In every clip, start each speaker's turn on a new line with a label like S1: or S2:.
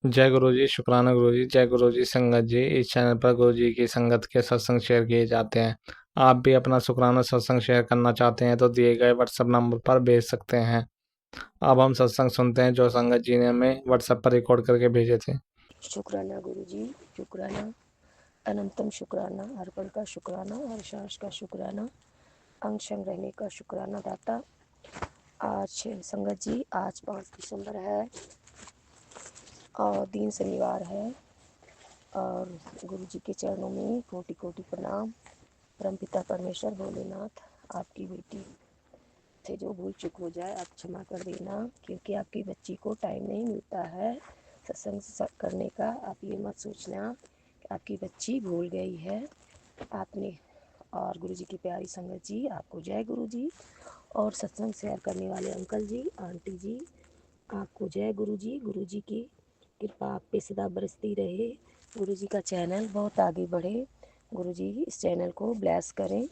S1: जय गुरु जी, शुक्राना गुरु जी। जय गुरु जी। संगत जी, इस चैनल पर गुरु जी की संगत के सत्संग शेयर किए जाते हैं। आप भी अपना शुक्राना सत्संग शेयर करना चाहते हैं तो दिए गए व्हाट्सएप नंबर पर भेज सकते हैं। अब हम सत्संग सुनते हैं जो संगत जी ने हमें व्हाट्सएप पर रिकॉर्ड करके भेजे थे।
S2: शुक्राना गुरु जी, शुक्राना, अनंतम शुक्राना, हर पल का शुक्राना, हर सांस का शुक्राना, अंग संग रहने का शुक्राना दाता। आज संगत जी, आज 5 दिसंबर है और दिन शनिवार है और गुरु जी के चरणों में कोटि कोटि प्रणाम। परमपिता परमेश्वर भोलेनाथ, आपकी बेटी से जो भूल चूक हो जाए आप क्षमा कर देना, क्योंकि आपकी बच्ची को टाइम नहीं मिलता है सत्संग करने का। आप ये मत सोचना कि आपकी बच्ची भूल गई है आपने। और गुरु जी की प्यारी संगत जी, आपको जय गुरु जी। और सत्संग शेयर करने वाले अंकल जी, आंटी जी, आपको जय गुरु जी। गुरु जी की कृपा आप पे सदा बरसती रहे। गुरु जी का चैनल बहुत आगे बढ़े। गुरु जी इस चैनल को ब्लेस करें।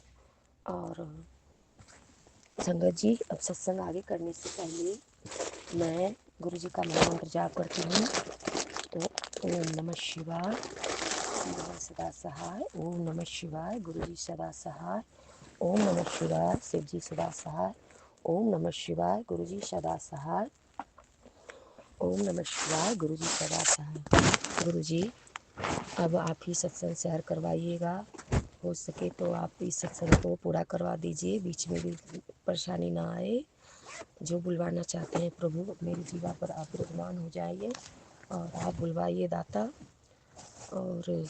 S2: और संगत जी, अब सत्संग आगे करने से पहले मैं गुरु जी का महामंत्र जाप करती हूँ। तो ओम नमः शिवाय, शिव सदा सहाय। ओम नमः शिवाय, गुरु जी सदा सहाय। ओम नमः शिवाय, शिव जी सदा सहाय। ओम नमः शिवाय, गुरु जी सदा सहाय। ओम नमः शिवाय, गुरु जी सदा सहाय। गुरु जी, अब आप ही सत्संग शेयर करवाइएगा। हो सके तो आप इस सत्संग को पूरा करवा दीजिए, बीच में भी परेशानी ना आए। जो बुलवाना चाहते हैं प्रभु, मेरी जीवा पर आप विराजमान हो जाइए और आप बुलवाइए दाता। और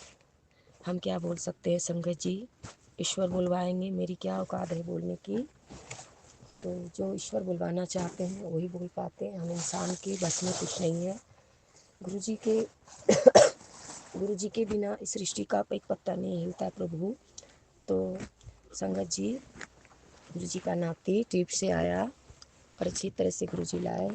S2: हम क्या बोल सकते हैं संगत जी, ईश्वर बुलवाएंगे, मेरी क्या औकात है बोलने की। तो जो ईश्वर बुलवाना चाहते हैं वही बोल पाते हैं, हम इंसान के बस में कुछ नहीं है। गुरु जी के गुरु जी के बिना इस सृष्टि का एक पत्ता नहीं हिलता प्रभु। तो संगत जी, गुरु जी का नाती ट्रिप से आया और अच्छी तरह से गुरु जी लाए।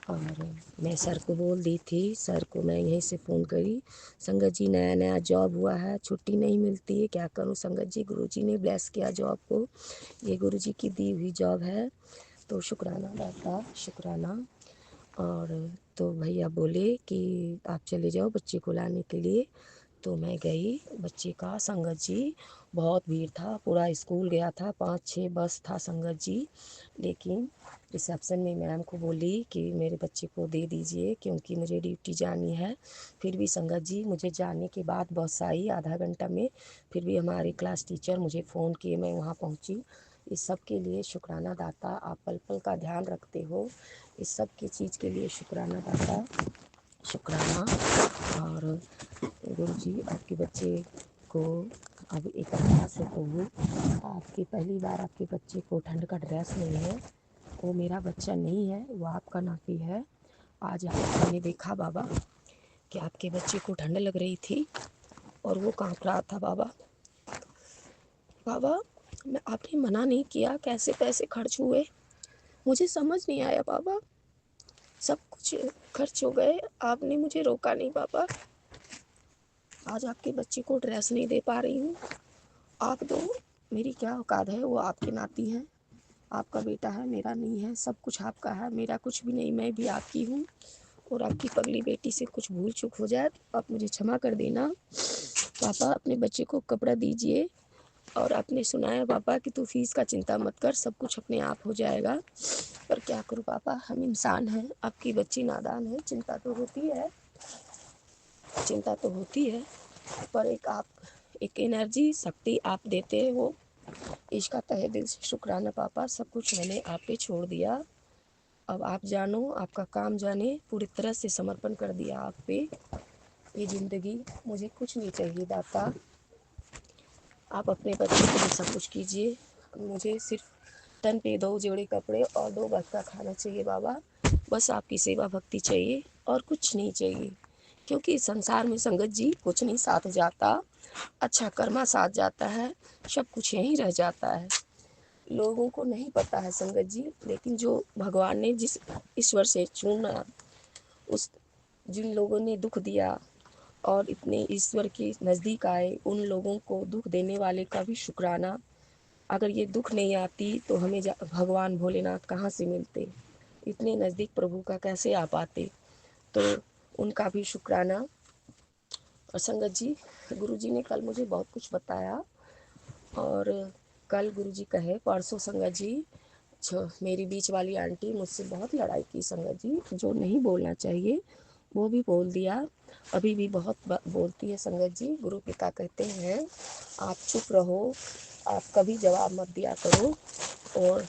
S2: और मैं सर को बोल दी थी, सर को मैं यहीं से फ़ोन करी, संगत जी नया नया जॉब हुआ है, छुट्टी नहीं मिलती है, क्या करूं संगत जी। गुरु जी ने ब्लेस किया जॉब को, ये गुरु जी की दी हुई जॉब है। तो शुक्राना दाता, शुक्राना। और तो भैया बोले कि आप चले जाओ बच्चे को लाने के लिए। तो मैं गई बच्चे का। संगत जी बहुत भीड़ था, पूरा स्कूल गया था, 5-6 बस था संगत जी। लेकिन रिसेप्शन में मैम को बोली कि मेरे बच्चे को दे दीजिए क्योंकि मुझे ड्यूटी जानी है। फिर भी संगत जी, मुझे जाने के बाद बस आई आधा घंटा में, फिर भी हमारे क्लास टीचर मुझे फ़ोन किए, मैं वहाँ पहुँची। इस सब के लिए शुक्राना दाता, आप पल पल का ध्यान रखते हो, इस सब की चीज़ के लिए शुक्राना दाता, शुक्राना। और गुरु जी, आपके बच्चे को अब एक अरदास है प्रभु, आपकी पहली बार आपके बच्चे को ठंड का ड्रेस नहीं है, वो मेरा बच्चा नहीं है, वो आपका नाती है। आज मैंने देखा बाबा कि आपके बच्चे को ठंड लग रही थी और वो कांप रहा था बाबा। बाबा, मैं आपने मना नहीं किया, कैसे पैसे खर्च हुए मुझे समझ नहीं आया बाबा, सब कुछ खर्च हो गए, आपने मुझे रोका नहीं बाबा। आज आपके बच्चे को ड्रेस नहीं दे पा रही हूँ, आप दो, मेरी क्या औकात है, वो आपकी नाती है, आपका बेटा है, मेरा नहीं है, सब कुछ आपका है, मेरा कुछ भी नहीं, मैं भी आपकी हूँ। और आपकी पगली बेटी से कुछ भूल चूक हो जाए तो आप मुझे क्षमा कर देना। पापा, अपने बच्चे को कपड़ा दीजिए। और आपने सुनाया पापा कि तू फीस का चिंता मत कर, सब कुछ अपने आप हो जाएगा। पर क्या करूँ पापा, हम इंसान हैं, आपकी बच्ची नादान है, चिंता तो होती है, चिंता तो होती है। पर एक एनर्जी शक्ति आप देते हो, इसका तहे दिल से शुक्राना पापा। सब कुछ मैंने आप पे छोड़ दिया, अब आप जानो, आपका काम जाने, पूरी तरह से समर्पण कर दिया आप पे। ये ज़िंदगी मुझे कुछ नहीं चाहिए दाता, आप अपने बच्चे के लिए सब कुछ कीजिए। मुझे सिर्फ तन पे 2 जोड़ी कपड़े और 2 वक्त का खाना चाहिए बाबा, बस आपकी सेवा भक्ति चाहिए और कुछ नहीं चाहिए। क्योंकि संसार में संगत जी कुछ नहीं साथ जाता, अच्छा कर्मा साथ जाता है, सब कुछ यहीं रह जाता है। लोगों को नहीं पता है संगत जी, लेकिन जो भगवान ने जिस ईश्वर से चुना, उस जिन लोगों ने दुख दिया और इतने ईश्वर के नज़दीक आए, उन लोगों को दुख देने वाले का भी शुक्राना। अगर ये दुख नहीं आती तो हमें भगवान भोलेनाथ कहाँ से मिलते, इतने नज़दीक प्रभु का कैसे आ पाते। तो उनका भी शुक्राना। और संगत जी, गुरु जी ने कल मुझे बहुत कुछ बताया। और कल गुरु जी कहे, परसों संगत जी मेरी बीच वाली आंटी मुझसे बहुत लड़ाई की संगत जी, जो नहीं बोलना चाहिए वो भी बोल दिया। अभी भी बहुत बोलती है संगत जी। गुरु पिता कहते हैं आप चुप रहो, आप कभी जवाब मत दिया करो, और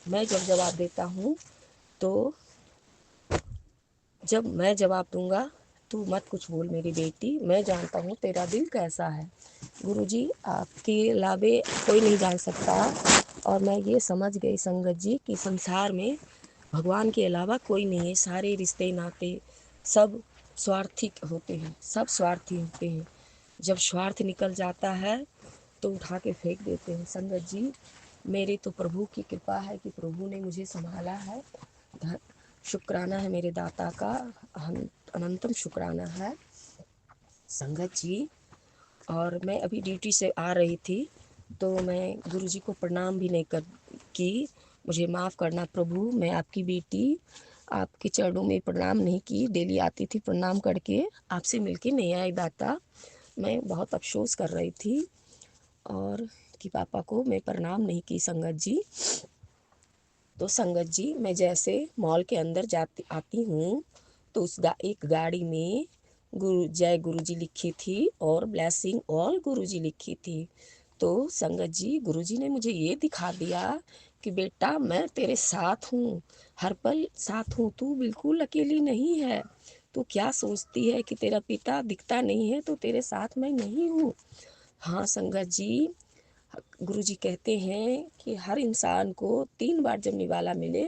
S2: मैं जब जवाब देता हूँ तो जब मैं जवाब दूंगा तू मत कुछ बोल मेरी बेटी, मैं जानता हूँ तेरा दिल कैसा है। गुरुजी आपके अलावे कोई नहीं जान सकता। और मैं ये समझ गई संगत जी कि संसार में भगवान के अलावा कोई नहीं है। सारे रिश्ते नाते सब स्वार्थी होते हैं, सब स्वार्थी होते हैं। जब स्वार्थ निकल जाता है तो उठा के फेंक देते हैं। संगत जी, मेरी तो प्रभु की कृपा है कि प्रभु ने मुझे संभाला है। शुक्राना है मेरे दाता का, अनंतम शुक्राना है संगत जी। और मैं अभी ड्यूटी से आ रही थी तो मैं गुरुजी को प्रणाम भी नहीं कर की। मुझे माफ़ करना प्रभु, मैं आपकी बेटी आपके चरणों में प्रणाम नहीं की। डेली आती थी प्रणाम करके, आपसे मिलके नहीं आई दाता। मैं बहुत अफसोस कर रही थी और कि पापा को मैं प्रणाम नहीं की संगत जी। तो संगत जी, मैं जैसे मॉल के अंदर जाती आती हूँ तो एक गाड़ी में जय गुरु जी लिखी थी और ब्लेसिंग ऑल गुरु जी लिखी थी। तो संगत जी, गुरु जी ने मुझे ये दिखा दिया कि बेटा मैं तेरे साथ हूँ, हर पल साथ हूँ, तू बिल्कुल अकेली नहीं है। तू क्या सोचती है कि तेरा पिता दिखता नहीं है तो तेरे साथ मैं नहीं हूँ। हाँ संगत जी, गुरुजी कहते हैं कि हर इंसान को 3 बार जब निवाला मिले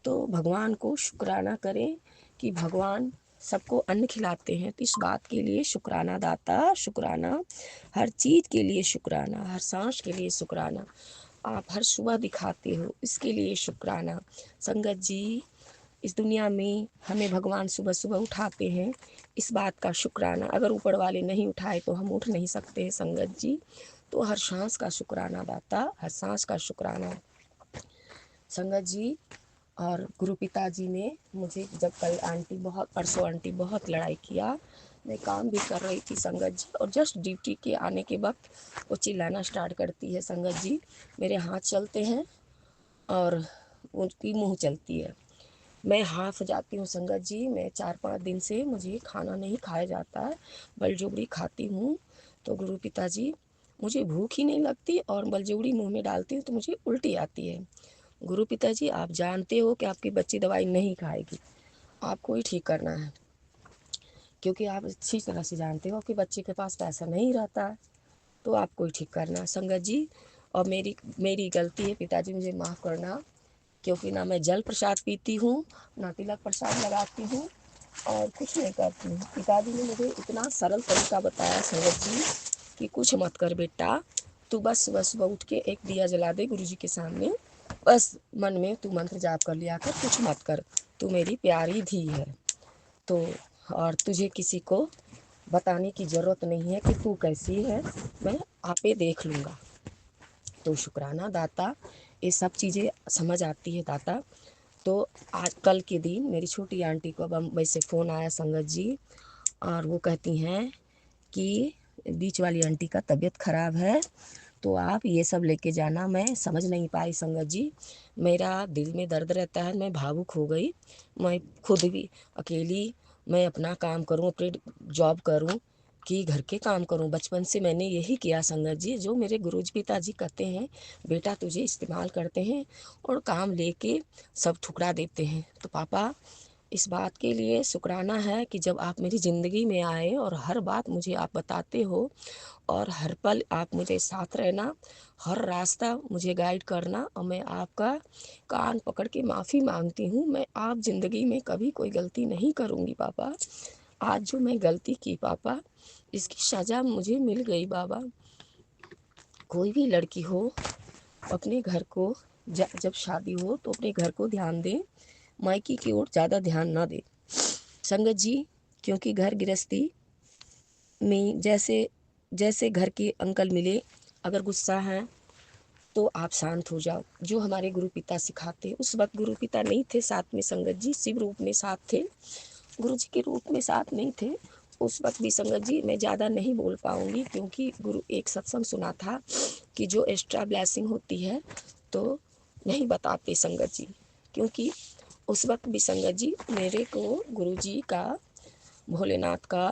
S2: तो भगवान को शुक्राना करें कि भगवान सबको अन्न खिलाते हैं। तो इस बात के लिए शुक्राना दाता, शुक्राना हर चीज़ के लिए, शुक्राना हर सांस के लिए, शुक्राना आप हर सुबह दिखाते हो इसके लिए शुक्राना। संगत जी, इस दुनिया में हमें भगवान सुबह सुबह उठाते हैं, इस बात का शुक्राना। अगर ऊपर वाले नहीं उठाए तो हम उठ नहीं सकते हैं संगत जी। तो हर सांस का शुक्राना दाता, हर सांस का शुक्राना संगत जी। और गुरु पिताजी ने मुझे जब कल आंटी बहुत परसों आंटी बहुत लड़ाई किया, मैं काम भी कर रही थी संगत जी, और जस्ट ड्यूटी के आने के वक्त वो चिल्लाना स्टार्ट करती है संगत जी। मेरे हाथ चलते हैं और उनकी मुँह चलती है। मैं हाफ जाती हूँ संगत जी। मैं 4-5 दिन से मुझे खाना नहीं खाया जाता है, बलजोबड़ी खाती हूँ। तो गुरु पिताजी, मुझे भूख ही नहीं लगती और बलजोबड़ी मुंह में डालती हूँ तो मुझे उल्टी आती है। गुरु पिताजी, आप जानते हो कि आपकी बच्ची दवाई नहीं खाएगी, आपको ही ठीक करना है, क्योंकि आप अच्छी तरह से जानते हो कि बच्चे के पास पैसा नहीं रहता है, तो आपको ही ठीक करना है संगत जी। और मेरी मेरी गलती है पिताजी, मुझे माफ़ करना, क्योंकि ना मैं जल प्रसाद पीती हूँ, ना तिलक प्रसाद लगाती हूँ और कुछ नहीं करती हूँ। पिताजी ने मुझे इतना सरल तरीका बताया संगत जी कि कुछ मत कर बेटा, तू बस सुबह सुबह उठ के एक दिया जला दे गुरु जी के सामने, बस मन में तू मंत्र जाप कर लिया कर, कुछ मत कर, तू मेरी प्यारी धी है। तो और तुझे किसी को बताने की ज़रूरत नहीं है कि तू कैसी है, मैं आपे देख लूँगा। तो शुक्राना दाता, ये सब चीज़ें समझ आती है दाता। तो आज कल के दिन मेरी छोटी आंटी को बम्बई से फ़ोन आया संगत जी, और वो कहती हैं कि बीच वाली आंटी का तबीयत ख़राब है तो आप ये सब लेके जाना। मैं समझ नहीं पाई संगत जी, मेरा दिल में दर्द रहता है, मैं भावुक हो गई। मैं खुद भी अकेली, मैं अपना काम करूं, अपनी जॉब करूं कि घर के काम करूं। बचपन से मैंने यही किया संगत जी, जो मेरे गुरुजी पिताजी कहते हैं बेटा तुझे इस्तेमाल करते हैं और काम लेके सब ठुकरा देते हैं। तो पापा, इस बात के लिए शुक्राना है कि जब आप मेरी ज़िंदगी में आए और हर बात मुझे आप बताते हो और हर पल आप मुझे साथ रहना, हर रास्ता मुझे गाइड करना, और मैं आपका कान पकड़ के माफ़ी मांगती हूँ। मैं आप ज़िंदगी में कभी कोई गलती नहीं करूँगी पापा। आज जो मैं गलती की पापा, इसकी सज़ा मुझे मिल गई बाबा। कोई भी लड़की हो अपने घर को जब शादी हो तो अपने घर को ध्यान दें, मायके की ओर ज़्यादा ध्यान ना दें संगत जी। क्योंकि घर गृहस्थी में जैसे जैसे घर के अंकल मिले, अगर गुस्सा है तो आप शांत हो जाओ, जो हमारे गुरु पिता सिखाते। उस वक्त गुरु पिता नहीं थे साथ में संगत जी, शिव रूप में साथ थे। गुरु जी के रूप में साथ नहीं थे उस वक्त भी संगत जी। मैं ज़्यादा नहीं बोल पाऊँगी क्योंकि गुरु एक सत्संग सुना था कि जो एक्स्ट्रा ब्लेसिंग होती है तो नहीं बताते संगत जी, क्योंकि उस वक्त भी संगत जी मेरे को गुरु जी का, भोलेनाथ का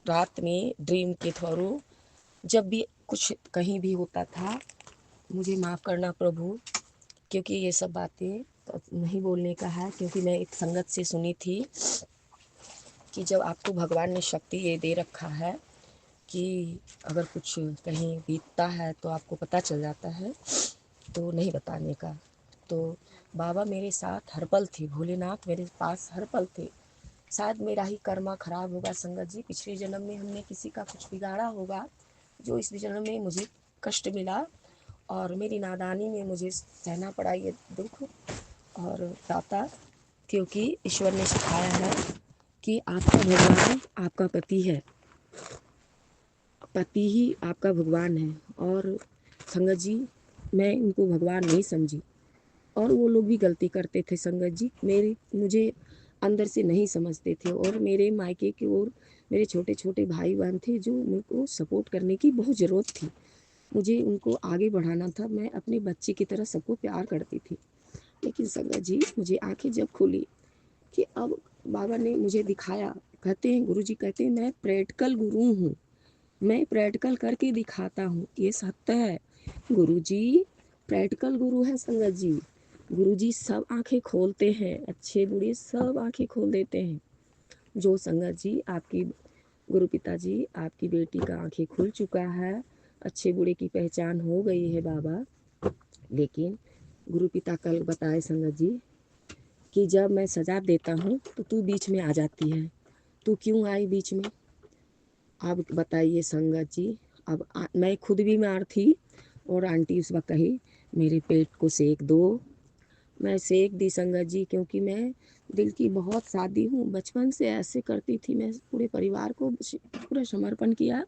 S2: रात में ड्रीम के थ्रू जब भी कुछ कहीं भी होता था, मुझे माफ़ करना प्रभु, क्योंकि ये सब बातें तो नहीं बोलने का है। क्योंकि मैं एक संगत से सुनी थी कि जब आपको भगवान ने शक्ति ये दे रखा है कि अगर कुछ कहीं बीतता है तो आपको पता चल जाता है, तो नहीं बताने का। तो बाबा मेरे साथ हर पल थे, भोलेनाथ मेरे पास हर पल थे। शायद मेरा ही कर्मा खराब होगा संगत जी, पिछले जन्म में हमने किसी का कुछ बिगाड़ा होगा जो इस जन्म में मुझे कष्ट मिला और मेरी नादानी में मुझे सहना पड़ा ये दुख। और दाता, क्योंकि ईश्वर ने सिखाया है कि आपका भगवान आपका पति है, पति ही आपका भगवान है। और संगत जी मैं इनको भगवान नहीं समझी और वो लोग भी गलती करते थे संगत जी, मुझे अंदर से नहीं समझते थे। और मेरे मायके की ओर मेरे छोटे छोटे भाई बहन थे जो मुझको सपोर्ट करने की बहुत ज़रूरत थी, मुझे उनको आगे बढ़ाना था। मैं अपने बच्चे की तरह सबको प्यार करती थी। लेकिन संगत जी मुझे आंखें जब खुली कि अब बाबा ने मुझे दिखाया, कहते हैं गुरु जी कहते हैं मैं प्रैक्टिकल गुरु हूँ, मैं प्रैक्टिकल करके दिखाता हूँ, ये सत्य है। गुरु जी प्रैक्टिकल गुरु है संगत जी। गुरु जी सब आंखें खोलते हैं, अच्छे बुरे सब आंखें खोल देते हैं। जो संगत जी आपकी गुरु पिताजी आपकी बेटी का आंखें खुल चुका है, अच्छे बुरे की पहचान हो गई है बाबा। लेकिन गुरु पिता कल बताए संगत जी कि जब मैं सजा देता हूँ तो तू बीच में आ जाती है, तू क्यों आई बीच में? आप बताइए संगत जी। अब मैं खुद भी बीमार थी और आंटी उस वक्त कही मेरे पेट को सेक दो, मैं सेक दी संगत जी, क्योंकि मैं दिल की बहुत सादी हूँ, बचपन से ऐसे करती थी, मैं पूरे परिवार को पूरा समर्पण किया,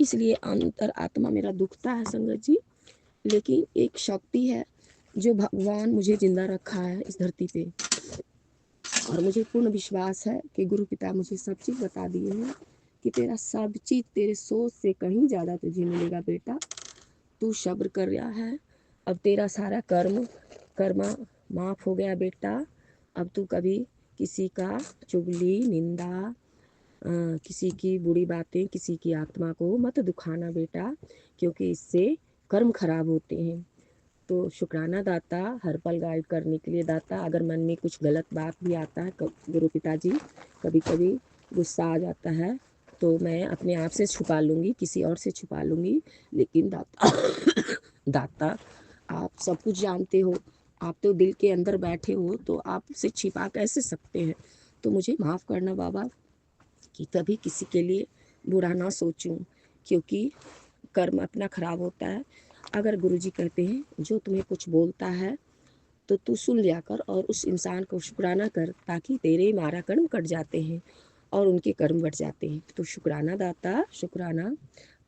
S2: इसलिए अंतर आत्मा मेरा दुखता है संगत जी। लेकिन एक शक्ति है जो भगवान मुझे जिंदा रखा है इस धरती पे, और मुझे पूर्ण विश्वास है कि गुरु पिता मुझे सब चीज़ बता दिए हैं कि तेरा सब चीज़ तेरे सोच से कहीं ज़्यादा तुझे मिलेगा बेटा, तू सब्र कर रहा है। अब तेरा सारा कर्मा माफ़ हो गया बेटा। अब तू कभी किसी का चुगली निंदा किसी की बुरी बातें किसी की आत्मा को मत दुखाना बेटा, क्योंकि इससे कर्म खराब होते हैं। तो शुक्राना दाता, हर पल गाइड करने के लिए दाता। अगर मन में कुछ गलत बात भी आता है गुरु पिताजी, कभी कभी गुस्सा आ जाता है तो मैं अपने आप से छुपा लूँगी, किसी और से छुपा लूँगी, लेकिन दाता दाता आप सब कुछ जानते हो, आप तो दिल के अंदर बैठे हो, तो आप उसे छिपा कैसे सकते हैं? तो मुझे माफ़ करना बाबा कि कभी किसी के लिए बुरा ना सोचूं, क्योंकि कर्म अपना खराब होता है। अगर गुरुजी कहते हैं जो तुम्हें कुछ बोलता है तो तू सुन लिया कर और उस इंसान को शुक्राना कर, ताकि तेरे मारा कर्म कट जाते हैं और उनके कर्म बढ़ जाते हैं। तो शुक्राना दाता, शुक्राना,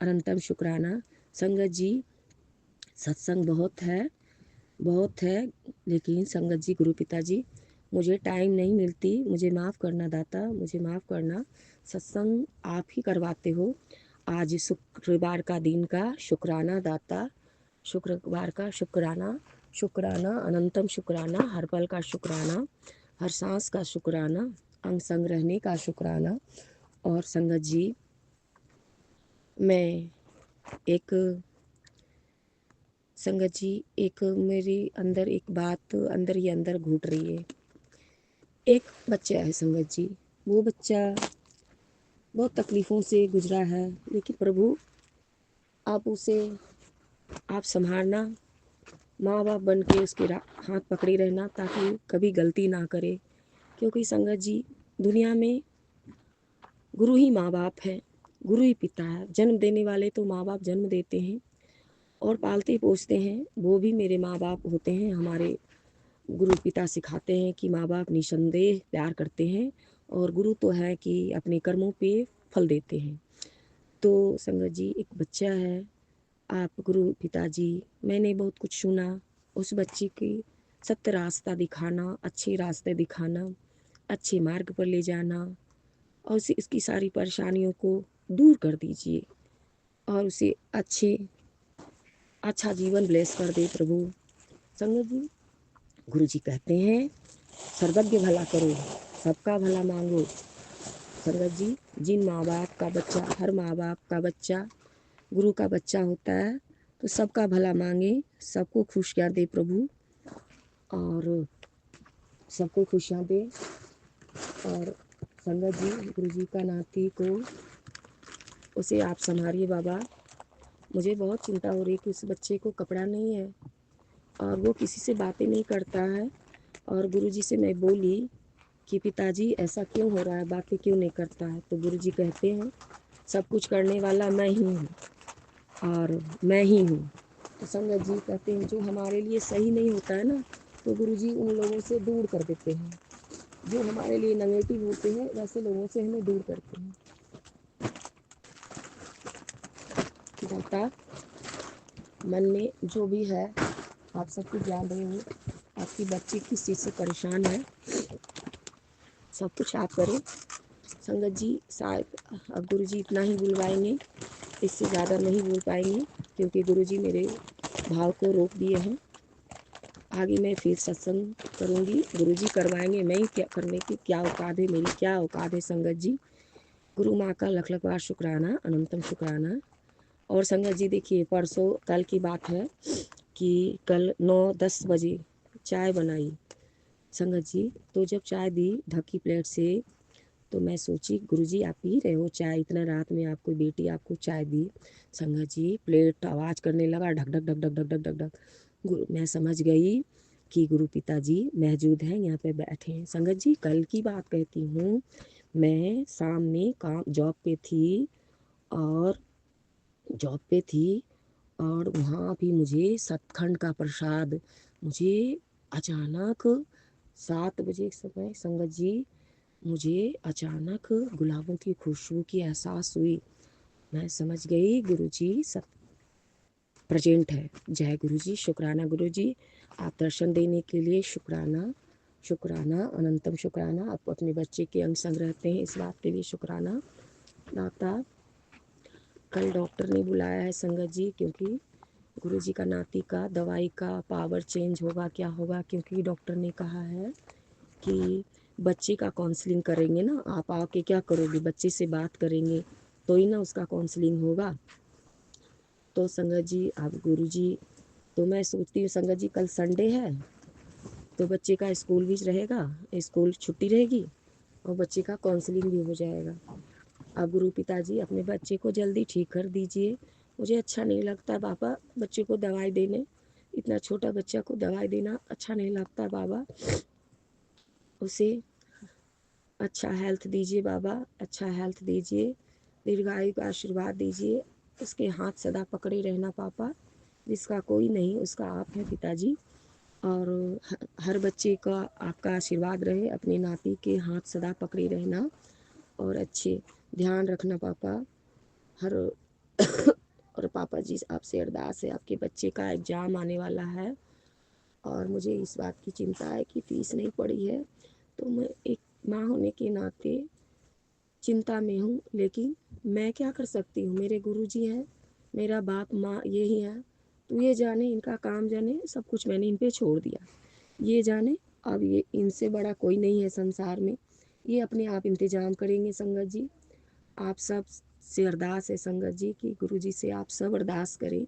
S2: अनंतम शुक्राना। संगत जी सत्संग बहुत है, लेकिन संगत जी गुरु पिताजी मुझे टाइम नहीं मिलती, मुझे माफ़ करना दाता, मुझे माफ़ करना। सत्संग आप ही करवाते हो। आज शुक्रवार का दिन का शुक्राना दाता, शुक्रवार का शुक्राना, शुक्राना, अनंतम शुक्राना, हर पल का शुक्राना, हर सांस का शुक्राना, अंग संग रहने का शुक्राना। और संगत जी मैं एक संगत जी एक मेरे अंदर एक बात अंदर ही अंदर घूट रही है। एक बच्चा है संगत जी, वो बच्चा बहुत तकलीफ़ों से गुजरा है, लेकिन प्रभु आप उसे आप संभालना, माँ बाप बन के उसके हाथ पकड़े रहना ताकि कभी गलती ना करे। क्योंकि संगत जी दुनिया में गुरु ही माँ बाप है, गुरु ही पिता है। जन्म देने वाले तो माँ बाप जन्म देते हैं और पालते पोसते हैं, वो भी मेरे माँ बाप होते हैं। हमारे गुरु पिता सिखाते हैं कि माँ बाप निसंदेह प्यार करते हैं और गुरु तो है कि अपने कर्मों पे फल देते हैं। तो संगत जी एक बच्चा है, आप गुरु पिताजी, मैंने बहुत कुछ सुना, उस बच्चे की सत्य रास्ता दिखाना, अच्छे रास्ते दिखाना, अच्छे मार्ग पर ले जाना और उसे इसकी सारी परेशानियों को दूर कर दीजिए और उसे अच्छा जीवन ब्लेस कर दे प्रभु। संगत जी, गुरु जी कहते हैं सर्वज्ञ भला करो, सबका भला मांगो। संगत जी, जिन माँ बाप का बच्चा, हर माँ बाप का बच्चा गुरु का बच्चा होता है तो सबका भला मांगे, सबको खुश कर दे प्रभु और सबको खुशियाँ दे। और संगत जी, गुरु जी का नाती को उसे आप संभालिए बाबा। मुझे बहुत चिंता हो रही है कि उस बच्चे को कपड़ा नहीं है और वो किसी से बातें नहीं करता है। और गुरुजी से मैं बोली कि पिताजी ऐसा क्यों हो रहा है, बातें क्यों नहीं करता है, तो गुरुजी कहते हैं सब कुछ करने वाला मैं ही हूँ और मैं ही हूँ। तो संगत जी कहते हैं जो हमारे लिए सही नहीं होता है ना, तो गुरुजी उन लोगों से दूर कर देते हैं। जो हमारे लिए नेगेटिव होते हैं वैसे लोगों से हमें दूर करते हैं। दाता, मन में जो भी है आप सब कुछ जान रहे हो, आपकी बच्ची किस चीज़ से परेशान है, सब कुछ आप करें। संगत जी, शायद अब गुरु जी इतना ही बुलवाएंगे, इससे ज़्यादा नहीं बोल पाएंगे क्योंकि गुरु जी मेरे भाव को रोक दिए हैं। आगे मैं फिर सत्संग करूँगी, गुरु जी करवाएंगे, मैं ही क्या करने की क्या औकात है, मेरी क्या औकात है। संगत जी, गुरु माँ का लख लख बार शुक्राना, अनंतम शुक्राना। और संगत जी देखिए, परसों कल की बात है कि कल 9-10 बजे चाय बनाई संगत जी, तो जब चाय दी ढकी प्लेट से तो मैं सोची गुरुजी आप पी रहे हो चाय, इतना रात में आपको बेटी आपको चाय दी। संगत जी, प्लेट आवाज़ करने लगा ढक ढक ढक ढक ढक ढक ढक ढक। मैं समझ गई कि गुरु पिताजी मौजूद हैं, यहाँ पे बैठे हैं। संगत जी, कल की बात कहती हूँ, मैं शाम में काम जॉब पे थी और वहाँ भी मुझे सतखंड का प्रसाद, मुझे अचानक 7 बजे समय संगत जी, मुझे अचानक गुलाबों की खुशबू की एहसास हुई। मैं समझ गई गुरुजी सब प्रेजेंट है। जय गुरुजी, शुक्राना गुरुजी, आप दर्शन देने के लिए शुक्राना, शुक्राना, अनंतम शुक्राना। आप अपने बच्चे के अंग संग रहते हैं, इस बात के लिए शुक्राना। दाता, कल डॉक्टर ने बुलाया है संगत जी, क्योंकि गुरुजी का नाती का दवाई का पावर चेंज होगा, क्या होगा, क्योंकि डॉक्टर ने कहा है कि बच्चे का काउंसलिंग करेंगे ना, आप आके क्या करोगे, बच्चे से बात करेंगे तो ही ना उसका काउंसलिंग होगा। तो संगत जी, आप गुरुजी, तो मैं सोचती हूँ संगत जी कल संडे है तो बच्चे का स्कूल भी रहेगा, स्कूल छुट्टी रहेगी और बच्चे का काउंसलिंग भी हो जाएगा। आप गुरु पिताजी अपने बच्चे को जल्दी ठीक कर दीजिए। मुझे अच्छा नहीं लगता बाबा बच्चे को दवाई देने, इतना छोटा बच्चा को दवाई देना अच्छा नहीं लगता बाबा। उसे अच्छा हेल्थ दीजिए बाबा, अच्छा हेल्थ दीजिए, दीर्घायु का आशीर्वाद दीजिए। उसके हाथ सदा पकड़े रहना पापा, जिसका कोई नहीं उसका आप हैं पिताजी। और हर बच्चे का आपका आशीर्वाद रहे, अपने नाती के हाथ सदा पकड़े रहना और अच्छे ध्यान रखना पापा। हर और पापा जी आपसे अरदास है, आपके बच्चे का एग्ज़ाम आने वाला है और मुझे इस बात की चिंता है कि फीस नहीं पड़ी है, तो मैं एक माँ होने के नाते चिंता में हूँ। लेकिन मैं क्या कर सकती हूँ, मेरे गुरुजी हैं, मेरा बाप माँ यही है, तो ये जाने, इनका काम जाने, सब कुछ मैंने इन पे छोड़ दिया, ये जाने। अब ये इनसे बड़ा कोई नहीं है संसार में, ये अपने आप इंतजाम करेंगे। संगत जी, आप सब से अरदास है संगत जी कि गुरुजी से आप सब अरदास करें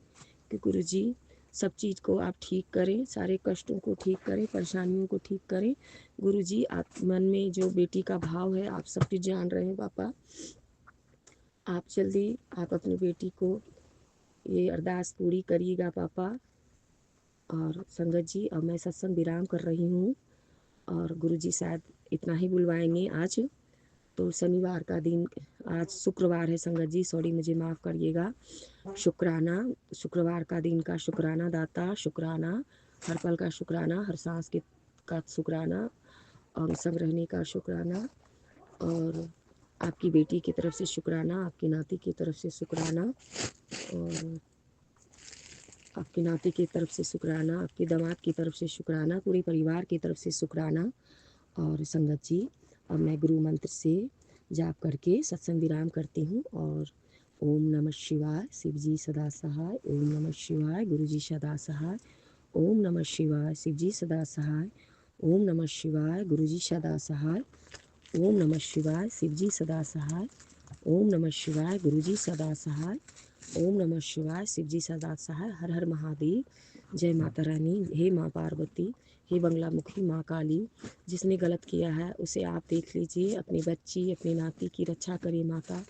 S2: कि गुरुजी सब चीज़ को आप ठीक करें, सारे कष्टों को ठीक करें, परेशानियों को ठीक करें। गुरुजी, आप मन में जो बेटी का भाव है आप सब कुछ जान रहे हैं पापा। आप जल्दी आप अपनी बेटी को ये अरदास पूरी करिएगा पापा। और संगत जी, अब मैं सत्संग विराम कर रही हूँ और गुरुजी शायद इतना ही बुलवाएंगे आज। तो शनिवार का दिन, आज शुक्रवार है संगत जी, सॉरी मुझे माफ़ करिएगा। शुक्राना, शुक्रवार का दिन का शुक्राना दाता, शुक्राना हर पल का शुक्राना, हर सांस के का शुक्राना और संग रहने का शुक्राना। और आपकी बेटी की तरफ से शुक्राना, आपकी नाती की तरफ से शुक्राना और आपकी नाती की तरफ से शुक्राना, आपके दामाद की तरफ से शुक्राना, पूरे परिवार की तरफ से शुक्राना। और संगत जी, अब मैं गुरु मंत्र से जाप करके सत्संग विराम करती हूँ। और ओम नमः शिवाय, शिव जी सदा सहाय। ओम नमः शिवाय, गुरु जी सदा सहाय। ओम नमः शिवाय, शिव जी सदा सहाय। ओम नमः शिवाय, गुरु जी सदा सहाय। ओम नमः शिवाय, शिव जी सदा सहाय। ओम नमः शिवाय, गुरु जी सदा सहाय। ओम नमः शिवाय, शिव जी सदा सहाय। हर हर महादेव। जय माता रानी। हे माँ पार्वती, हे बंगलामुखी माँ काली, जिसने गलत किया है उसे आप देख लीजिए। अपनी बच्ची, अपनी नाती की रक्षा करिए माता।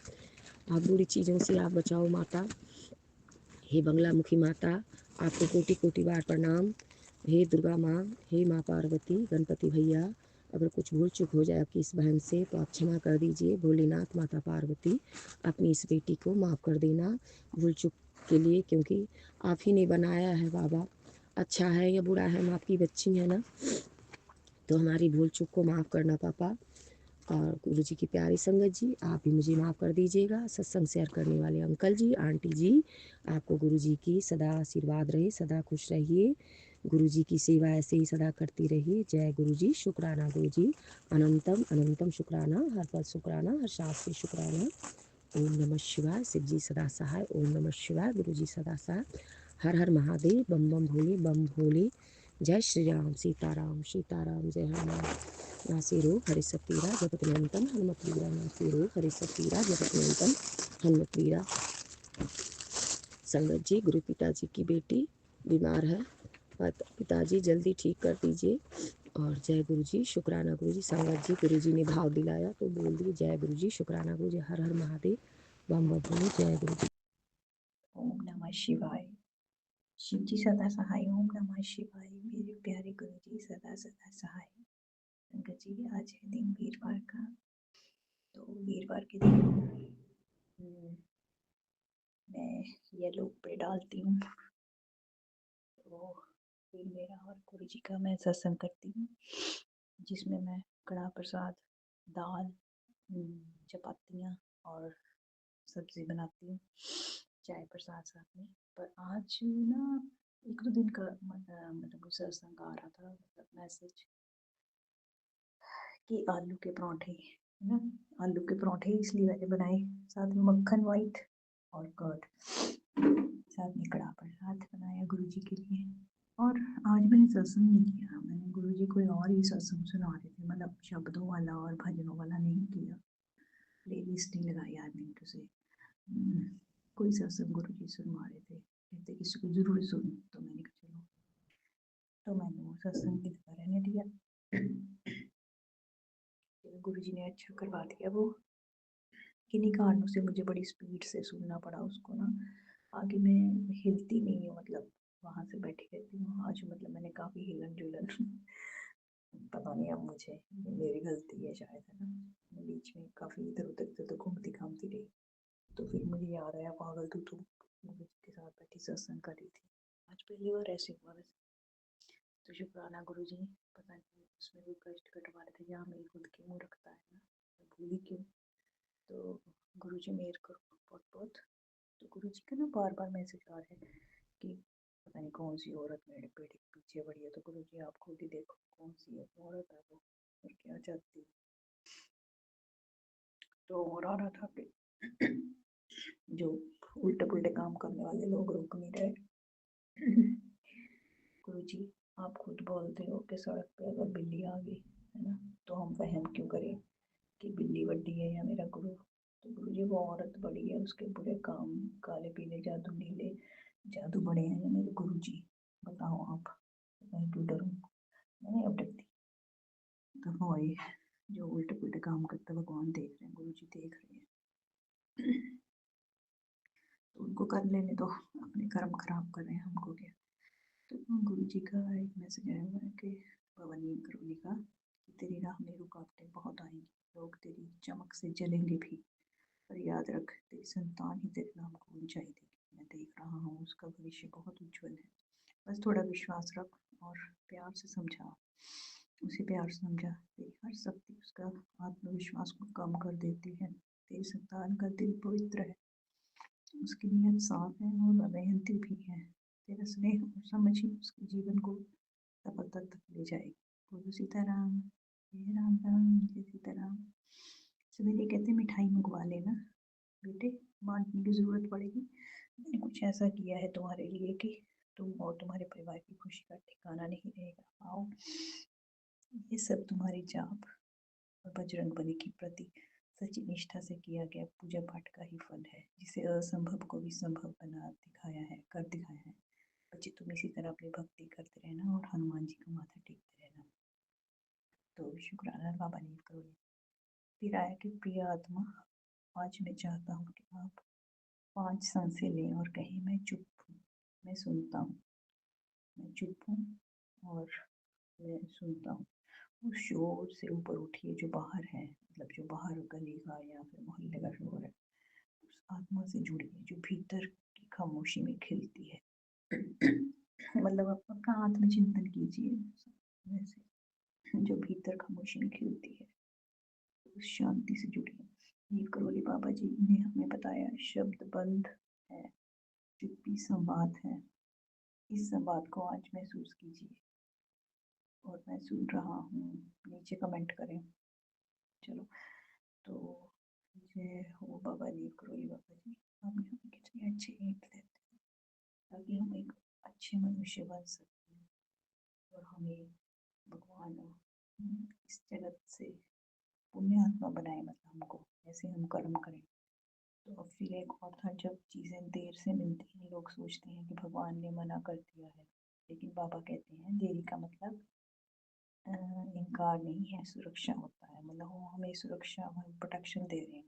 S2: आप बुरी चीज़ों से आप बचाओ माता। हे बंगलामुखी माता, आपको कोटि कोटि बार प्रणाम। हे दुर्गा माँ, हे माँ पार्वती, गणपति भैया, अगर कुछ भूल चूक हो जाए आपकी इस बहन से तो आप क्षमा कर दीजिए। भोलेनाथ, माता पार्वती, अपनी इस बेटी को माफ़ कर देना भूल चूक के लिए, क्योंकि आप ही ने बनाया है बाबा। अच्छा है या बुरा है, हम आपकी बच्ची हैं ना, तो हमारी भूल चूक को माफ़ करना पापा। और गुरु जी की प्यारी संगत जी, आप भी मुझे माफ़ कर दीजिएगा। सत्संग शेयर करने वाले अंकल जी, आंटी जी, आपको गुरु जी की सदा आशीर्वाद रहे, सदा खुश रहिए। गुरु जी की सेवा ऐसे ही सदा करती रहिए। जय गुरु जी। शुक्राना गुरु जी। अनंतम अनंतम शुक्राना, हर पल शुक्राना, हर शास्त्री शुक्राना। ओम नमः शिवाय, शिव जी सदा सहाय। ओम नमः शिवाय, गुरु जी सदा सहाय। हर हर महादेव। बम बम भोले, बम भोले। जय श्री राम, सीताराम सीताराम, जय हनुमान। नासिरो हरिसतीरा जगत नियंतन हनुमत वीरा। नासिरो हरिसतीरा जगत नियंतन हनुमत वीरा। संगत जी, गुरु पिताजी की बेटी बीमार है, पिताजी जल्दी ठीक कर दीजिए। और जय गुरु जी। शुक्राना गुरु जी। संगत जी, गुरु जी ने भाव दिलाया तो बोल दिए जय गुरु जी, शुक्राना गुरु जी। हर हर महादेव। बम बम भोले। जय गुरु जी।
S3: ओम नमः शिवाय। शिव जी सदा सहाय। ओम नमः शिवाय। मेरे प्यारे गुरु जी सदा सदा सहाय। संगत जी, आज है दिन वीरवार का। तो वीरवार के दिन मैं येलो पे डालती हूँ। तो फिर मेरा और गुरु जी का मैं सत्संग करती हूँ, जिसमें मैं कड़ा प्रसाद, दाल, चपातियाँ और सब्जी बनाती हूँ, चाय प्रसाद साथ में। पर आज ना एक दो दिन का मतलब सत्संग आ रहा था, मतलब मैसेज कि आलू के पराठे है ना, आलू के पराठे इसलिए मैंने बनाए, साथ में मक्खन वाइट और कर्ड, साथ में कड़ा प्रसाद बनाया गुरु जी के लिए। और आज मैंने सत्संग नहीं किया, मैंने गुरु जी कोई और ही सत्संग सुना रहे थे, मतलब शब्दों वाला और भजनों वाला नहीं किया। प्ले लिस्ट नहीं लगाई आज मिनट से। कोई सत्संग गुरु जी सुनवा रहे थे, कहते किसी को जरूर सुन, तो मैंने कहा चलो, तो मैंने वो सत्संग की तरह रहने दिया। गुरु जी ने अच्छा करवा दिया वो, किन्हीं कारणों से मुझे बड़ी स्पीड से सुनना पड़ा उसको ना। आगे मैं हिलती नहीं हूँ, मतलब वहाँ से बैठी रहती हूँ। आज मतलब मैंने काफ़ी हिलन जुलन पता नहीं, अब मुझे मेरी गलती है शायद, है ना। मैं बीच में काफ़ी इधर उधर तो घूमती घामती रही, तो फिर मुझे याद आया पागल तू गुरु जी के साथ बैठी सत्संग कर रही थी। आज पहली बार ऐसे हुआ वैसे। तो शुक्राना गुरु जी। पता नहीं उसमें कोई कष्ट कटवा रहे थे, यहाँ मेरी खुद की मुँह रखता है ना, मैं भूली क्यों। तो गुरु जी मेहर करो बहुत बहुत। तो गुरु जी का ना बार बार मैसेज आ रहा है कि पता नहीं कौन सी औरत मेरे पेट के पीछे पड़ी है। तो गुरु जी आप खुद ही देखो कौन सी औरत है वो और क्या चाहती है। तो और आ रहा था कि जो उल्टे पुल्टे काम करने वाले लोग रुक नहीं रहे। गुरु जी आप खुद बोलते हो कि सड़क पे अगर बिल्ली आ गई है ना, तो हम वहम क्यों करें कि बिल्ली बड़ी है या मेरा गुरु। तो गुरु जी वो औरत बड़ी है, उसके बुरे काम, काले पीले जादू नीले जादू बड़े हैं या मेरे गुरु जी, बताओ आप, मैं क्यों डरूं। मैंने अब डरती तो वो ही जो उल्टे पुल्टे काम करते भगवान देख रहे हैं, गुरु जी देख रहे हैं। तो उनको कर लेने दो, अपने कर्म खराब कर रहे हैं, हमको क्या। तो गुरु जी का एक मैसेज आया हुआ है कि भवानी करो लिखा कि तेरी राह में रुकावटें बहुत आएंगी, लोग तेरी चमक से जलेंगे भी, पर याद रख तेरी संतान ही तेरे नाम को ऊंचाई देगी। मैं देख रहा हूँ उसका भविष्य बहुत उज्जवल है, बस थोड़ा विश्वास रख और प्यार से समझा, उसे प्यार से समझा। तेरी हर शक्ति उसका आत्मविश्वास को कम कर देती है। तेरी संतान का दिल पवित्र है, उसकी नीयत साफ है और मेहनती भी है। तेरा स्नेह और समझ ही उसके जीवन को सफलता तक ले जाएगी। बोलो सीताराम। जय राम राम, जय सीताराम। सवेरे कहते मिठाई मंगवा लेना बेटे, बांटने की जरूरत पड़ेगी। मैंने कुछ ऐसा किया है तुम्हारे लिए कि तुम और तुम्हारे परिवार की खुशी का ठिकाना नहीं रहेगा। आओ, ये सब तुम्हारी जाप और बजरंग बली के प्रति सच्ची निष्ठा से किया गया पूजा पाठ का ही फल है, जिसे असंभव को भी संभव बना दिखाया है, कर दिखाया है। बच्चे, तुम इसी तरह अपनी भक्ति करते रहना और हनुमान जी का माथा टेकते रहना। तो शुक्राना बाबा नीव करो। फिर आया कि प्रिय आत्मा, आज मैं चाहता हूँ कि आप 5 सांसें लें और कहें, मैं चुप हूँ, मैं सुनता हूँ, मैं चुप हूँ और मैं सुनता हूँ। उस शोर से ऊपर उठिए जो बाहर है, मतलब जो बाहर गली का या फिर मोहल्ले का शोर है। उस आत्मा से जुड़िए जो भीतर की खामोशी में खिलती है। मतलब आप अपना आत्मचिंतन कीजिए, वैसे जो भीतर खामोशी में खिलती है, उस शांति से जुड़िए। नीव करोली बाबा जी ने हमें बताया, शब्द बंद है, चुप्पी संवाद है। इस संवाद को आज महसूस कीजिए। और मैं सुन रहा हूँ, नीचे कमेंट करें। चलो, तो जय हो बाबा नीव करोली बाबा जी। आपने हमें कितने अच्छे ईंट देते हैं ताकि हम एक अच्छे मनुष्य बन सकें और हमें भगवान इस जगत से पुण्य आत्मा बनाए, मतलब हमको ऐसे हम कर्म करें। तो फिर एक और था, जब चीज़ें देर से मिलती हैं, लोग सोचते हैं कि भगवान ने मना कर दिया है, लेकिन बाबा कहते हैं देरी का मतलब इनकार नहीं है, सुरक्षा होता है। मतलब वो हमें सुरक्षा, हमें प्रोटेक्शन दे रहे हैं।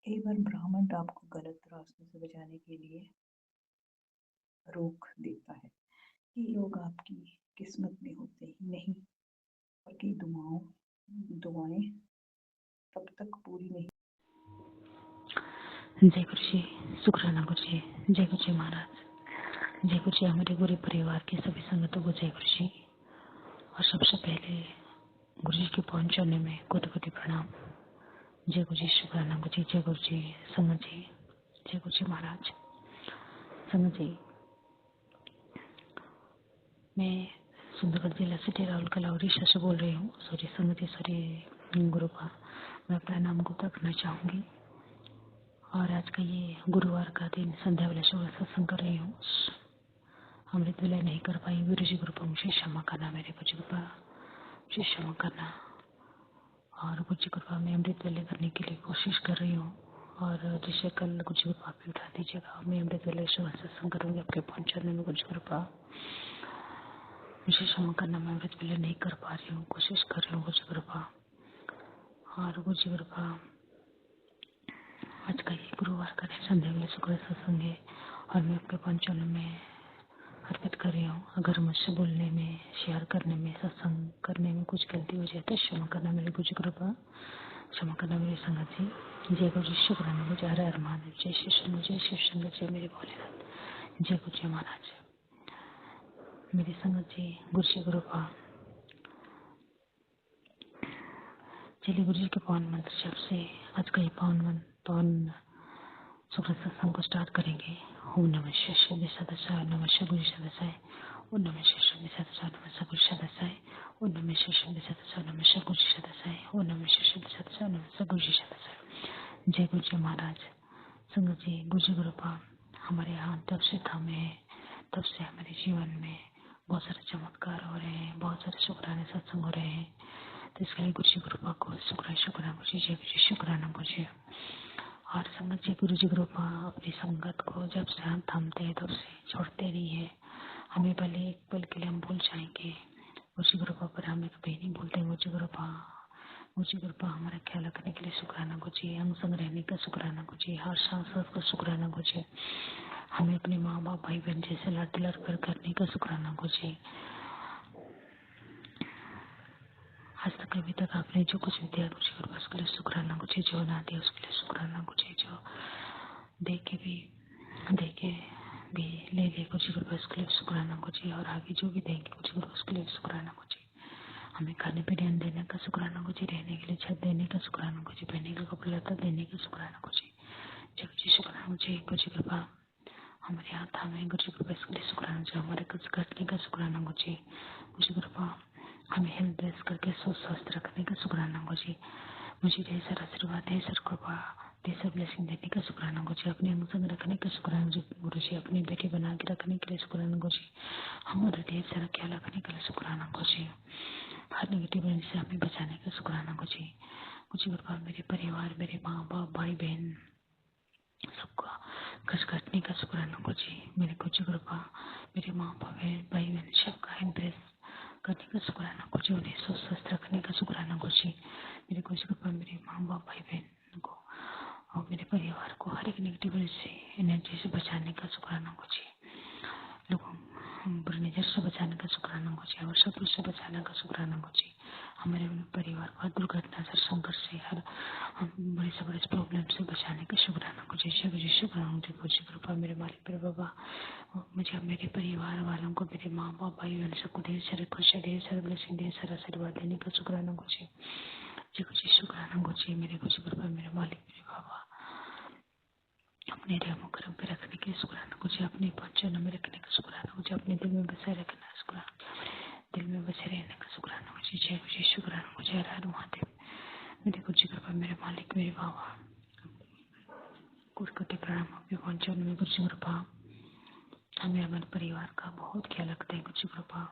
S3: कई बार ब्राह्मण आपको गलत रास्ते से बचाने के लिए रोक देता है। ये लोग आपकी किस्मत में होते ही नहीं, और कई दुआएं तब तक पूरी नहीं।
S4: जय गुरु जी, शुक्राना गुरु जी, जय गुरु जी महाराज, जय गुरु जी, हमारे पूरे परिवार के सभी संगतों को जय गुरु जी। और सबसे पहले गुरु जी के पहुंच चढ़ने में कोटि कोटि प्रणाम। जय गुरु जी, शुक्राना गुरु जी, जय गुरु जी। संगत जी, जय गुरु जी महाराज। संगत जी, मैं सुंदरगढ़ जिला सिटी राउरकेला उड़ीसा से बोल रही हूँ। सॉरी संगत जी, सॉरी गुरुपा, मैं अपना नाम गुप्त रखना चाहूँगी। और आज का ये गुरुवार का दिन संध्या वाला सत्संग कर रही हूँ। अमृत विलय नहीं कर पाई, गुरु जी कृपा मुझे क्षमा करना, मेरे कुछ कृपा मुझे क्षमा करना। और कुछ कृपा में अमृत विलय करने के लिए कोशिश कर रही हूँ। और जैसे कल कुछ कृपा भी उठा दीजिएगा, मैं अमृत विलय सुबह सत्संग करूँगी आपके पहुँचने में। कुछ कृपा मुझे क्षमा करना, मैं अमृत विलय नहीं कर पा रही हूँ, कोशिश कर रही हूँ। कुछ कृपा और कुछ कृपा। आज का ये गुरुवार का संध्या वाले शुक्र सत्संग है और मैं आपके पंचों में अर्पित कर रही हूँ। अगर मुझसे बोलने में, शेयर करने में, सत्संग करने में कुछ गलती हो जाए तो क्षमा करना, मेरी कुछ कृपा क्षमा करना मेरी संगत जी। जय गुरु जी, शुक्राना गुरु, हर हर महादेव, जय श्री शंकर, जय शिव शंकर, जय मेरे भोलेनाथ, जय गुरु जी महाराज। मेरी संगत जी, गुरु जी कृपा। चलिए गुरु जी के पावन मंत्र जप से आज का ये पावन शुक्र सत्संग को स्टार्ट करेंगे। ओम नमः शिवाय सदसाय, नमः शिवाय गुरु सदसाय, ओम नमः शिवाय सदसाय, नमः गुरु सदसाय, ओम नमः शिवाय सदसाय, नमः गुरु सदसाय, ओम नमः शिवाय सदसाय, नमः गुरु सदसाय। जय गुरु जी महाराज। संगत जी, गुरु जी कृपा हमारे यहाँ तब से थामे है, तब से हमारे जीवन में बहुत सारे चमत्कार हो रहे हैं, बहुत सारे शुक्राने सत्संग हो रहे हैं। तो इसके लिए गुरु जी कृपा को शुक्राना गुरु जी, जय गुरु जी, शुक्राना गुरु जी। और संगत जी, गुरु जी कृपा अपनी संगत को जब से हम थामते हैं तब से छोड़ते नहीं है। हमें भले एक पल के लिए हम भूल जाएंगे, गुरु जी कृपा पर हमें कभी नहीं भूलते। गुरु जी कृपा हमारा ख्याल रखने के लिए शुक्राना गुरु जी, अंग संग रहने का शुक्राना गुरु जी, हर सांस का शुक्राना गुरु जी, हमें अपने माँ बाप भाई बहन जैसे लाड दुलार करने का शुक्राना गुरु जी। आज तक अभी तक आपने जो कुछ भी दिया गुरु जी कृपा उसके लिए शुक्राना गुरु जी, जो ना दिया उसके लिए शुक्राना गुरु जी, जो दे के भी ले गुरु जी कृपा उसके लिए शुक्राना गुरु जी, और आगे जो भी देंगे गुरु जी कृपा उसके लिए शुक्राना गुरु जी। हमें खाने पे ध्यान देने का शुक्राना गुरु जी, रहने के लिए छत देने का शुक्राना गुरु जी, पहनने का कपड़ा लता देने का शुक्राना गुरु जी, जय गुरु जी शुक्राना गुरु जी। गुरु जी कृपा हमारे हाथ हमें गुरु जी कृपा इसके लिए शुक्राना जी, हमारे कुछ घटने का शुक्राना गुरु जी। गुरु जी कृपा हमें हेल्थ ब्लेस करके स्वस्थ रखने का शुक्राना गुरुजी। मुझे ढेर सारा आशीर्वाद, ढेर सारा कृपा, ढेर सारा ब्लेसिंग देने का शुक्राना गुरुजी। अपने अनुसंग रखने का शुक्राना गुरुजी। अपनी बेटी बना के रखने के लिए शुक्राना गुरुजी। हमारा ढेर सारा ख्याल रखने के लिए शुक्राना गुरुजी। हर नेगेटिव एनर्जी से हमें बचाने का शुक्राना गुरुजी। गुरुजी कृपा मेरे परिवार, मेरे माँ बाप, भाई बहन सबका कष्ट काटने का शुक्राना गुरुजी। मेरे गुरुजी कृपा मेरे माँ बाप भाई बहन सबका एम्प्रेस करने का शुक्राना गुरुजी। उन्हें स्वस्थ रखने का शुक्राना गुरुजी। मेरे गुरुजी कृपा मेरे माँ बाप भाई बहन को और मेरे परिवार को हर एक नेगेटिव एनर्जी से बचाने का शुक्राना गुरुजी। लोगों बुरी नजर से बचाने का शुक्राना गुरुजी और शत्रु से बचाने का शुक्राना गुरुजी। हमारे परिवार को हर दुर्घटना से, संकट से, हर बड़े से बड़े प्रॉब्लम से बचाने का शुक्राना गुरुजी। शुक्राना गुरुजी कृपा मेरे मालिक, मेरे बाबा, मुझे मेरे परिवार वालों को, मेरे माँ बाप भाई बहन सबको ढेर सारे खुशी, ढेर सारे ब्लेसिंग, ढेर सारा आशीर्वाद देने का शुक्राना गुरुजी। जी गुरुजी शुक्राना गुरुजी। मेरे गुरुजी कृपा मेरे मालिक, मेरे बाबा, अपने रेमो करम पे रखने के शुक्राना गुरुजी। अपने पंचन में रखने का शुक्राना गुरुजी। अपने दिल में बसाए रखना शुक्राना, दिल में बसे रहने का शुक्राना गुरुजी। जय गुरुजी शुक्राना गुरुजी। हर हर महादेव। मेरे गुरुजी कृपा मेरे मालिक, मेरे बाबा, कोटि कोटि प्रणाम। आपके पंचन में गुरुजी कृपा हमें हमारे परिवार का बहुत ख्याल रखते हैं गुरुजी कृपा।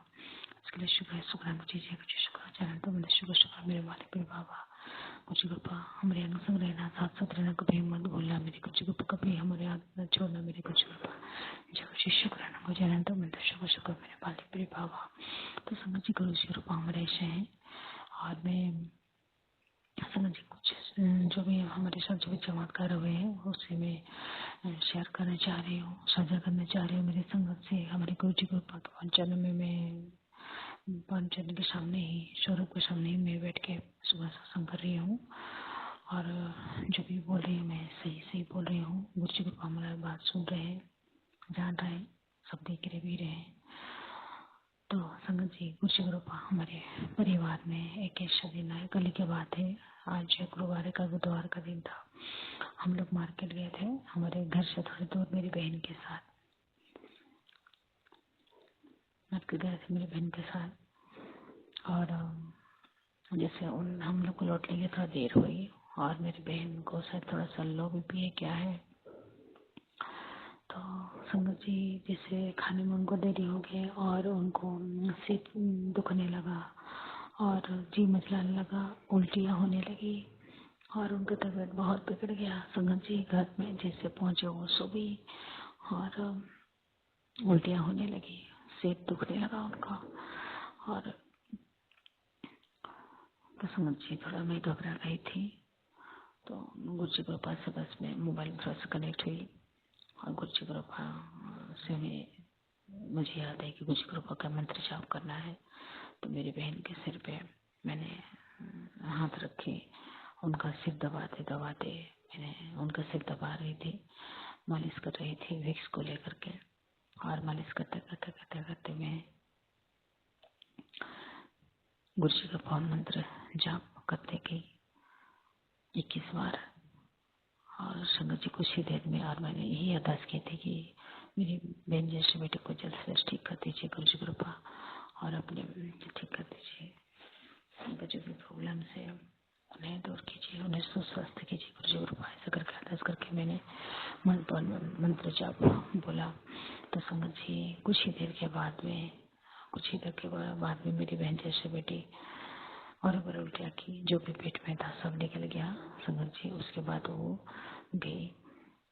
S4: इसके लिए शुक्राना गुरुजी। जय गुरुजी शुक्राचारण तो मैंने शुक्र मेरे मालिक, मेरे बाबा, गुरुजी कृपा हमारे अनुसंग रहना, साथ साथ रहना, कभी मत भूलना मेरे गुरुजी कृपा, कभी हमारे हाथ न छोड़ना मेरे गुरुजी कृपा। जय गुरुजी शुक्राना गुरुजी। अनंत मैंने शुक्र मेरे मालिक, मेरे बाबा। तो संगत जी गुरुजी कृपा हमारे ऐसे हैं और मैं संगत जी कुछ जो भी हमारे साथ जो भी चमत्कार हुए हैं उसे मैं शेयर करना चाह रही हूँ, साझा करना चाह रही हूँ मेरी संगत से। हमारे गुरुजी कृपा के पंचायत में मैं पंचायत के सामने ही, सौरभ के सामने ही मैं बैठ के सुबह सत्संग कर रही हूँ और जो भी बोल रही हूँ मैं सही सही बोल रही हूँ। गुरुजी कृपा हमारा बात सुन रहे हैं, जान रहे हैं, सब देख रहे भी रहे हैं। तो संगत जी गुरुजी कृपा हमारे परिवार में एक ऐसा दिन है, कल की बात है, आज गुरुवार का बुधवार का दिन था। हम लोग मार्केट गए थे हमारे घर से थोड़ी दूर मेरी बहन के साथ। मार्केट गए थे मेरी बहन के साथ और जैसे हम लोग को लौटने की थोड़ा देर हुई और मेरी बहन को शायद थोड़ा सा लो भी पिए क्या है, तो संगत जी जैसे खाने में उनको देरी हो गई और उनको सिर दुखने लगा और जी मचलाने लगा, उल्टियाँ होने लगी और उनका तबीयत बहुत बिगड़ गया। संगत जी घर में जैसे पहुँचे वो सो गई और उल्टियाँ होने लगी, सिर दुखने लगा उनका। और तो संगत जी थोड़ा मैं घबरा गई थी, तो गुरुजी कृपा से बस मैं मोबाइल थोड़ा सा कनेक्ट हुई और गुरुजी कृपा से मुझे याद है कि गुरुजी कृपा का मंत्र जाप करना है। तो मेरी बहन के सिर पे मैंने हाथ रखे, उनका सिर दबाते दबाते मैंने उनका सिर दबा रही थी, मालिश कर रही थी विक्स को लेकर के। और मालिश करते करते करते करते मैं गुरुजी का पावन मंत्र जाप करते गई 21 बार। और संगत जी कुछ ही देर में और मैंने यही अरदास की थी कि मेरी बहन जैसे बेटे को जल्द से जल्द ठीक कर दीजिए गुरुजी कृपा और अपने ठीक कर दीजिए, उनका जो भी प्रॉब्लम से उन्हें दूर कीजिए, उन्हें स्वस्थ कीजिए गुरुजी कृपा। ऐसा करके अरदास करके मैंने मंत्र जाप बोला। तो संगत जी कुछ ही देर के बाद में मेरी बहन जैसे बेटी और उल्टियाँ की, जो भी पेट में था सब निकल गया संगत जी। उसके बाद वो गई।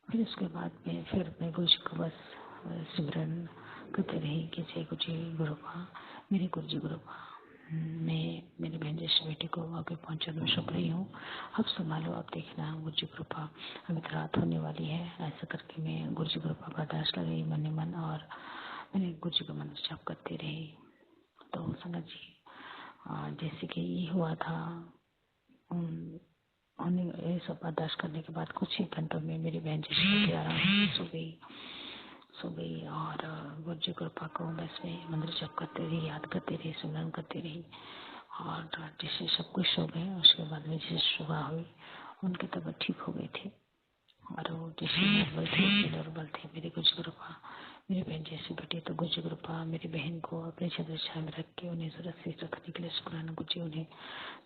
S4: फिर उसके बाद में फिर मैं गुरुजी को बस सिमरन करते रही कि जय गुरुजी कृपा, मेरे गुरुजी कृपा, मैं मेरी बहन जैसी बेटी को आगे पहुँचाने में सफल रही हूँ। अब संभालो, अब देखना गुरुजी कृपा, अभी तो रात होने वाली है। ऐसा करके मैं गुरुजी कृपा का अरदास कर रही मन ही मन और मैंने गुरुजी का मंत्र जाप करती रही। तो संगत जी जैसे कि ये हुआ था, ये सब अरदास करने के बाद कुछ ही घंटों में मेरी बहन जैसी आराम सो गई और गुरुजी कृपा को बस में मंत्र जप करते रही, याद करते रही, स्मरण करते रही और जैसे सब कुछ सो गए। उसके बाद में जैसे सुबह हुई उनकी तबीयत ठीक हो गई थी और वो जैसे नॉर्मल थे मेरी गुरुजी कृपा मेरी बहन जैसी बेटी तो गुरु जी कृपा मेरी बहन को अपनी छत्र छाया में रख के उन्हें सुरक्षित रखने के लिए शुक्राना गुरु जी, उन्हें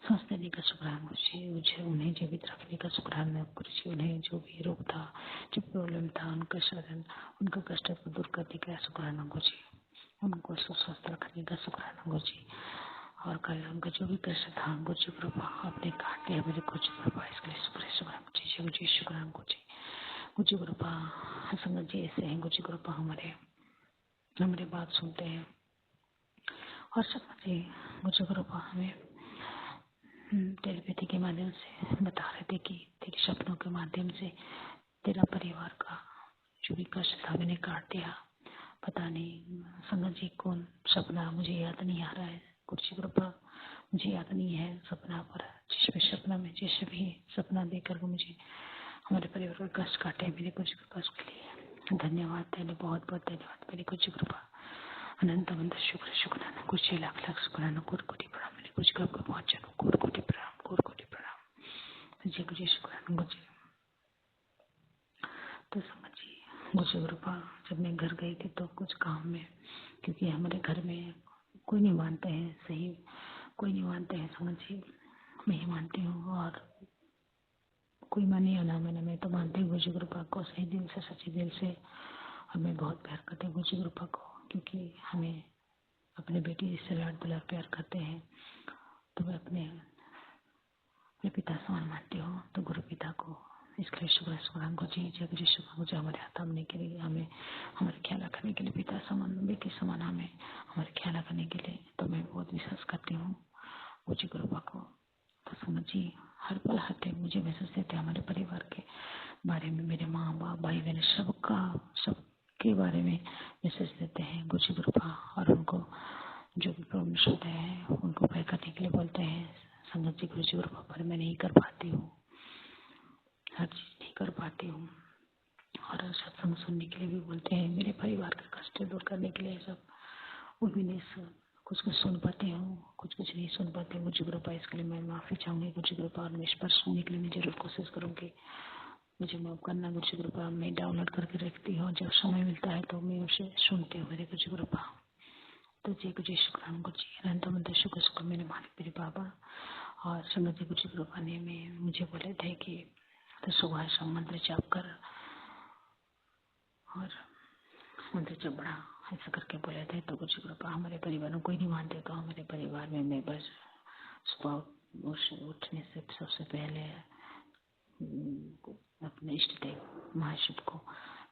S4: सांस देने का शुक्राना गुरु जी, मुझे उन्हें जीवित रखने का शुक्राना गुरु जी, उन्हें जो भी रोग था, जो प्रॉब्लम था, उनका शरण, उनका कष्ट को दूर करने का शुक्राना गुरु जी, उनको स्वस्थ रखने का शुक्राना गुरु जी। और कल उनका जो भी कष्ट था गुरु जी कृपा आपने काट दिया मेरे गुरु जी कृपा, इसके लिए शुक्राना गुरु जी, गुरु जी शुक्राना गुरु जी। गुरु जी कृपा संगत जी ऐसे हैं गुरु जी कृपा हमारे बात सुनते हैं और संगत जी गुरु जी कृपा हमें टेलीपैथी के माध्यम से बता रहे थे कि तेरे सपनों के माध्यम से तेरा परिवार का जो भी कष्ट था मैंने काट दिया। पता नहीं संगत जी कौन सपना, मुझे याद नहीं आ रहा है गुरु जी कृपा, मुझे याद नहीं है सपना, पर जिसमें सपना में जैसे भी सपना देकर मुझे हमारे परिवार का कष्ट काटे मेरे गुरु जी कृपा, उसके लिए धन्यवाद, तेरे बहुत बहुत धन्यवाद मेरे गुरु जी कृपा। अनंत अनंत शुक्राना गुरु जी, लाख लाख शुक्राना, कोटि कोटि प्रणाम मेरे गुरु जी कृपा को बहुत जनों, कोटि कोटि प्रणाम, कोटि कोटि प्रणाम जी गुरु जी शुक्राना गुरु जी। तो समझ जी गुरु जी कृपा जब मैं घर गई थी तो कुछ काम में, क्योंकि हमारे घर में कोई नहीं मानते हैं, सही कोई नहीं मानते हैं समझ जी, मैं ही मानती हूँ और कोई माने या ना माने मैं तो मानती हूँ गुरु जी कृपा को सही दिल से, सच्चे दिल से। और मैं बहुत प्यार करती हूँ गुरु जी कृपा को, क्योंकि हमें अपने बेटी से लाड दुलार प्यार करते हैं तो मैं अपने पिता समान मानती हूँ। तो गुरु पिता को इसके लिए शुक्राना गुरु जी, जय गुरु जी शुक्र मुझे हमारे हाथ थामने के लिए, हमें हमारे ख्याल रखने के लिए, पिता समान बेटी समान हमें हमारे ख्याल रखने के लिए। तो मैं बहुत विश्वास करती हूँ गुरु जी कृपा को। तो समझ जी हर पल हर टाइम मुझे मैसेज देते हैं हमारे परिवार के बारे में, मेरे माँ बाप भाई बहन सबके बारे में मैसेज देते हैं गुरु जी कृपा। और उनको जो भी प्रॉब्लम्स होते हैं उनको पै करने के लिए बोलते हैं संगत जी गुरु जी कृपा, पर मैं नहीं कर पाती हूँ, हर चीज नहीं कर पाती हूँ। और सत्संग सुनने के लिए भी बोलते हैं, मेरे परिवार का कष्ट दूर करने के लिए सब, वो भी नहीं कुछ कुछ सुन पाती हूँ, कुछ कुछ नहीं सुन पाती हूँ गुरु जी कृपा। इसके लिए मैं माफी चाहूंगी गुरु जी कृपा, और मैं इस पर सुनने के लिए मैं जरूर कोशिश करूंगी। मुझे माफ करना गुरु जी कृपा, मैं डाउनलोड करके रखती हूँ, जब समय मिलता है तो मैं उसे सुनती हूँ मेरे गुरु जी कृपा। तो जय गुरु जी शुक्राना गुरु जी, अनंत अनंत शुक्र शुक्र मेरे मालिक मेरे बाबा। और संगत जी गुरु जी कृपा ने में मुझे बोले थे कि तो सुबह शाम मंत्र जाप कर, और मंत्र जब बड़ा ऐसा करके बोले थे। तो गुरु जी कृपा हमारे परिवार में कोई नहीं मानते, तो हमारे परिवार में मैं बस सुबह उठने से सबसे पहले अपने इष्ट देव महाशिव को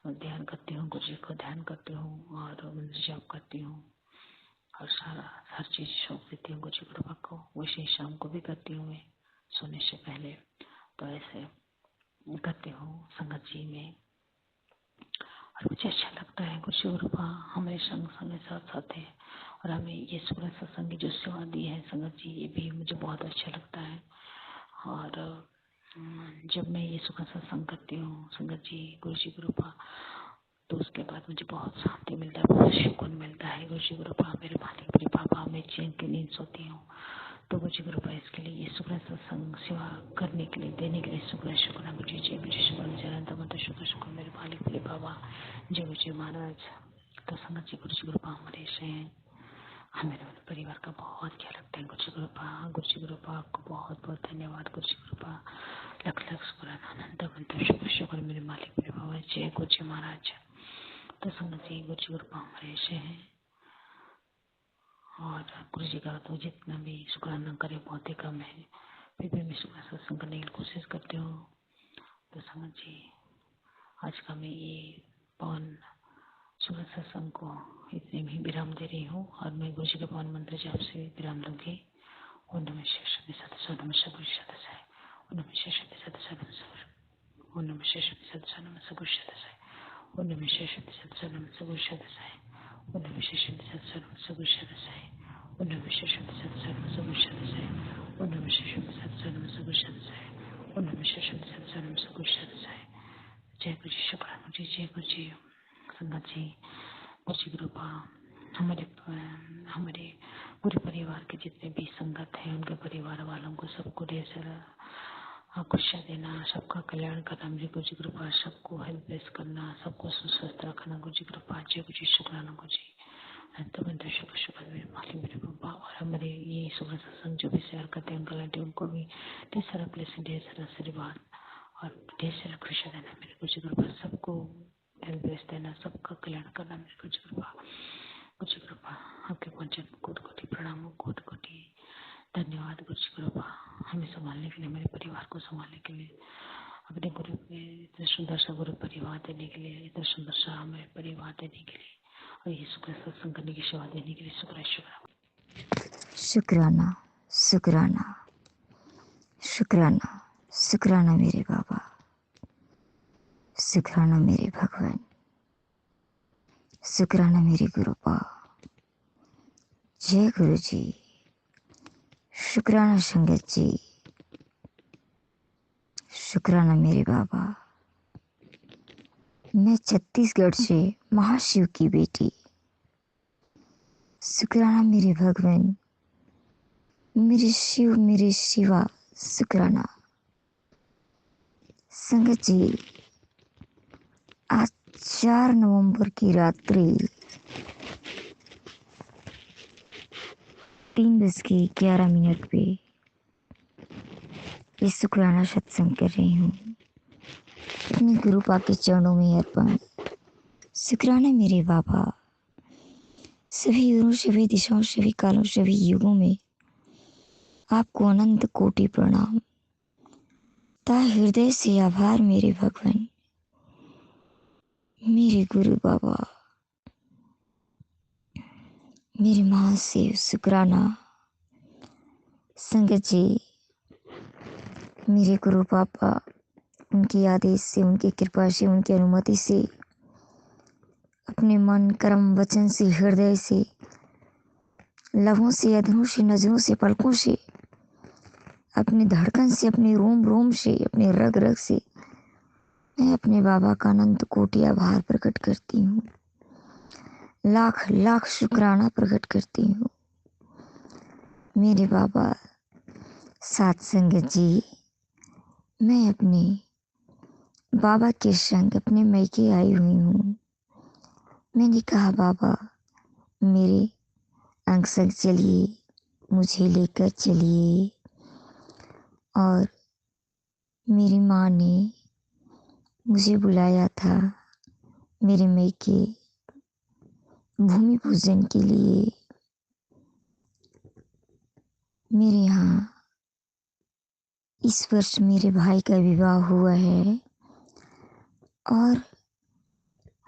S4: ध्यान करती हूँ, गुरु जी को ध्यान करती हूँ और मंत्र जाप करती हूँ और सारा हर चीज सौंप देती हूँ गुरु जी कृपा को। वैसे ही शाम को भी करती हूँ मैं सोने से पहले। तो ऐसे करती हूँ संगत जी में, और मुझे अच्छा लगता है गुरु जी कृपा हमारे संग साथ साथ है। और हमें ये सुबह सत्संग की जो सेवा दी है संगत जी, ये भी मुझे बहुत अच्छा लगता है। और जब मैं ये सुबह सत्संग करती हूँ संगत जी गुरु जी कृपा, तो उसके बाद मुझे बहुत शांति मिलता है, बहुत सुकून मिलता है गुरु जी कृपा मेरे मालिक मेरे बाबा। मैं चैन की नींद सोती हूँ। तो गुरु जी कृपा इसके लिए ये शुक्र सत्संग सेवा करने के लिए देने के लिए शुक्र गुरु जी, जय गुरु जी शुक्र जयंत मत शुक्र मेरे मालिक मेरे बाबा, जय गुरु जी महाराज। तो संगत जी गुरु जी कृपा हमारे से हैं, हमें अपने परिवार का बहुत ख्याल रखते हैं गुरु जी कृपा। गुरु जी कृपा आपको बहुत बहुत धन्यवाद गुरु जी कृपा, लख लख शुक्राना, अनंत अनंत शुक्र मेरे मालिक मेरे बाबा, जय गुरु जी महाराज। तो संगत जी गुरु जी कृपा हमारे से हैं, और गुरु जी का तो जितना भी शुक्राना करे बहुत ही कम है, फिर भी मैं शुक्र सत्संग करने की कोशिश करती हूँ। तो संगत जी आज का मैं ये पवन शुक्र सत्संग को इतने में ही विराम दे रही हूँ, और मैं गुरु जी के पवन मंत्र जाप से विराम दूंगी। ओम नमः शिवाय सतसो नमः सगुरु सतसाय, ओम नमः शिवाय सतसो नमः सगुरु, ओम नमः शिवाय सतसो नमः सगुरु सतसाय, ओम नमः शिवाय सतसो नमः सगुरु सतसाय, ओम नमः शिवाय सतसो नमः सगुरु सतसाय, ओम नमः शिवाय सतसो नमः सगुरु सतसाय, ओम नमः शिवाय सतसो नमः सगुरु सतसाय, ओम नमः शिवाय सतसो नमः सगुरु सतसाय। जय गुरु जी शुक्राना गुरु जी, जय गुरु जी। संगत जी गुरु जी कृपा हमारे पूरे परिवार के जितने भी संगत हैं उनके परिवार वालों को सबको ढेर सारा खुशियाँ देना, सबका कल्याण करना मेरे गुरु जी कृपा, सबको हेल्प बेस करना, सबको स्वस्थ रखना गुरु जी कृपा। जय गुरु जी, शुक्राना गुरु जी। तो मैं दर्शक शुक्र मेरे मालिक मेरे पापा और हमारे ये सुबह सत्संग जो भी शेयर करते हैं अंकल आंटी, उनको भी ढेर सारा ब्लेसिंग, ढेर सारा आशीर्वाद और ढेर सारा खुशियाँ देना मेरे गुरु जी कृपा। सबको हेल्प बेस देना, सबका कल्याण करना मेरे गुरु जी कृपा। गुरु जी कृपा आपके पहुंचे कोटि कोटि प्रणाम, कोटि कोटि धन्यवाद गुरु जी कृपा। हमें संभालने के लिए, मेरे परिवार को संभालने के लिए, अपने गुरु के इतने सुंदर सा गुरु परिवार देने के लिए, इतना सुंदर सा हमें परिवार देने के लिए और ये शुक्र सत्संग करने की सेवा देने के लिए शुक्र
S5: शुक्राना शुक्राना शुक्राना शुक्राना मेरे बाबा, शुक्राना मेरे भगवान, शुक्राना मेरे गुरुपा। जय गुरु जी, शुक्राना संगत जी, शुक्राना मेरे बाबा। मैं छत्तीसगढ़ से महाशिव की बेटी, शुक्राना मेरे भगवान, मेरे शिव मेरे शिवा, शुक्राना। संगत जी, आज 4 नवंबर की रात्रि 3:11 पे ये शुक्राना सत्संग कर रही हूँ, अपने गुरु पा के चरणों में अर्पण। शुक्राना मेरे बाबा, सभी युगों, सभी दिशाओं, सभी कालों, सभी युगों में आपको अनंत कोटि प्रणाम। ता हृदय से आभार मेरे भगवान, मेरे गुरु बाबा, मेरे महाशिव। शुक्राना संगत जी, मेरे गुरु पापा, उनके आदेश से, उनकी कृपा से, उनकी अनुमति से, अपने मन कर्म वचन से, हृदय से, लबों से, अधरों से, नजरों से, पलकों से, अपने धड़कन से, अपने रोम रोम से, अपने रग रग से मैं अपने बाबा का अनंत कोटि आभार प्रकट करती हूँ, लाख लाख शुक्राना प्रकट करती हूँ। मेरे बाबा, साथ संगत जी, मैं अपने बाबा के संग अपने मैके आई हुई हूँ। मैंने कहा बाबा मेरे अंग संग चलिए, मुझे लेकर चलिए। और मेरी माँ ने मुझे बुलाया था मेरे मैके भूमि पूजन के लिए। मेरे यहाँ इस वर्ष मेरे भाई का विवाह हुआ है और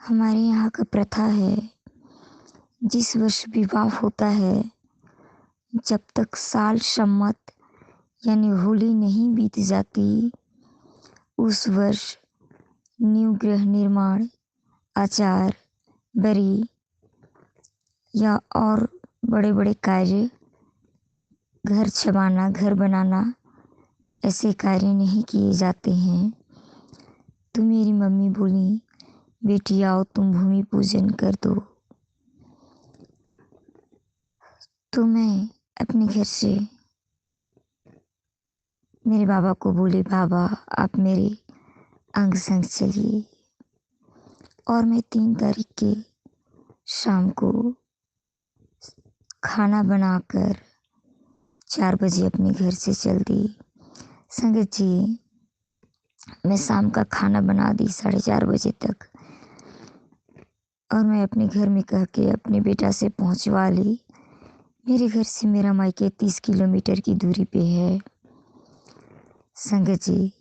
S5: हमारे यहाँ का प्रथा है, जिस वर्ष विवाह होता है, जब तक साल सम्मत यानी होली नहीं बीत जाती, उस वर्ष न्यू गृह निर्माण, आचार, बरी या और बड़े बड़े कार्य, घर छबाना, घर बनाना, ऐसे कार्य नहीं किए जाते हैं। तो मेरी मम्मी बोली, बेटी आओ तुम भूमि पूजन कर दो। तो मैं अपने घर से मेरे बाबा को बोली, बाबा आप मेरे अंग संग चलिए। और मैं 3 तारीख के शाम को खाना बनाकर 4 बजे अपने घर से चल दी। संगत जी, मैं शाम का खाना बना दी 4:30 बजे तक, और मैं अपने घर में कह के अपने बेटा से पहुंचवा ली। मेरे घर से मेरा मायके 30 किलोमीटर की दूरी पे है। संगत जी,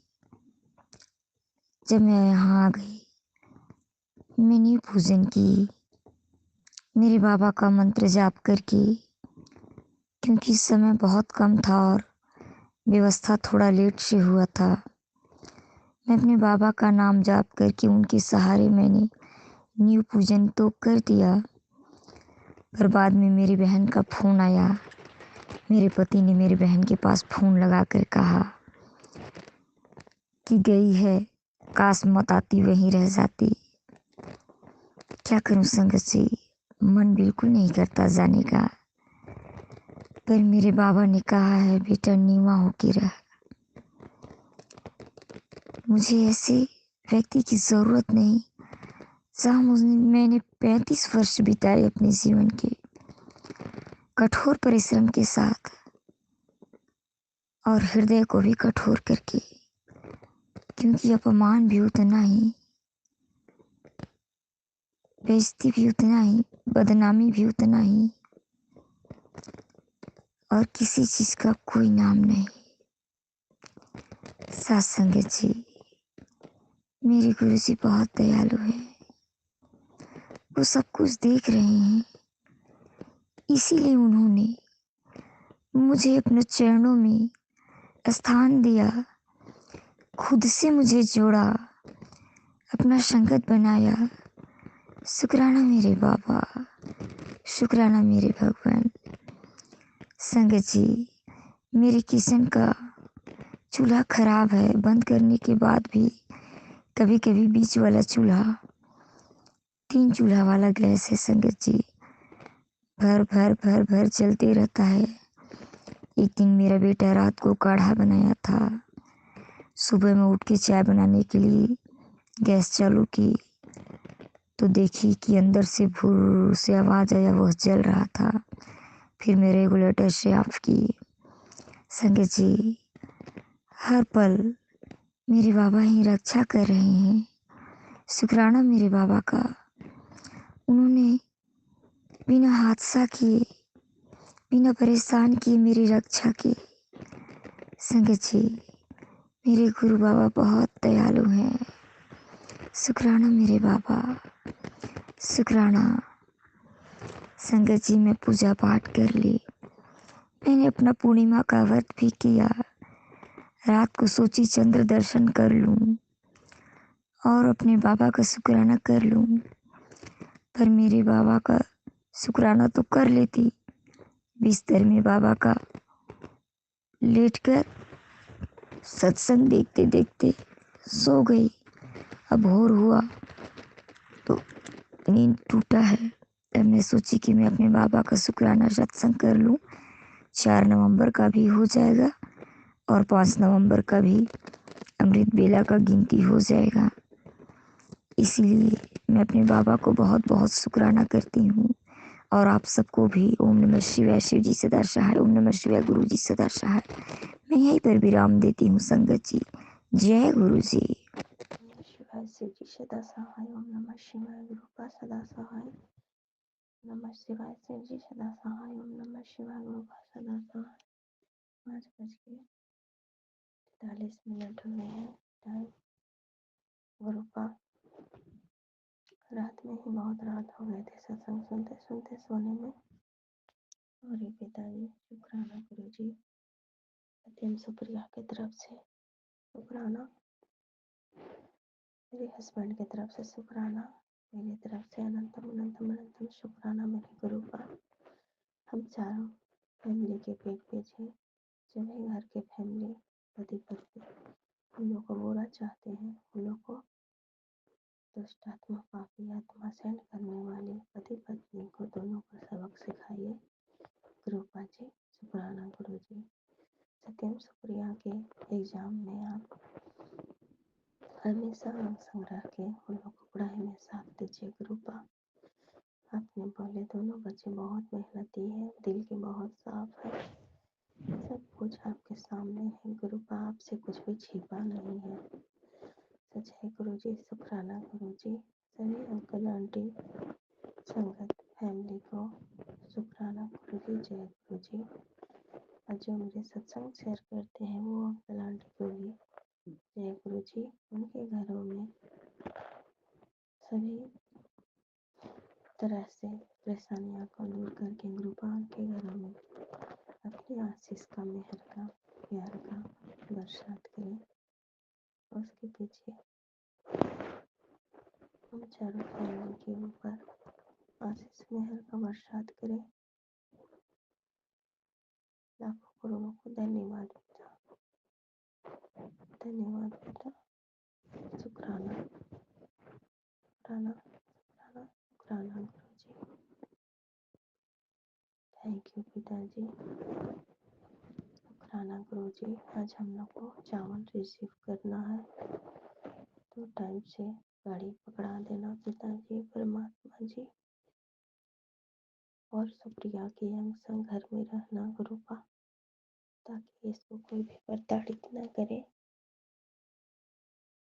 S5: जब मैं यहाँ आ गई, मैंने पूजन की, मेरे बाबा का मंत्र जाप करके, क्योंकि समय बहुत कम था और व्यवस्था थोड़ा लेट से हुआ था। मैं अपने बाबा का नाम जाप करके उनके सहारे मैंने न्यू पूजन तो कर दिया, पर बाद में मेरी बहन का फ़ोन आया। मेरे पति ने मेरी बहन के पास फ़ोन लगा कर कहा कि गई है, काश मत आती, वहीं रह जाती। क्या करूं संगत जी, मन बिल्कुल नहीं करता जाने का, पर मेरे बाबा ने कहा है बेटा नीवा होके रह। मुझे ऐसे व्यक्ति की ज़रूरत नहीं जहाँ मैंने 35 वर्ष बिताए अपने जीवन के कठोर परिश्रम के साथ और हृदय को भी कठोर करके, क्योंकि अपमान भी उतना ही, बेइज्जती भी उतना ही, बदनामी भी उतना ही, और किसी चीज़ का कोई नाम नहीं। साथ संगत जी, मेरे गुरु जी बहुत दयालु हैं। वो सब कुछ देख रहे हैं, इसीलिए उन्होंने मुझे अपने चरणों में स्थान दिया, खुद से मुझे जोड़ा, अपना संगत बनाया। शुक्राना मेरे बाबा, शुक्राना मेरे भगवान। संगत जी, मेरे किचन का चूल्हा खराब है, बंद करने के बाद भी कभी कभी बीच वाला चूल्हा 3 चूल्हा वाला गैस है संगत जी, भर भर भर भर चलते रहता है। एक दिन मेरा बेटा रात को काढ़ा बनाया था, सुबह में उठ के चाय बनाने के लिए गैस चालू की तो देखी कि अंदर से भूर से आवाज़ आया, वह जल रहा था। फिर मैं रेगुलेटर से ऑफ की। संगत जी, हर पल मेरे बाबा ही रक्षा कर रहे हैं। शुक्राना मेरे बाबा का, उन्होंने बिना हादसा किए, बिना परेशान किए मेरी रक्षा की। संगत जी, मेरे गुरु बाबा बहुत दयालु हैं। शुक्राना मेरे बाबा, शुक्राना। संगत जी, मैं पूजा पाठ कर ली, मैंने अपना पूर्णिमा का व्रत भी किया। रात को सोची चंद्र दर्शन कर लूं और अपने बाबा का शुक्राना कर लूं, पर मेरे बाबा का शुक्राना तो कर लेती, बिस्तर में बाबा का लेटकर सत्संग देखते देखते सो गई। अब भोर हुआ तो नींद टूटा है। तब मैं सोची कि मैं अपने बाबा का शुक्राना सत्संग कर लूं, 4 नवंबर का भी हो जाएगा और 5 नवंबर का भी अमृत बेला का गिनती हो जाएगा। इसीलिए मैं अपने बाबा को बहुत बहुत शुक्राना करती हूँ, और आप सबको भी। ओम नमः शिवाय। शिव जी सदा सहाय। ओम नमः शिवाय। गुरु जी सदा सहाय। मैं यहीं पर विराम देती हूँ संगत जी। जय गुरु जी।
S2: शिवाय शिव जी सदा सहाय। ओम नमः शिवाय। गुरु का सदा सहाय। नमः शिवाय शिव जी सदा सहाय। ओम नमः शिवाय। गुरु का सदा सहाय। 5:43 हुए हैं टाइम। गुरु का रात में ही बहुत रात हो गए थे सत्संग सुनते सुनते सोने में। और ये पिताजी शुक्राना गुरु जी, सत्यम सुप्रिया की तरफ से शुक्राना, मेरे हस्बैंड की तरफ से शुक्राना, मेरी तरफ से अनंतम अनंतम अनंतम शुक्राना मेरे गुरु का। हम चारों फैमिली के पेट पीछे जो भी घर के फैमिली पति पत्नी उन लोग को बुरा चाहते हैं, उन लोग को दुष्ट आत्मा पापी आत्मा सेंड करने वाली पति पत्नी को दोनों को सबक सिखाइए गुरुपा जी। शुक्राना गुरु जी। सत्यम सुप्रिया के एग्जाम में आप हमेशा अंक संग्रह के उन लोग को पढ़ाई में साथ दीजिए गुरुपा। आपने बोले दोनों बच्चे बहुत मेहनती है, दिल के बहुत साफ है, सब कुछ आपके सामने है गुरुपा, आपसे कुछ भी छिपा नहीं है। सच है गुरु जी। शुक्राना गुरु जी। सभी अंकल आंटी संगत फैमिली को शुक्राना गुरु जी। जय गुरु जी। और जो मेरे सत्संग शेयर करते हैं वो अंकल आंटी को भी जय गुरु जी। उनके घरों में सभी तरह से परेशानियां को दूर करके गुरुपा के घरों में अपनी आशीष का, मेहर का, प्यार का बरसात करें। उसके पीछे हम चारों फैमिली के ऊपर आशीष मेहर का बरसात करें। लाखों करोड़ों को धन्यवाद बेटा, धन्यवाद बेटा। शुक्राना शुक्राना शुक्राना शुक्राना गुरु जी। थैंक यू पिताजी। शुक्राना गुरु जी। आज हम लोग को चावल रिसीव करना है। तो टाइम से गाड़ी पकड़ा देना पिताजी परमात्मा जी। और सुप्रिया के अंग संग घर में रहना गुरुपा, ताकि इसको कोई भी प्रताड़ित न करे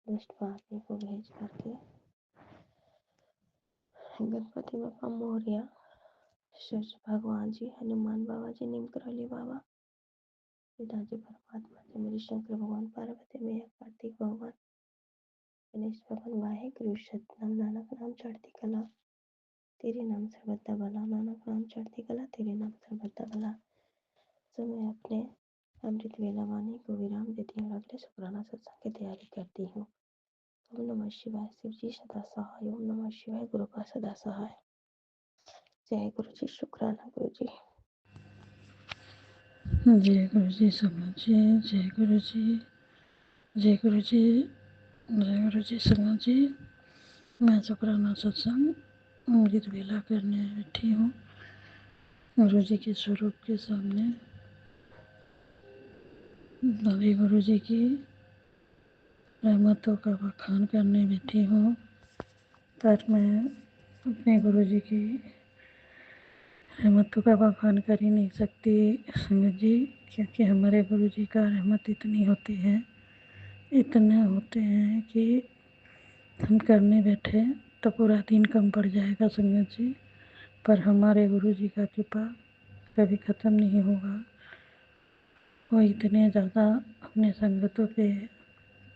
S2: दुष्ट आदमी को भेज करके। गणपति बापा मोरया, सूर्य भगवान जी, हनुमान बाबा जी, नीमकरोली बाबा, पिताजी परमात्मा जी, मेरे शंकर भगवान, पार्वती मैया, कार्तिक भगवान, गणेश भगवान, वाहेगुरु सतनाम, नानक नाम चढ़ती कला, तेरे नाम सर्वदा भला, नानक नाम चढ़ती कला, तेरे नाम सर्वदा भला। तो मैं अपने अमृत वेला वाणी को विराम देती हूँ, अगले शुक्राना सत्संग की तैयारी करती हूँ। ओम नमः शिवाय, शिव जी सदा सहाय, ओम नमः शिवाय, गुरु का सदा सहाय। जय गुरु जी, शुक्राना गुरु जी।
S4: जय गुरु जी संगत जी, जय गुरु जी, जय गुरु जी, जय गुरु जी संगत जी। मैं शुक्राना सत्संग अमृत वेला करने बैठी हूँ गुरु जी के स्वरूप के सामने। अभी गुरु जी की रहमतों का बखान करने बैठी हूँ, पर मैं अपने गुरु जी की रहमतों का बखान कर ही नहीं सकती संगत जी, क्योंकि हमारे गुरु जी का रहमत इतनी होती है, इतने होते हैं कि हम करने बैठे तो पूरा दिन कम पड़ जाएगा संगत जी। पर हमारे गुरु जी का कृपा कभी ख़त्म नहीं होगा। वो इतने ज़्यादा अपने संगतों पे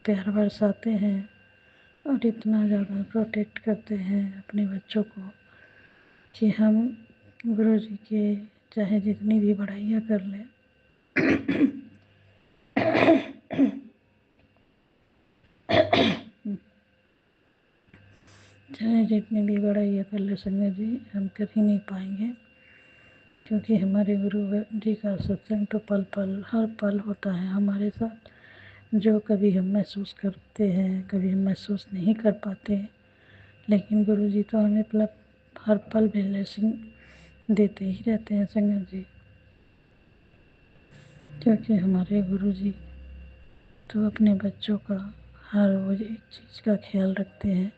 S4: प्यार बरसाते हैं और इतना ज़्यादा प्रोटेक्ट करते हैं अपने बच्चों को कि हम गुरु जी के चाहे जितनी भी बड़ाइयाँ कर लें चाहे जितनी भी बड़ाइयाँ कर ले संगत जी, हम कर ही नहीं पाएंगे, क्योंकि हमारे गुरु जी का सत्संग तो पल पल हर पल होता है हमारे साथ। जो कभी हम महसूस करते हैं, कभी हम महसूस नहीं कर पाते, लेकिन गुरु जी तो हमें हर पल ब्लेसिंग देते ही रहते हैं संगत जी, क्योंकि हमारे गुरु जी तो अपने बच्चों का हर रोज़ एक चीज़ का ख्याल रखते हैं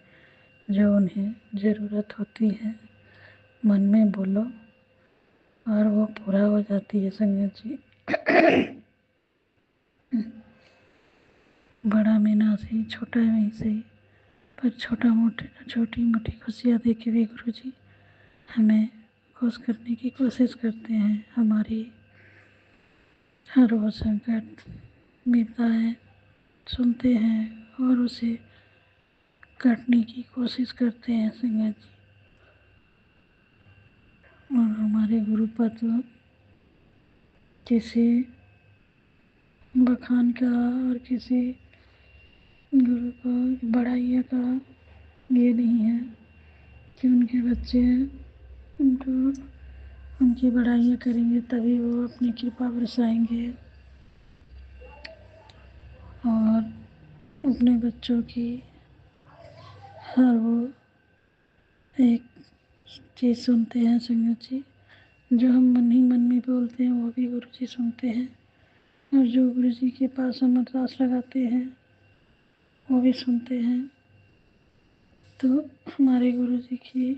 S4: जो उन्हें ज़रूरत होती है। मन में बोलो और वो पूरा हो जाती है संगत जी। बड़ा मीना से छोटा में से, पर छोटी मोटी खुशियाँ दे के भी गुरु जी हमें खुश करने की कोशिश करते हैं। हमारी हर वो संकट विपदाएं सुनते हैं और उसे काटने की कोशिश करते हैं संगत जी। और हमारे गुरु पर तो किसी बखान का और किसी गुरु को बड़ाइया का ये नहीं है कि उनके बच्चे उनको उनकी बड़ाइयाँ करेंगे तभी वो अपनी कृपा बरसाएंगे और अपने बच्चों की हर वो एक चीज़ सुनते हैं संगत जी। जो हम मन ही मन में बोलते हैं वो भी गुरु जी सुनते हैं, और जो गुरु जी के पास हम अरदास लगाते हैं वो भी सुनते हैं। तो हमारे गुरु जी की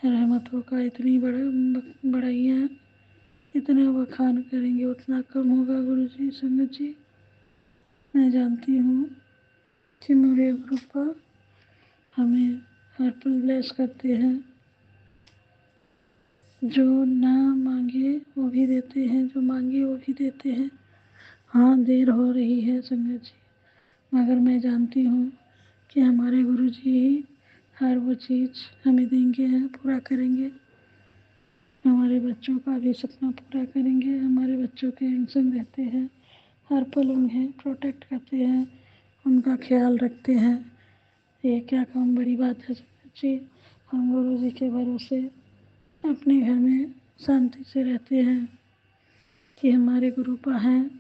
S4: रहमतों का इतनी बड़ाइयाँ इतना बखान करेंगे उतना कम होगा गुरु जी संगत जी। मैं जानती हूँ कि मेरे गुरु पर हमें हर पल ब्लेस करते हैं। जो ना मांगे वो भी देते हैं, जो मांगे वो भी देते हैं। हाँ, देर हो रही है संगत जी, मगर मैं जानती हूँ कि हमारे गुरु जी ही हर वो चीज़ हमें देंगे, पूरा करेंगे। हमारे बच्चों का भी सपना पूरा करेंगे। हमारे बच्चों के संग रहते हैं, हर पल उन्हें प्रोटेक्ट करते हैं, उनका ख्याल रखते हैं। ये क्या काम बड़ी बात है संगत जी। हम गुरु जी के भरोसे अपने घर में शांति से रहते हैं कि हमारे गुरुपा हैं,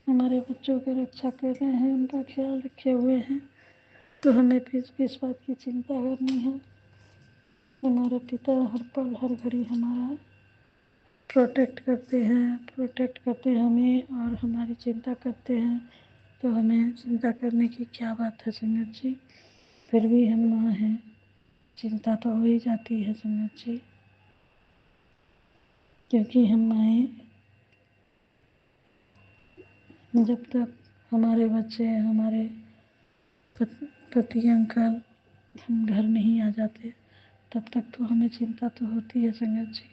S4: हमारे बच्चों की रक्षा कर रहे हैं, उनका ख्याल रखे हुए हैं। तो हमें फिर किस बात की चिंता करनी है। हमारे पिता हर पल हर घड़ी हमारा प्रोटेक्ट करते हैं हमें और हमारी चिंता करते हैं। तो हमें चिंता करने की क्या बात है संगत जी। फिर भी हम माँ हैं, चिंता तो हो ही जाती है संगत जी, क्योंकि हम माएँ जब तक हमारे बच्चे, हमारे पति अंकल हम घर नहीं आ जाते, तब तक तो हमें चिंता तो होती है संगत जी।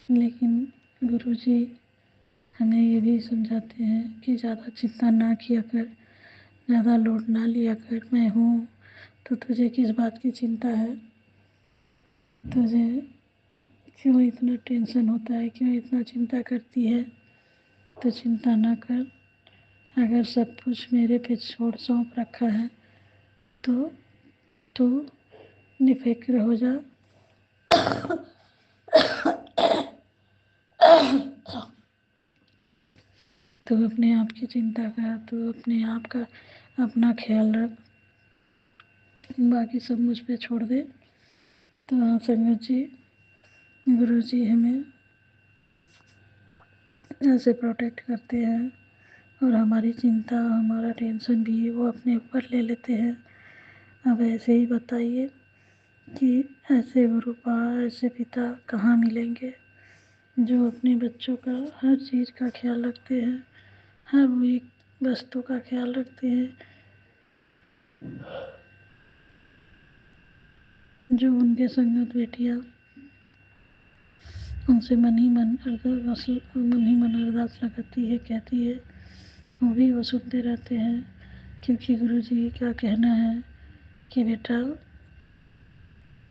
S4: लेकिन गुरुजी हमें ये भी समझाते हैं कि ज़्यादा चिंता ना किया कर, ज़्यादा लोड ना लिया कर। मैं हूँ तो तुझे किस बात की चिंता है, तुझे क्यों इतना टेंशन होता है, क्यों इतना चिंता करती है, तो चिंता ना कर। अगर सब कुछ मेरे पे छोड़ सौंप रखा है तो तू निफिक्र हो जा। तू अपने आप की चिंता कर, तू अपने आप का अपना ख्याल रख, बाकी सब मुझ पे छोड़ दे। तो हाँ संगत जी, गुरु जी हमें ऐसे प्रोटेक्ट करते हैं और हमारी चिंता, हमारा टेंशन भी वो अपने ऊपर ले लेते हैं। अब ऐसे ही बताइए कि ऐसे गुरुपा, ऐसे पिता कहाँ मिलेंगे जो अपने बच्चों का हर चीज़ का ख्याल रखते हैं, हर वो एक वस्तु का ख्याल रखते हैं, जो उनके संगत बेटियाँ उनसे मन ही मन अरदास लगाती है, कहती है, वो भी वो सुनते रहते हैं। क्योंकि गुरु जी का कहना है कि बेटा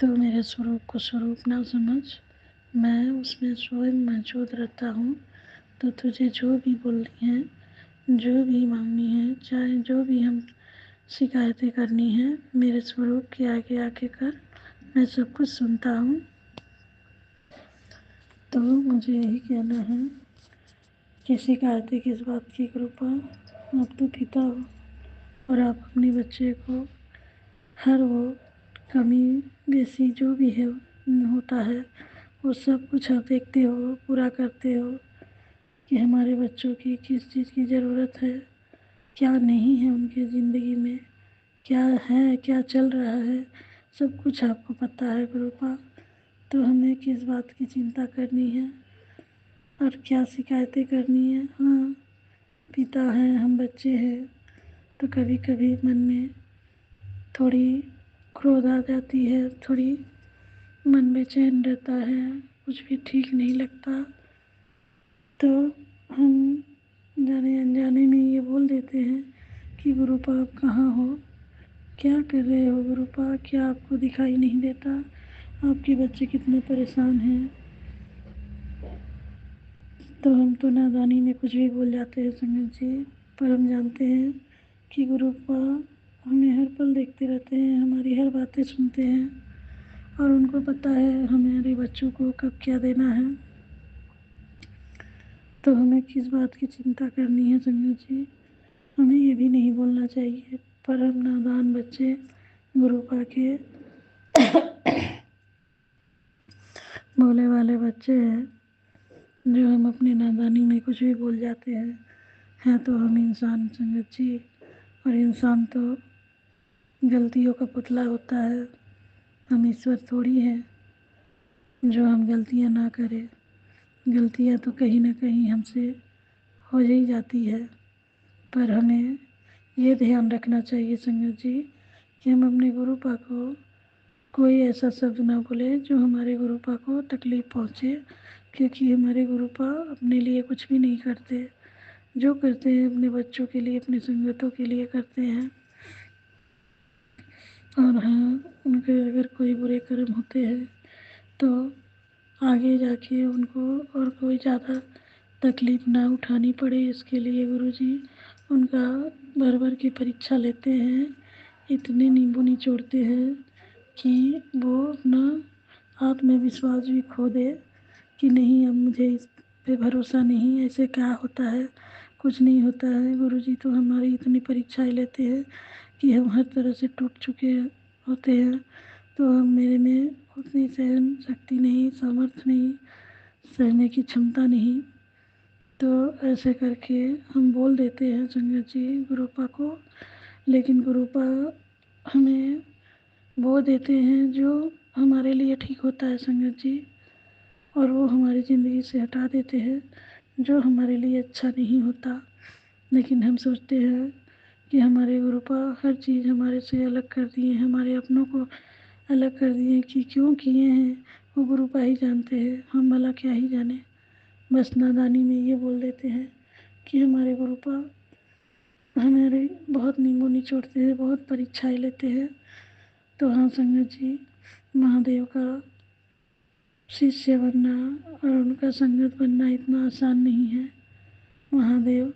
S4: तू मेरे स्वरूप को स्वरूप ना समझ, मैं उसमें स्वयं मौजूद रहता हूँ। तो तुझे जो भी बोलनी है, जो भी मांगनी है, चाहे जो भी हम शिकायतें करनी है, मेरे स्वरूप के आगे आके कर, मैं सब कुछ सुनता हूँ। तो मुझे यही कहना है कि शिकायतें किस बात की कृपा, आप तो पिता हो और आप अपने बच्चे को हर वो कमी बेसी जो भी है होता है, वो सब कुछ आप देखते हो, पूरा करते हो कि हमारे बच्चों की किस चीज़ की ज़रूरत है, क्या नहीं है उनकी ज़िंदगी में, क्या है, क्या चल रहा है, सब कुछ आपको पता है गुरुपा। तो हमें किस बात की चिंता करनी है और क्या शिकायतें करनी है। हाँ, पिता हैं, हम बच्चे हैं, तो कभी कभी मन में थोड़ी क्रोध आ जाती है, थोड़ी मन बेचैन रहता है, कुछ भी ठीक नहीं लगता, तो हम जाने अनजाने में ये बोल देते हैं कि गुरुपा आप कहाँ हो, क्या कर रहे हो गुरुपा, क्या आपको दिखाई नहीं देता, आपके बच्चे कितने परेशान हैं। तो हम तो नादानी में कुछ भी बोल जाते हैं संगत जी, पर हम जानते हैं कि गुरुपा हमें हर पल देखते रहते हैं, हमारी हर बातें सुनते हैं और उनको पता है हमारे बच्चों को कब क्या देना है। तो हमें किस बात की चिंता करनी है संगत जी, हमें ये भी नहीं बोलना चाहिए, पर हम नादान बच्चे गुरुपा के भोले वाले बच्चे हैं, जो हम अपनी नादानी में कुछ भी बोल जाते हैं तो हम इंसान संगत जी, और इंसान तो गलतियों का पुतला होता है। हम ईश्वर थोड़ी हैं जो हम गलतियां ना करें, गलतियां तो कहीं ना कहीं हमसे हो ही जाती है, पर हमें ये ध्यान रखना चाहिए संगत जी कि हम अपने गुरुपा को कोई ऐसा शब्द ना बोले जो हमारे गुरुपा को तकलीफ़ पहुँचे, क्योंकि हमारे गुरुपा अपने लिए कुछ भी नहीं करते, जो करते हैं अपने बच्चों के लिए, अपने संगतों के लिए करते हैं। और हाँ, उनके अगर कोई बुरे कर्म होते हैं तो आगे जाके उनको और कोई ज़्यादा तकलीफ़ ना उठानी पड़े, इसके लिए गुरुजी उनका भर भर की परीक्षा लेते हैं, इतने नींबू निचोड़ते हैं कि वो अपना आत्मविश्वास भी खो दे कि नहीं, अब मुझे इस पे भरोसा नहीं, ऐसे क्या होता है, कुछ नहीं होता है। गुरुजी तो हमारी इतनी परीक्षाएं लेते हैं कि हम हर तरह से टूट चुके होते हैं, तो हम मेरे में उतनी सहन शक्ति नहीं, सामर्थ्य नहीं, सहने की क्षमता नहीं, तो ऐसे करके हम बोल देते हैं संगत जी गुरुपा को,
S6: लेकिन गुरुपा हमें वो देते हैं जो हमारे लिए ठीक होता है संगत जी, और वो हमारी ज़िंदगी से हटा देते हैं जो हमारे लिए अच्छा नहीं होता। लेकिन हम सोचते हैं कि हमारे गुरुपा हर चीज़ हमारे से अलग कर दिए, हमारे अपनों को अलग कर दिए, कि क्यों किए हैं वो गुरुपा ही जानते हैं, हम भला क्या ही जाने। बस नादानी में ये बोल देते हैं कि हमारे गुरुपा हमारे बहुत नींबू निचोड़ते हैं, बहुत परीक्षाएं लेते हैं। तो हाँ संगत जी, महादेव का शिष्य बनना और उनका संगत बनना इतना आसान नहीं है। महादेव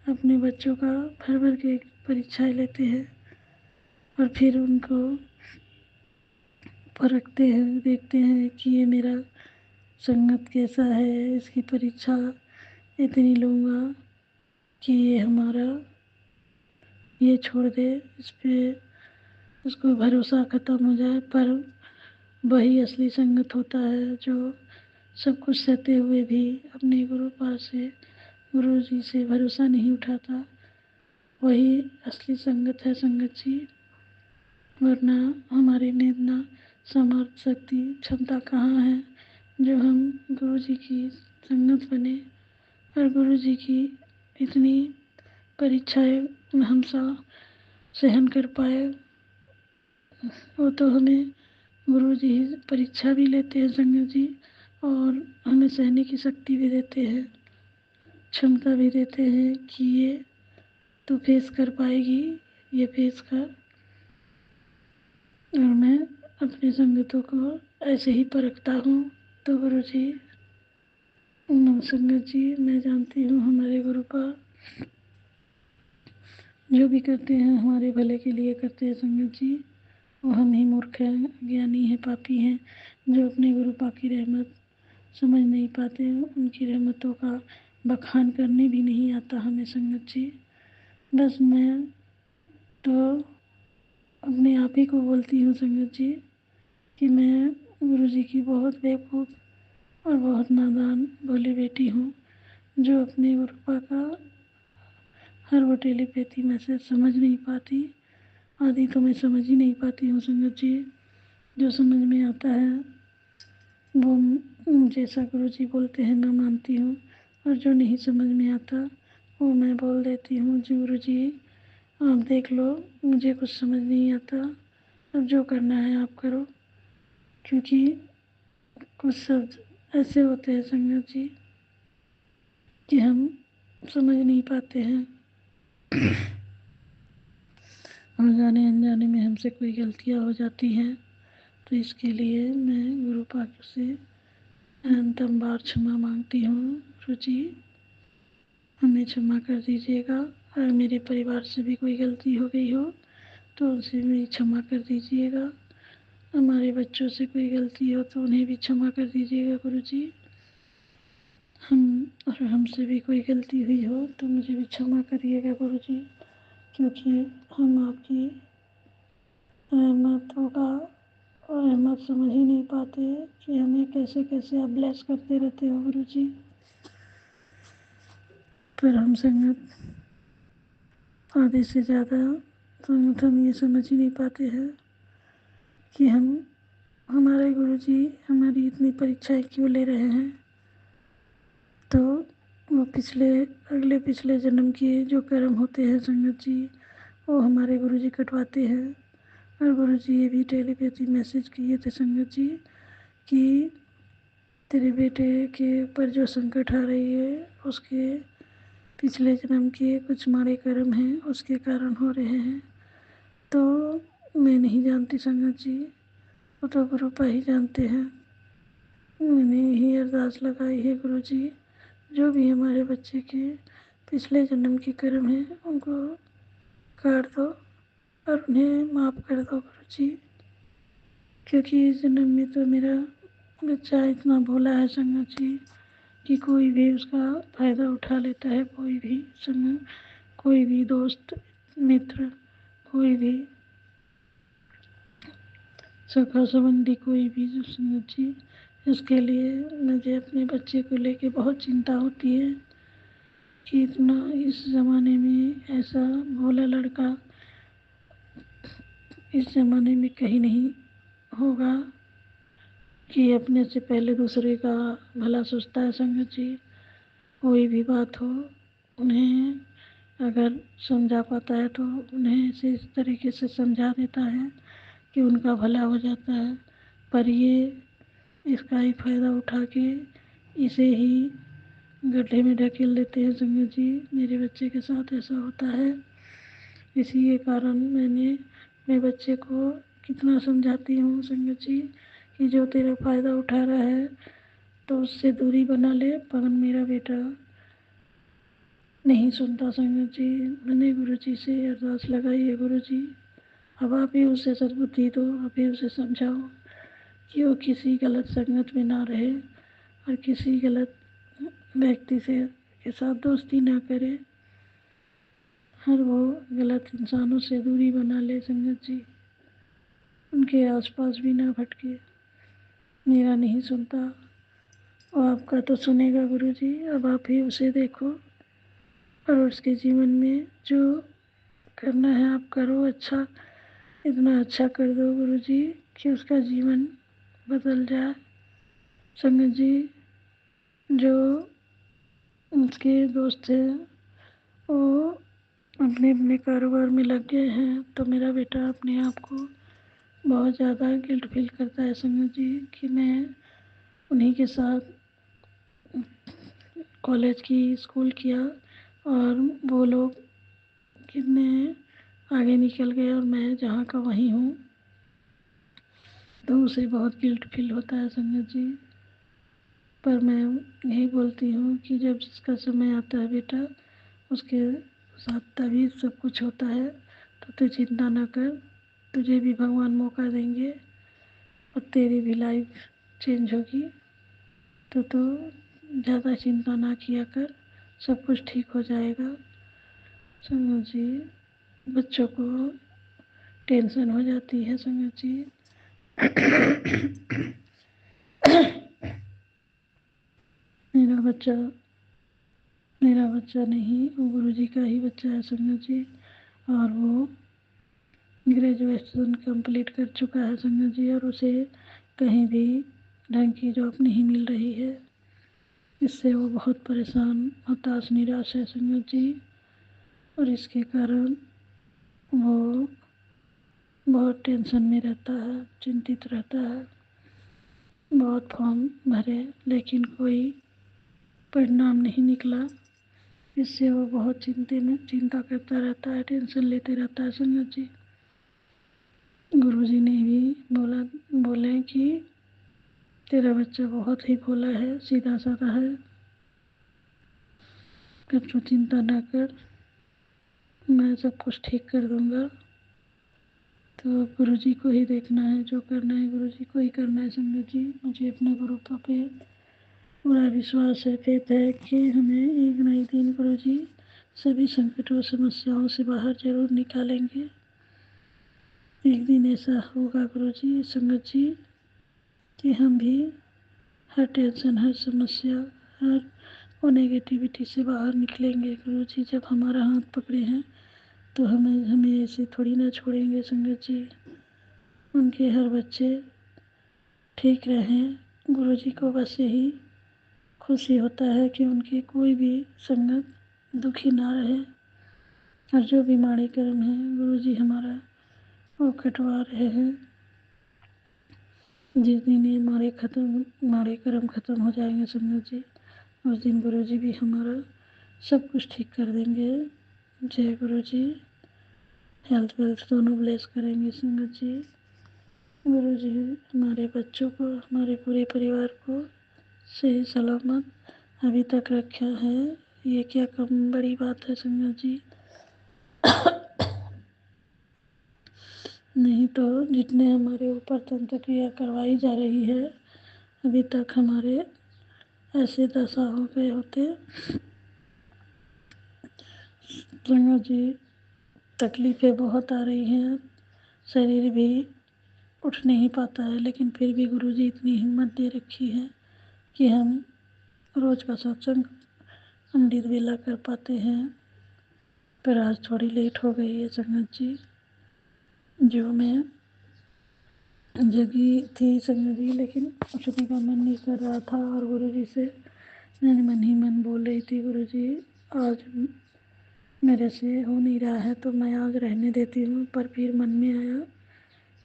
S6: अपने बच्चों का भर भर के परीक्षाएं लेते हैं और फिर उनको परखते हैं, देखते हैं कि ये मेरा संगत कैसा है, इसकी परीक्षा इतनी लूँगा कि ये हमारा ये छोड़ दे, इस पे उसको भरोसा ख़त्म हो जाए। पर वही असली संगत होता है जो सब कुछ सहते हुए भी अपने गुरु जी से भरोसा नहीं उठाता। वही असली संगत है संगत जी, वरना हमारे में इतना सामर्थ, शक्ति, क्षमता कहाँ है जो हम गुरु जी की संगत बने और गुरु जी की इतनी परीक्षाएं हम सहन कर पाए। वो तो हमें गुरु जी परीक्षा भी लेते हैं संगत जी, और हमें सहने की शक्ति भी देते हैं, क्षमता भी देते हैं कि ये तू फेस कर पाएगी, ये फेस कर। और मैं अपने संगतों को ऐसे ही परखता हूँ। तो गुरु जी, संगत जी, मैं जानती हूँ हमारे गुरुपा जो भी करते हैं हमारे भले के लिए करते हैं संगत जी। वो हम ही मूर्ख हैं, ज्ञानी हैं, पापी हैं जो अपने गुरुपा की रहमत समझ नहीं पाते। उनकी रहमतों का बखान करने भी नहीं आता हमें संगत जी। बस मैं तो अपने आप ही को बोलती हूँ संगत जी कि मैं गुरु जी की बहुत बेवकूफ़ और बहुत नादान भोली बेटी हूँ जो अपने गुरुपा का हर वो टेलीपैथी मैसेज समझ नहीं पाती। आदि तो मैं समझ ही नहीं पाती हूँ संगत जी। जो समझ में आता है वो जैसा गुरु जी बोलते हैं मैं मानती हूँ, और जो नहीं समझ में आता वो मैं बोल देती हूँ जी गुरु जी आप देख लो, मुझे कुछ समझ नहीं आता, अब जो करना है आप करो। क्योंकि कुछ शब्द ऐसे होते हैं संगत जी कि हम समझ नहीं पाते हैं, और जाने अनजाने में हमसे कोई गलतियाँ हो जाती हैं। तो इसके लिए मैं गुरु पाक से अनंतम बार क्षमा मांगती हूँ। गुरु जी हमें क्षमा कर दीजिएगा, और मेरे परिवार से भी कोई गलती हो गई हो तो उनसे भी क्षमा कर दीजिएगा। हमारे बच्चों से कोई गलती हो तो उन्हें भी क्षमा कर दीजिएगा गुरु जी। और हमसे भी कोई गलती हुई हो तो मुझे भी क्षमा करिएगा गुरु जी, क्योंकि हम आपकी रहमतों का रहमत समझ ही नहीं पाते कि हमें कैसे कैसे आप ब्लेस करते रहते हो गुरु जी। पर हम संगत आधे से ज़्यादा संगत हम ये समझ ही नहीं पाते हैं कि हमारे गुरु जी हमारी इतनी परीक्षाएं क्यों ले रहे हैं। तो वो अगले पिछले जन्म के जो कर्म होते हैं संगत जी वो हमारे गुरु जी कटवाते हैं। और गुरु जी ये भी टेलीपैथी मैसेज किए थे संगत जी कि तेरे बेटे के ऊपर जो संकट आ रही है उसके पिछले जन्म के कुछ माड़े कर्म हैं, उसके कारण हो रहे हैं। तो मैं नहीं जानती संगत जी, वो तो गुरुपा ही जानते हैं। मैंने यही अरदास लगाई है गुरु जी, जो भी हमारे बच्चे के पिछले जन्म के कर्म हैं उनको काट दो और उन्हें माफ़ कर दो गुरु जी। क्योंकि इस जन्म में तो मेरा बच्चा इतना भोला है संगत जी कि कोई भी उसका फ़ायदा उठा लेता है, कोई भी संग, कोई भी दोस्त मित्र, कोई भी सखा संबंधी, कोई भी जो संगत जी। इसके लिए मुझे अपने बच्चे को लेके बहुत चिंता होती है कि इतना इस ज़माने में ऐसा भोला लड़का इस ज़माने में कहीं नहीं होगा कि अपने से पहले दूसरे का भला सोचता है संगत जी। कोई भी बात हो, उन्हें अगर समझा पाता है तो उन्हें इस तरीके से समझा देता है कि उनका भला हो जाता है। पर ये इसका ही फ़ायदा उठा के इसे ही गड्ढे में ढकेल देते हैं संगत जी। मेरे बच्चे के साथ ऐसा होता है। इसी के कारण मैंने अपने बच्चे को कितना समझाती हूँ संगत जी कि जो तेरा फ़ायदा उठा रहा है तो उससे दूरी बना ले, पर मेरा बेटा नहीं सुनता संगत जी। मैंने गुरु जी से अरदास लगाई है, गुरु जी अब आप ही उसे सद्बुद्धि दो, आप ही उसे समझाओ कि वो किसी गलत संगत में ना रहे और किसी गलत व्यक्ति से के साथ दोस्ती ना करे और वो गलत इंसानों से दूरी बना ले संगत जी, उनके आसपास भी ना भटके। मेरा नहीं सुनता और आपका तो सुनेगा गुरु जी। अब आप ही उसे देखो और उसके जीवन में जो करना है आप करो। अच्छा, इतना अच्छा कर दो गुरु जी कि उसका जीवन बदल जाए संगत जी। जो उसके दोस्त हैं वो अपने अपने कारोबार में लग गए हैं तो मेरा बेटा अपने आप को बहुत ज़्यादा गिल्ट फील करता है संगत जी कि मैं उन्हीं के साथ कॉलेज की स्कूल किया और वो लोग कितने आगे निकल गए और मैं जहाँ का वहीं हूँ, तो उसे बहुत गिल्ट फील होता है संगत जी। पर मैं यही बोलती हूँ कि जब जिसका समय आता है बेटा, उसके साथ तभी सब कुछ होता है। तो तू चिंता ना कर, तुझे भी भगवान मौका देंगे और तेरी भी लाइफ चेंज होगी। तो तू ज़्यादा चिंता ना किया कर, सब कुछ ठीक हो जाएगा संगत जी। बच्चों को टेंशन हो जाती है संगत जी। मेरा बच्चा मेरा बच्चा नहीं, वो गुरु जी का ही बच्चा है संगत जी। और वो ग्रेजुएशन कंप्लीट कर चुका है संगत जी और उसे कहीं भी ढंग की जॉब नहीं मिल रही है। इससे वो बहुत परेशान, हताश, निराश है संगत जी। और इसके कारण वो बहुत टेंशन में रहता है, चिंतित रहता है। बहुत फॉर्म भरे लेकिन कोई परिणाम नहीं निकला। इससे वो बहुत चिंता करता रहता है, टेंशन लेते रहता है संगत जी। गुरुजी ने भी बोले कि तेरा बच्चा बहुत ही भोला है, सीधा साधा है, फिर तू चिंता ना कर, मैं सब कुछ ठीक कर दूंगा। तो अब गुरुजी को ही देखना है, जो करना है गुरुजी को ही करना है संगत जी। मुझे अपने गुरु पे पूरा विश्वास है, फेथ है कि हमें एक ना एक दिन गुरुजी सभी संकटों समस्याओं से बाहर जरूर निकालेंगे। एक दिन ऐसा होगा गुरुजी, संगत जी, कि हम भी हर टेंशन, हर समस्या, हर वो नेगेटिविटी से बाहर निकलेंगे गुरुजी। जब हमारा हाथ पकड़े हैं तो हमें ऐसे थोड़ी ना छोड़ेंगे संगत जी। उनके हर बच्चे ठीक रहें, गुरुजी को बस यही खुशी होता है कि उनकी कोई भी संगत दुखी ना रहे। और जो भी माड़े कर्म हैं गुरुजी हमारा वो कटवा रहे हैं। जिस दिन ये माड़े कर्म खत्म हो जाएंगे संगत जी, उस दिन गुरुजी भी हमारा सब कुछ ठीक कर देंगे। जय गुरुजी। हेल्थ वेल्थ दोनों ब्लेस करेंगे संगत जी। गुरुजी हमारे बच्चों को, हमारे पूरे परिवार को सही सलामत अभी तक रखा है। ये क्या कम बड़ी बात है संगत जी। नहीं तो जितने हमारे ऊपर तंत्र क्रिया करवाई जा रही है, अभी तक हमारे ऐसे दशा हो गए होते संगत जी। तकलीफ़ें बहुत आ रही हैं, शरीर भी उठ नहीं पाता है, लेकिन फिर भी गुरुजी इतनी हिम्मत दे रखी है कि हम रोज़ का सत्संग अमृत वेला कर पाते हैं। पर आज थोड़ी लेट हो गई है संगत जी। जो मैं जगी थी संगत जी, लेकिन उठने का मन नहीं कर रहा था और गुरु जी से मैंने मन ही मन बोल रही थी, गुरु जी आज मेरे से हो नहीं रहा है तो मैं आज रहने देती हूँ। पर फिर मन में आया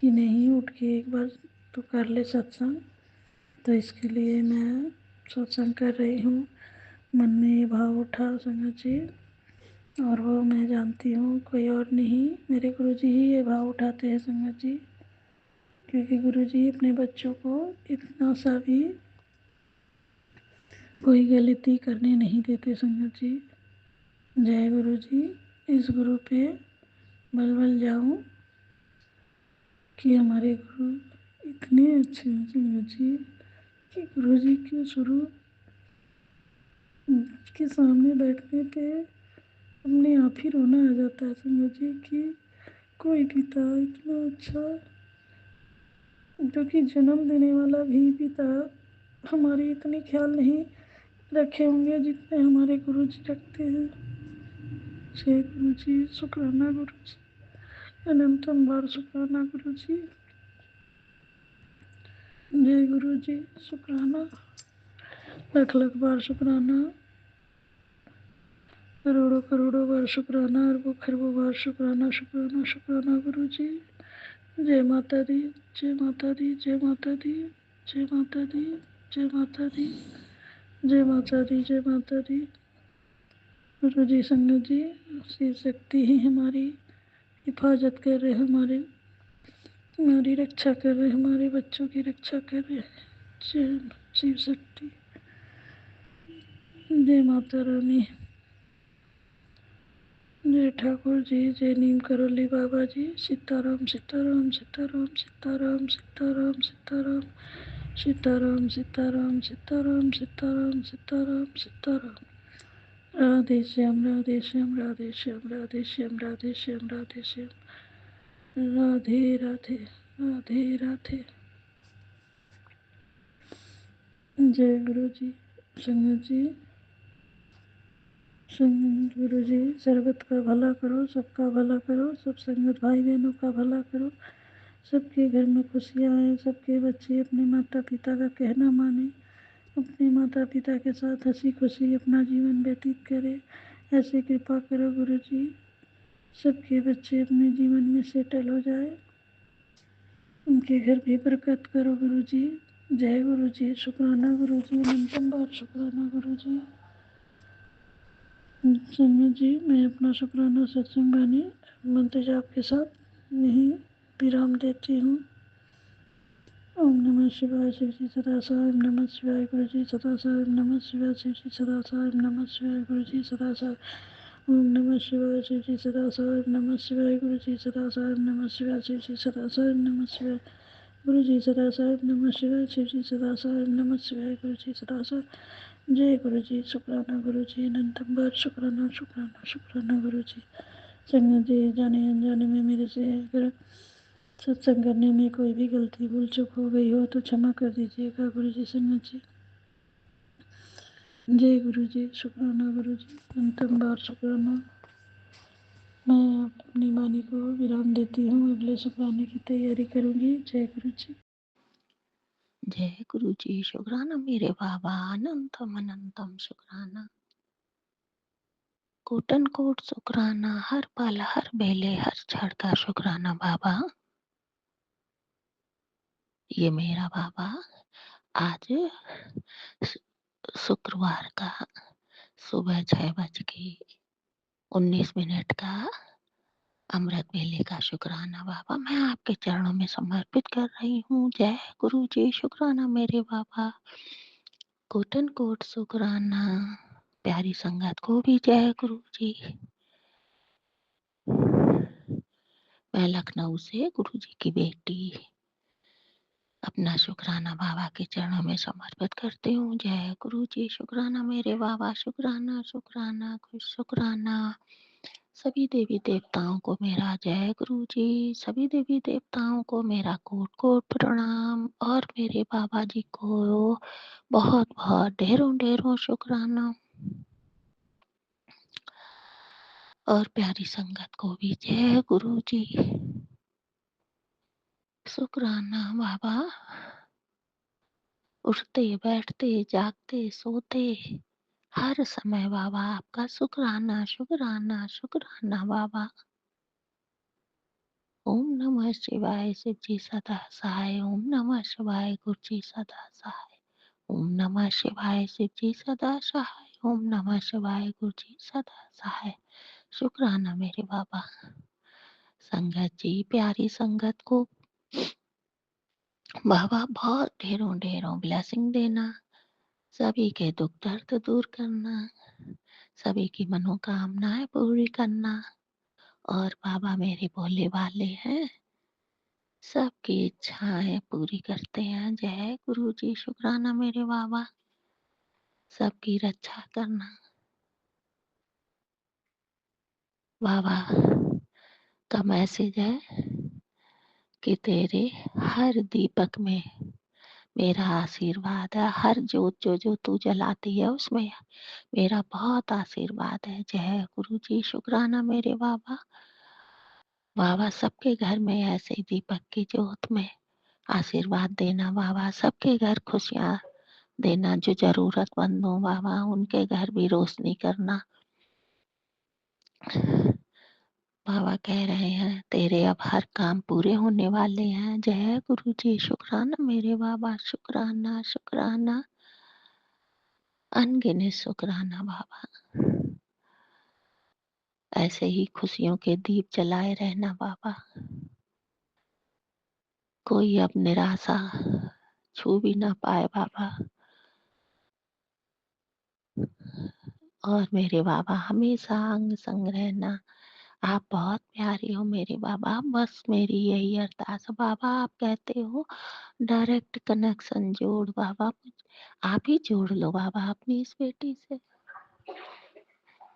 S6: कि नहीं, उठ के एक बार तो कर ले सत्संग। तो इसके लिए मैं सत्संग कर रही हूँ। मन में ये भाव उठा संगत जी, और वो मैं जानती हूँ कोई और नहीं, मेरे गुरु जी ही ये भाव उठाते हैं संगत जी। क्योंकि गुरु जी अपने बच्चों को इतना सा भी कोई गलती करने नहीं देते संगत जी। जय गुरु जी। इस गुरु पे बल बल जाऊं कि हमारे गुरु इतने अच्छे हैं संगत जी कि गुरु जी के स्वरूप के सामने बैठने पे अपने आप ही रोना आ जाता है संगत जी कि कोई पिता इतना अच्छा, जो कि जन्म देने वाला भी पिता हमारी इतनी ख्याल नहीं रखे होंगे जितने हमारे गुरु जी रखते हैं। जय गुरु जी, शुक्राना गुरु जी, अनंतम बार शुक्राना गुरु जी। जय गुरु जी, शुक्राना, लाख लाख बार शुक्राना, करोड़ों करोड़ों बार शुक्राना, अरबों खरबों बार शुक्राना शुक्राना शुक्राना गुरु जी। जय माता दी, जय माता दी, जय माता दी, जय माता दी, जय माता दी, जय माता दी, जय माता दी। गुरु जी संगत जी, शिव शक्ति ही हमारी हिफाजत कर रहे, हमारी रक्षा कर रहे, हमारे बच्चों की रक्षा कर रहे। जय शिव शक्ति, जय माता रानी, जय ठाकुर जी, जय नीम करोली बाबा जी। सीताराम सीताराम सीताराम सीताराम सीताराम सीताराम सीताराम सीताराम सीताराम सीताराम सीताराम सीताराम। राधे श्याम राधे श्याम राधे श्याम राधे श्याम राधे श्याम राधे श्याम, राधे राधे राधे राधे। जय गुरु जी संगत जी, संगत गुरु जी सर्वत का भला करो, सबका भला करो, सब संगत भाई बहनों का भला करो, सबके घर में खुशियाँ आए, सबके बच्चे अपने माता पिता का कहना माने, अपने माता पिता के साथ हंसी खुशी अपना जीवन व्यतीत करे। ऐसे कृपा करो गुरु जी, सबके बच्चे अपने जीवन में सेटल हो जाए, उनके घर भी बरकत करो गुरु जी। जय गुरु जी, शुक्राना गुरु जी, अनंतम बार शुक्राना गुरु जी। संगत जी, मैं अपना शुक्राना सत्संग वाणी मंत्र जाप के साथ यहीं विराम देती हूँ। ओम नमः शिवाय, शिव जी सदा साहेब नमः शिवाय, गुरु जी सदा साहेब नमः शिवाय, शिव जी सदा साहेब नमः शिवाय, गुरु जी सदा साहेब। ओम नमः शिवाय, शिव जी सदा साहेब नमः शिवाय, गुरु जी सदा साहेब नमः शिवाय, शिव जी सदा साहेब नमः शिवाय, गुरु जी सदा साहेब नमः शिवाय, शिव जी सदा साहेब नमः शिवाय, गुरु जी सदा साहेब। जय गुरु जी, शुक्राना गुरु जी, अनंतम बार शुक्राना शुक्राना शुक्राना गुरु जी। संगत जी, जाने अनजाने में मेरे से अगर सत्संग करने में कोई भी गलती भूल चूक हो गई हो तो क्षमा कर दीजिएगा गुरु जी। संगत जी, जय गुरु जी, शुक्राना गुरु जी, अंतिम बार शुक्राना। मैं अपनी वाणी को विराम देती हूँ, अगले शुक्राने की तैयारी करूँगी। जय गुरु जी।
S7: जय गुरु जी, शुक्राना मेरे बाबा, अनंतम अनंतम शुक्राना, कोटन कोट शुक्राना, हर पल हर बेले हर क्षण का शुक्राना बाबा। ये मेरा बाबा आज शुक्रवार का सुबह 6:19 का अमृत वेले का शुक्राना बाबा मैं आपके चरणों में समर्पित कर रही हूँ। जय गुरु जी, शुक्राना मेरे बाबा, कोटन कोट शुक्राना, प्यारी संगत को भी जय गुरु जी। मैं लखनऊ से गुरु जी की बेटी अपना शुक्राना बाबा के चरणों में समर्पित करती हूँ। जय गुरु जी, शुक्राना मेरे बाबा, शुक्राना शुक्राना शुक्राना। सभी देवी देवताओं को मेरा जय गुरु जी, सभी देवी देवताओं को मेरा कोट कोट प्रणाम, और मेरे बाबा जी को बहुत बहुत ढेरों ढेरों शुक्राना, और प्यारी संगत को भी जय गुरु जी। शुक्राना बाबा, उठते बैठते जागते सोते हर समय बाबा आपका शुक्राना शुक्राना शुक्राना बाबा। ओम नमः शिवाय शिव जी सदा सहाय, ओम नमः शिवाय गुरु जी सदा सहाय, ओम नमः शिवाय शिव जी सदा सहाय, ओम नमः शिवाय गुरु जी सदा सहाय। शुक्राना मेरे बाबा। संगत जी, प्यारी संगत को बाबा बहुत ढेरों ढेरों ब्लेसिंग देना, सभी के दुख दर्द दूर करना, सभी की मनोकामनाएं पूरी करना। और बाबा मेरे भोले वाले हैं, सबकी इच्छाएं पूरी करते हैं। जय गुरु जी। शुक्राना मेरे बाबा, सबकी रक्षा करना। बाबा का मैसेज है कि तेरे हर दीपक में मेरा आशीर्वाद है, हर जोत जो जो तू जलाती है उसमें मेरा बहुत आशीर्वाद है। जय गुरु जी। शुक्राना मेरे बाबा। बाबा सबके घर में ऐसे ही दीपक की जोत में आशीर्वाद देना बाबा, सबके घर खुशियाँ देना, जो जरूरतमंद हो बाबा उनके घर भी रोशनी करना। बाबा कह रहे हैं तेरे अब हर काम पूरे होने वाले हैं। जय गुरु जी। शुक्राना मेरे बाबा, शुक्राना शुक्राना, अनगिनत शुक्राना बाबा। ऐसे ही खुशियों के दीप जलाए रहना बाबा, कोई अब निराशा छू भी ना पाए बाबा। और मेरे बाबा हमेशा अंग संग रहना। आप बहुत प्यारे हो मेरे बाबा, बस मेरी यही अरदास है बाबा। आप कहते हो डायरेक्ट कनेक्शन जोड़ बाबा, आप ही जोड़ लो बाबा अपनी इस बेटी से।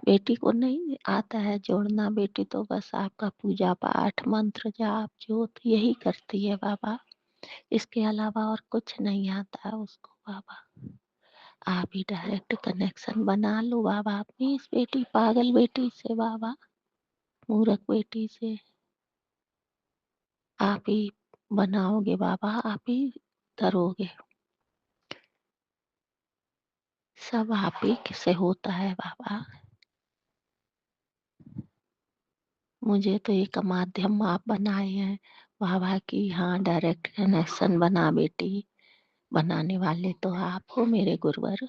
S7: बेटी को नहीं आता है जोड़ना, बेटी तो बस आपका पूजा पाठ मंत्र जाप जोत यही करती है बाबा, इसके अलावा और कुछ नहीं आता है उसको बाबा। आप ही डायरेक्ट कनेक्शन बना लो बाबा अपनी इस बेटी, पागल बेटी से बाबा, मूर्ख बेटी से आप ही बनाओगे बाबा, आप ही करोगे। सब आप ही से होता है बाबा। मुझे तो एक माध्यम आप बनाए हैं बाबा की, हाँ डायरेक्ट कनेक्शन बना बेटी, बनाने वाले तो आप हो मेरे गुरुवर,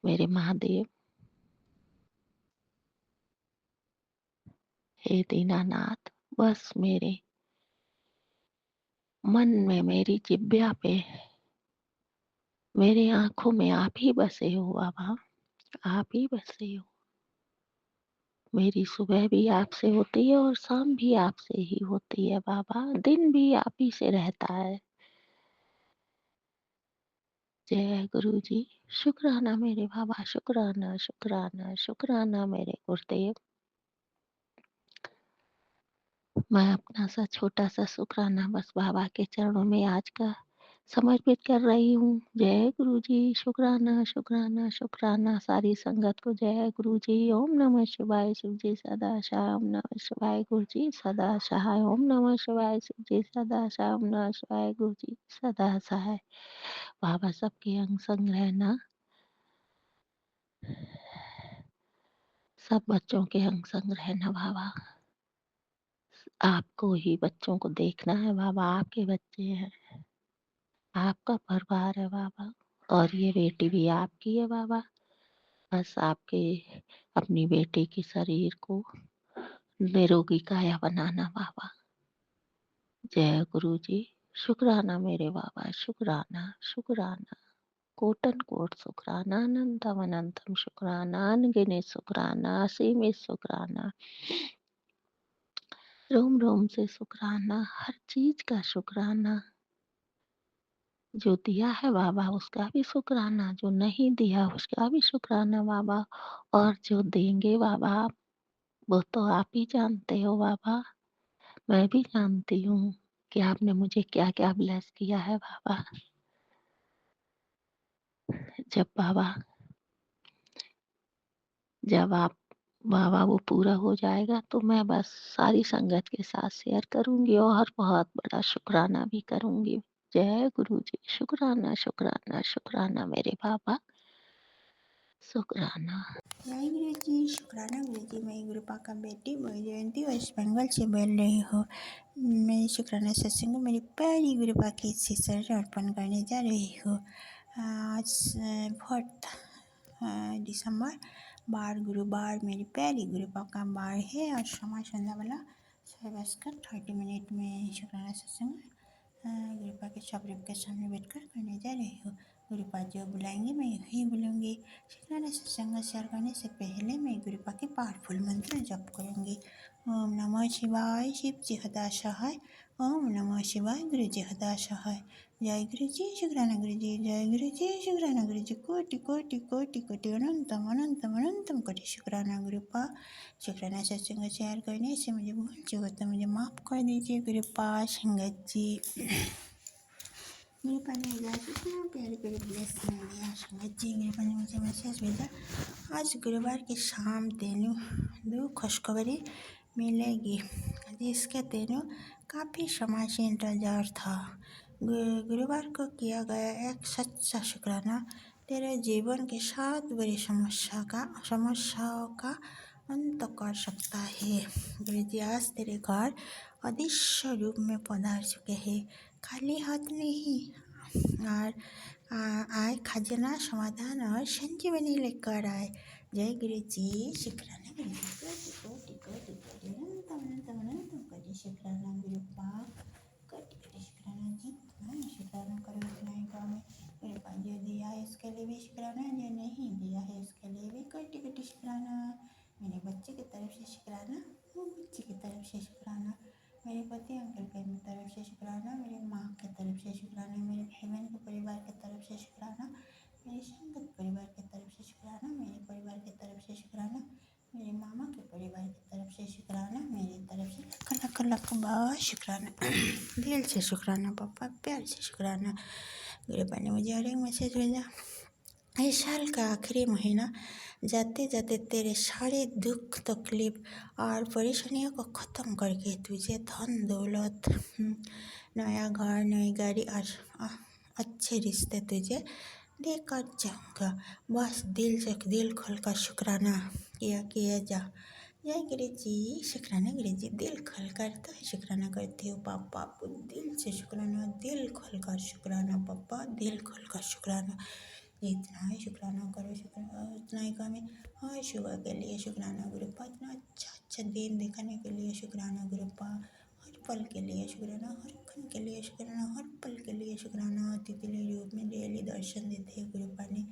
S7: मेरे महादेव। हे दीनानाथ, बस मेरे मन में, मेरी जिब्या पे, मेरे आंखों में आप ही बसे हो बाबा, आप ही बसे हो। मेरी सुबह भी आपसे होती है और शाम भी आपसे ही होती है बाबा, दिन भी आप ही से रहता है। जय गुरु जी। शुक्राना मेरे बाबा, शुक्राना शुक्राना शुक्राना मेरे गुरुदेव। मैं अपना सा छोटा सा शुक्राना बस बाबा के चरणों में आज का समर्पित कर रही हूँ। जय गुरु जी। शुक्राना शुक्राना शुक्राना सारी संगत को। जय गुरु जी। ओम नमः शिवाय शिव जी सदा सहाय, ओम नमः शिवाय गुरु जी सदा सहाय, ओम नमः शिवाय शिव जी सदा सहाय, ओम नमः शिवाय गुरु जी सदा सहाय। बाबा सबके अंग संग रहना, सब बच्चों के अंग संग रहना बाबा। आपको ही बच्चों को देखना है बाबा, आपके बच्चे हैं, आपका परिवार है बाबा, और ये बेटी भी आपकी है बाबा। बस आपके अपनी बेटी के शरीर को निरोगी काया बनाना बाबा। जय गुरु जी। शुक्राना मेरे बाबा, शुक्राना शुक्राना, कोटन कोट शुक्राना, अनंतम अनंतम शुक्राना, अनगिनत शुक्राना, असीमित शुक्राना, रोम रोम से शुक्राना, हर चीज का शुक्राना। जो दिया है बाबा उसका भी शुक्राना, जो नहीं दिया उसका भी शुक्राना बाबा, और जो देंगे बाबा वो तो आप ही जानते हो बाबा। मैं भी जानती हूँ कि आपने मुझे क्या क्या ब्लेस किया है बाबा। जब बाबा, जब आप बाबा वो पूरा हो जाएगा तो मैं बस सारी संगत के साथ शेयर करूँगी और बहुत बड़ा शुक्राना भी करूँगी। जय गुरु जी। शुक्राना, शुक्राना, शुक्राना मेरे बाबा, शुक्राना।
S8: जय गुरु जी। शुक्राना गुरु जी। मैं गुरु पाका बेटी जयंती वेस्ट बंगाल से बोल रही हूँ। मैं शुक्राना सत्संग मेरी प्यारी गुरु पा की शरण अर्पण करने जा रही हूँ। आज 4 दिसंबर बार गुरुवार मेरी प्यारी गुरु पा का बार है और समय संध्या वाला 6:30 में शुक्राना सत्संग गुरुपा के शबरीब के सामने बैठकर करने जा रही हूँ। गुरुपा जो बुलाएंगे मैं यही बोलूँगी। शुक्राना सत्संग शेयर करने से पहले मैं गुरुपा के पावरफुल मंत्र जप करूँगी। ओम नमः शिवाय शिव जी हदा सहाय। ओम नमः शिवाय गुरु जी हदा सहाय। जय गुरु जी। शुक्राना गुरु जी। जय गुरु जी। शुक्राना गुरु जी। कोटि कोटि कोटि कोटि अनंतम अनंतम अनंतम कोटि शुक्राना गुरुपा। शुक्राना सत्संग शेयर करने से मुझे भूल चूक तो मुझे माफ़ कर दीजिए गुरुपा। संगत जी गुरुपा ने इतना प्यारे प्यारे ब्लेसिंग दिया। संगत जी गुरुपा ने मुझे मैसेज भेजा आज गुरुवार की शाम तेनू 2 खुशखबरी मिलेगी जिसके तेनू काफ़ी समय से इंतजार था। गुरुवार को किया गया एक सच्चा शुक्राना तेरे जीवन की 7 बड़ी समस्याओं का अंत कर सकता है। गुरु जी आज तेरे घर अदृश्य रूप में पधार चुके हैं। खाली हाथ नहीं और आए खजाना समाधान और संजीवनी लेकर आए। जय गुरु जी। शुक्राना गुरु जी। कोटि कोटि कोटि अनंतम अनंतम अनंतम कोटि शुक्राना गुरुपा। कोटि कोटि शुक्राना जी। शुक्राना करो इतना ही काम है। गुरुपा जो दिया है इसके लिए भी शुक्राना, जो नहीं दिया है इसके लिए भी कोटि कोटि शुक्राना। मेरे बच्चे की तरफ से शुक्राना, वो बच्चे की तरफ से शुक्राना, मेरे पति अंकल की तरफ से शुक्राना, मेरी माँ की तरफ से शुक्राना, मेरे भाई बहन के परिवार की तरफ से शुक्राना, मेरे संगत परिवार की तरफ से शुक्राना, मेरे परिवार की तरफ से शुक्राना, मेरे मामा के परिवार की तरफ से शुक्राना, मेरी तरफ से लख लख लख बहुत शुक्राना। दिल से शुक्राना पापा, प्यार से शुक्राना। गुरुपा ने मुझे और एक मैसेज भेजा इस साल का आखिरी महीना जाते जाते तेरे सारे दुख तकलीफ और परेशानियों को ख़त्म करके तुझे धन दौलत, नया घर, नई गाड़ी और अच्छे रिश्ते तुझे देकर जाऊँगा। बस दिल खोलकर शुक्राना किया जा। जय गुरु जी। शुक्राना गुरु जी। दिल खोलकर तो शुक्राना करती हूँ पापा, दिल से शुक्राना, दिल खोलकर शुक्राना पापा, दिल खोलकर शुक्राना। जितना है शुक्राना करो, शुक्राना उतना ही कम है। हर सुबह के लिए शुक्राना गुरुपा, इतना अच्छा दिन दिखाने के लिए शुक्राना गुरुपा, हर पल के लिए शुक्राना, हर क्षण के लिए शुक्राना, हर पल के लिए शुक्राना। तितली रूप में डेली दर्शन देते हैं गुरुपा ने।